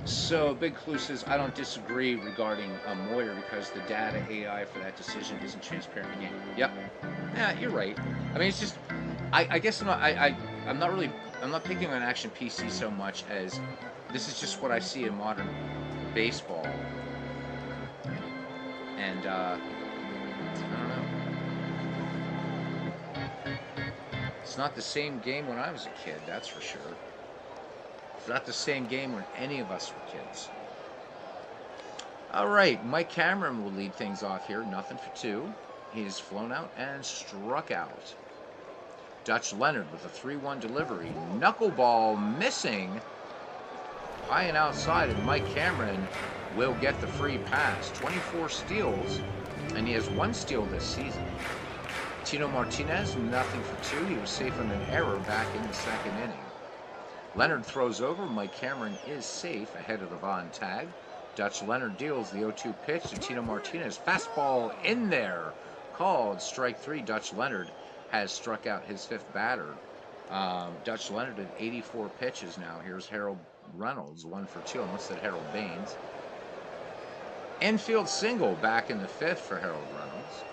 So, Big Clue says, I don't disagree regarding Moyer because the data AI for that decision isn't transparent again. Yep. Yeah, you're right. I mean, it's just, I guess I'm not picking on Action PC so much as this is just what I see in modern baseball. And, I don't know. It's not the same game when I was a kid, that's for sure. It's not the same game when any of us were kids. All right, Mike Cameron will lead things off here. Nothing for 2. He's flown out and struck out. Dutch Leonard with a 3-1 delivery. Knuckleball missing. High and outside, and Mike Cameron will get the free pass. 24 steals, and he has 1 steal this season. Tino Martinez, nothing for 2. He was safe on an error back in the 2nd inning. Leonard throws over. Mike Cameron is safe ahead of the Vaughn tag. Dutch Leonard deals the 0-2 pitch to Tino Martinez. Fastball in there. Called strike 3. Dutch Leonard has struck out his 5th batter. Dutch Leonard at 84 pitches now. Here's Harold Reynolds, 1 for 2. Almost said Harold Baines. Infield single back in the 5th for Harold Reynolds.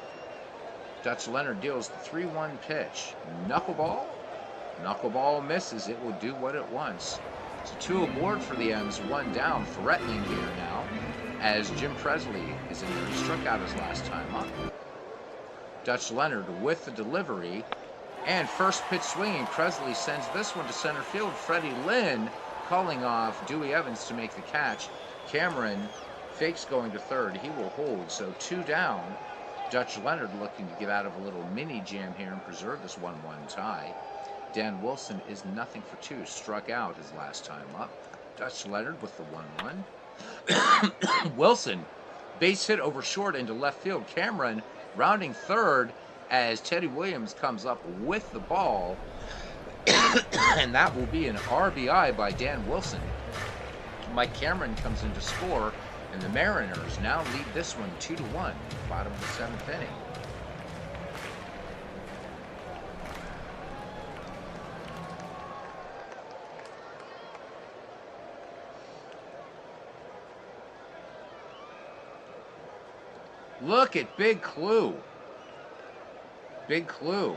Dutch Leonard deals the 3-1 pitch. Knuckleball. Knuckleball misses. It will do what it wants. It's a 2 aboard for the M's, 1 down. Threatening here now as Jim Presley is in there. He struck out his last time up. Dutch Leonard with the delivery. And first pitch swinging. Presley sends this one to center field. Freddie Lynn calling off Dewey Evans to make the catch. Cameron fakes going to 3rd. He will hold. So 2 down. Dutch Leonard looking to get out of a little mini jam here and preserve this 1-1 tie. Dan Wilson is nothing for 2. Struck out his last time up. Dutch Leonard with the 1-1. Wilson, base hit over short into left field. Cameron rounding 3rd as Teddy Williams comes up with the ball. And that will be an RBI by Dan Wilson. Mike Cameron comes in to score, and the Mariners now lead this one 2-1, bottom of the 7th inning. Look at Big Clue. Big Clue.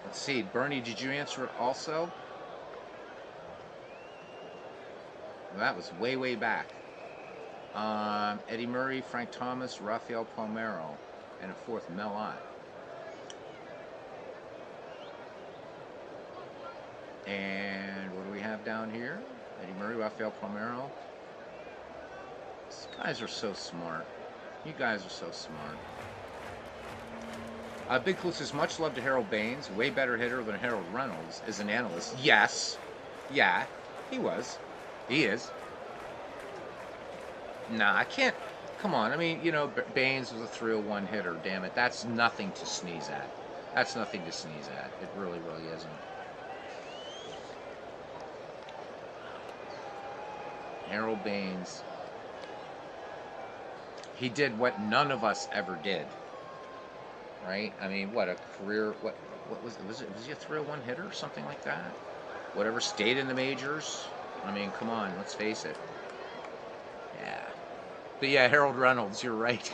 Let's see. Bernie, did you answer it also? That was way, way back. Eddie Murray, Frank Thomas, Rafael Palmeiro, and a fourth, Mel Ott. And what do we have down here? Eddie Murray, Rafael Palmeiro. These guys are so smart. You guys are so smart. Big Clue says, much love to Harold Baines. Way better hitter than Harold Reynolds as an analyst. Yes. Yeah, he was. He is. Nah, I can't. Come on. I mean, you know, Baines was a 301 hitter. Damn it. That's nothing to sneeze at. That's nothing to sneeze at. It really, really isn't. Harold Baines. He did what none of us ever did. Right? I mean, what a career. What was it? Was he a 301 hitter or something like that? Whatever, stayed in the majors. I mean, come on, let's face it. Yeah. But yeah, Harold Reynolds, you're right.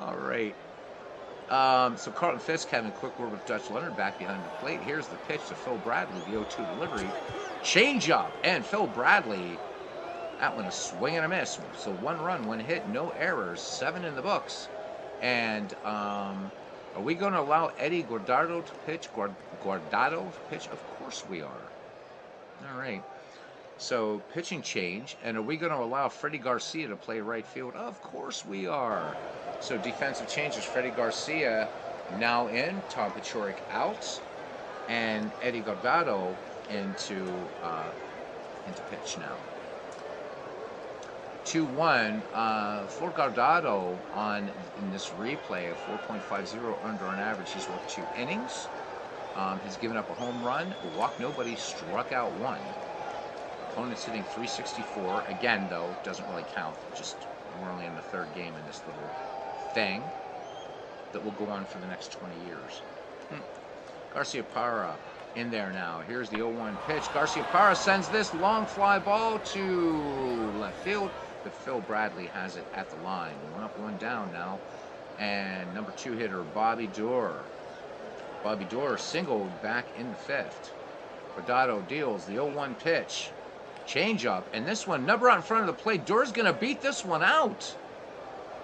All right. So Carlton Fisk having a quick word with Dutch Leonard back behind the plate. Here's the pitch to Phil Bradley, the 0-2 delivery. Change up, and Phil Bradley, that one a swing and a miss. So 1 run, 1 hit, no errors, 7 in the books. And are we going to allow Eddie Guardado to pitch? Guardado to pitch? Of course we are. All right. So pitching change. And are we going to allow Freddie Garcia to play right field? Of course we are. So defensive changes. Freddie Garcia now in. Tom Paciorek out. And Eddie Guardado into pitch now. 2-1 for Guardado in this replay of 4.50 under an average. He's worked 2 innings. He's given up a home run, walked nobody, struck out 1. Opponent's hitting 364. Again, though, doesn't really count. Just we're only in the 3rd game in this little thing that will go on for the next 20 years. Garcia Parra in there now. Here's the 0-1 pitch. Garcia Parra sends this long fly ball to left field. But Phil Bradley has it at the line. 1 up, 1 down now. And number 2 hitter, Bobby Doerr. Bobby Doerr singled back in the 5th. Guardado deals the 0-1 pitch. Change up. And this one, number out in front of the plate. Doerr's going to beat this one out.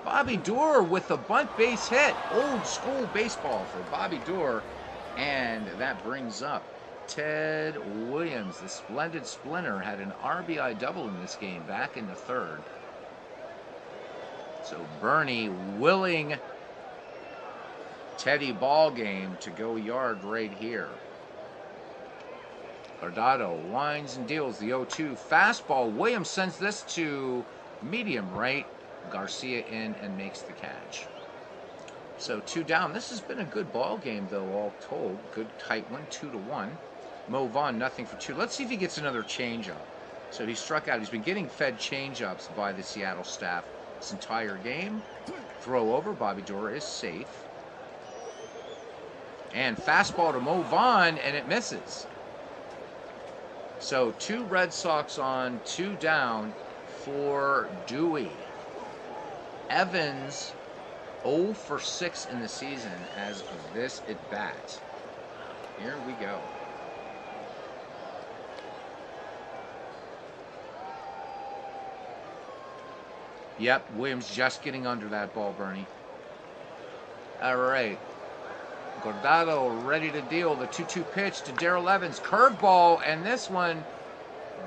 Bobby Doerr with a bunt base hit. Old school baseball for Bobby Doerr. And that brings up Ted Williams, the splendid splinter, had an RBI double in this game back in the 3rd. So Bernie willing Teddy ball game to go yard right here. Guardado winds and deals the 0-2 fastball. Williams sends this to medium right. Garcia in and makes the catch. So 2 down. This has been a good ball game, though, all told. Good tight one, 2-1. Mo Vaughn, nothing for 2. Let's see if he gets another changeup. So he struck out. He's been getting fed changeups by the Seattle staff this entire game. Throw over. Bobby Doerr is safe. And fastball to Mo Vaughn, and it misses. So 2 Red Sox on, 2 down for Dewey. Evans 0 for 6 in the season as of this at bat. Here we go. Yep, Williams just getting under that ball, Bernie. All right. Guardado ready to deal. The 2-2 pitch to Darrell Evans. Curveball, and this one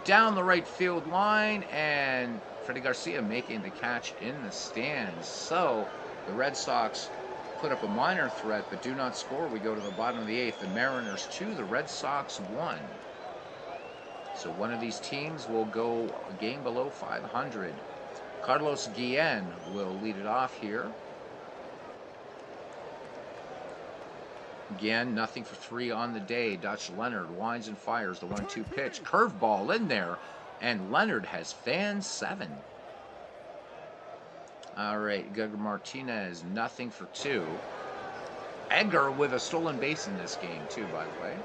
down the right field line, and Freddie Garcia making the catch in the stands. So the Red Sox put up a minor threat, but do not score. We go to the bottom of the 8th. The Mariners 2, the Red Sox 1. So one of these teams will go a game below 500. Carlos Guillen will lead it off here. Again, nothing for 3 on the day. Dutch Leonard winds and fires the 1-2 pitch. Curveball in there, and Leonard has fanned 7. All right, Edgar Martinez, nothing for 2. Edgar with a stolen base in this game, too, by the way.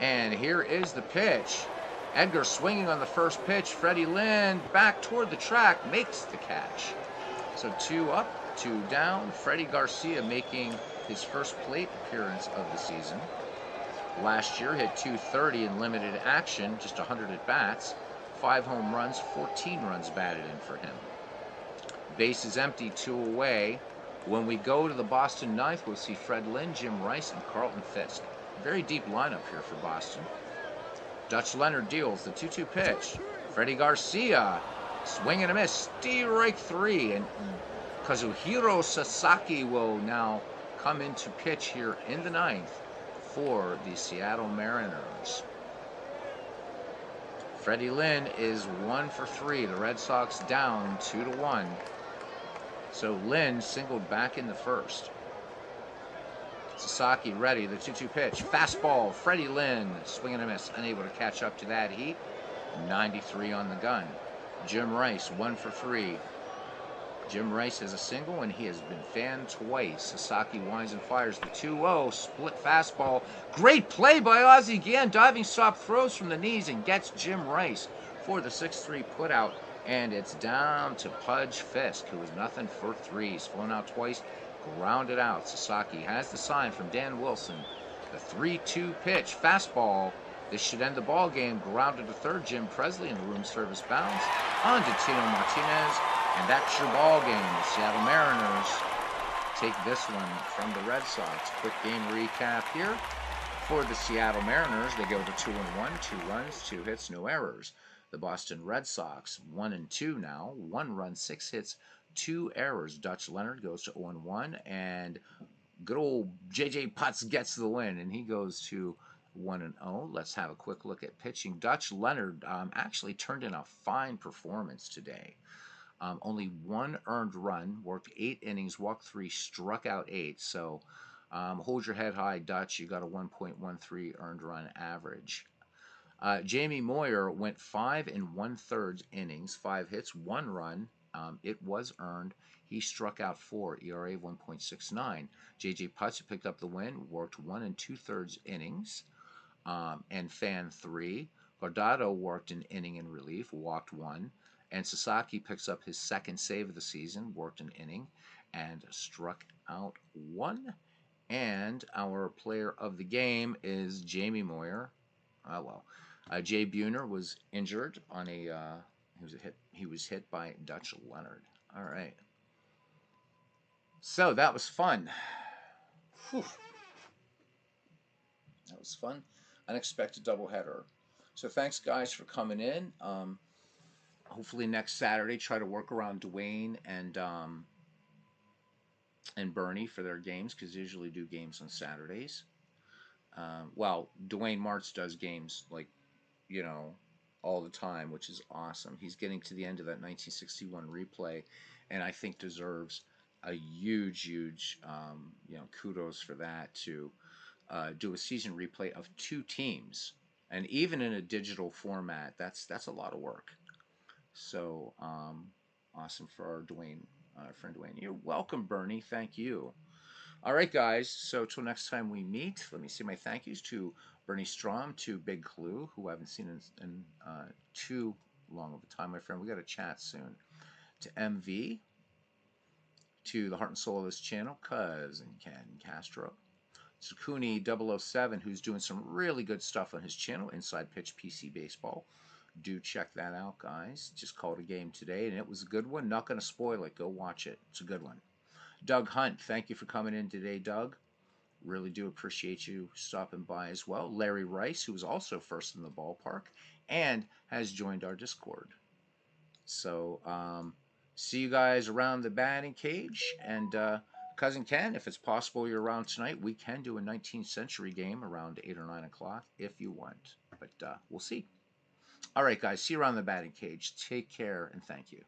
And here is the pitch. Edgar swinging on the first pitch. Freddie Lynn back toward the track, makes the catch. So 2 up, 2 down. Freddie Garcia making his first plate appearance of the season. Last year hit 230 in limited action, just 100 at bats, 5 home runs, 14 runs batted in for him. Bases empty, 2 away. When we go to the Boston ninth, we'll see Fred Lynn, Jim Rice, and Carlton Fisk. Very deep lineup here for Boston. Dutch Leonard deals the 2-2 pitch. Freddie Garcia, swing and a miss, strike 3, and Kazuhiro Sasaki will now come in to pitch here in the ninth for the Seattle Mariners. Freddie Lynn is 1 for 3. The Red Sox down 2-1. So Lynn singled back in the first. Sasaki ready, the 2-2 pitch. Fastball, Freddie Lynn, swing and a miss, unable to catch up to that heat. 93 on the gun. Jim Rice, 1 for 3. Jim Rice has a single, and he has been fanned twice. Sasaki winds and fires the 2-0, split fastball. Great play by Ozzie Gann. Diving stop, throws from the knees and gets Jim Rice for the 6-3 putout. And it's down to Pudge Fisk, who is nothing for 3. He's flown out twice, grounded out. Sasaki has the sign from Dan Wilson. The 3-2 pitch, fastball. This should end the ball game. Grounded to third. Jim Presley in the room service bounce on to Tino Martinez. And that's your ball game. The Seattle Mariners take this one from the Red Sox. Quick game recap here for the Seattle Mariners. They go to 2-1, 2 runs, 2 hits, no errors. The Boston Red Sox 1-2 now, 1 run, 6 hits, 2 errors. Dutch Leonard goes to 0-1, and good old J.J. Putz gets the win, and he goes to 1-0. Let's have a quick look at pitching. Dutch Leonard actually turned in a fine performance today. Only 1 earned run, worked 8 innings, walked 3, struck out 8. So hold your head high, Dutch. You got a 1.13 earned run average. Jamie Moyer went 5 1/3 innings, 5 hits, 1 run. It was earned. He struck out 4, ERA of 1.69. J.J. Putz picked up the win, worked 1 2/3 innings, and fanned 3. Guardado worked an inning in relief, walked 1. And Sasaki picks up his 2nd save of the season, worked an inning, and struck out 1. And our player of the game is Jamie Moyer. Jay Buhner was injured on he was hit by Dutch Leonard. All right. So that was fun. Whew. That was fun. Unexpected doubleheader. So thanks, guys, for coming in. Hopefully next Saturday, try to work around Dwayne and Bernie for their games, because they usually do games on Saturdays. Dwayne Martz does games all the time, which is awesome. He's getting to the end of that 1961 replay, and I think deserves a huge kudos for that, to do a season replay of 2 teams, and even in a digital format, that's a lot of work. So awesome for our friend Dwayne. You're welcome, Bernie. Thank you. All right, guys. So till next time we meet, let me say my thank yous to Bernie Strom, to Big Clue, who I haven't seen in too long of a time, my friend. We got to chat soon. To MV, to the heart and soul of this channel, Cousin Ken Castro. To Cooney 007, who's doing some really good stuff on his channel, Inside Pitch PC Baseball. Do check that out, guys. Just called a game today, and it was a good one. Not going to spoil it. Go watch it. It's a good one. Doug Hunt, thank you for coming in today, Doug. Really do appreciate you stopping by as well. Larry Rice, who was also first in the ballpark and has joined our Discord. So, see you guys around the batting cage. And Cousin Ken, if it's possible you're around tonight, we can do a 19th century game around 8 or 9 o'clock if you want. But we'll see. All right, guys, see you around the batting cage. Take care, and thank you.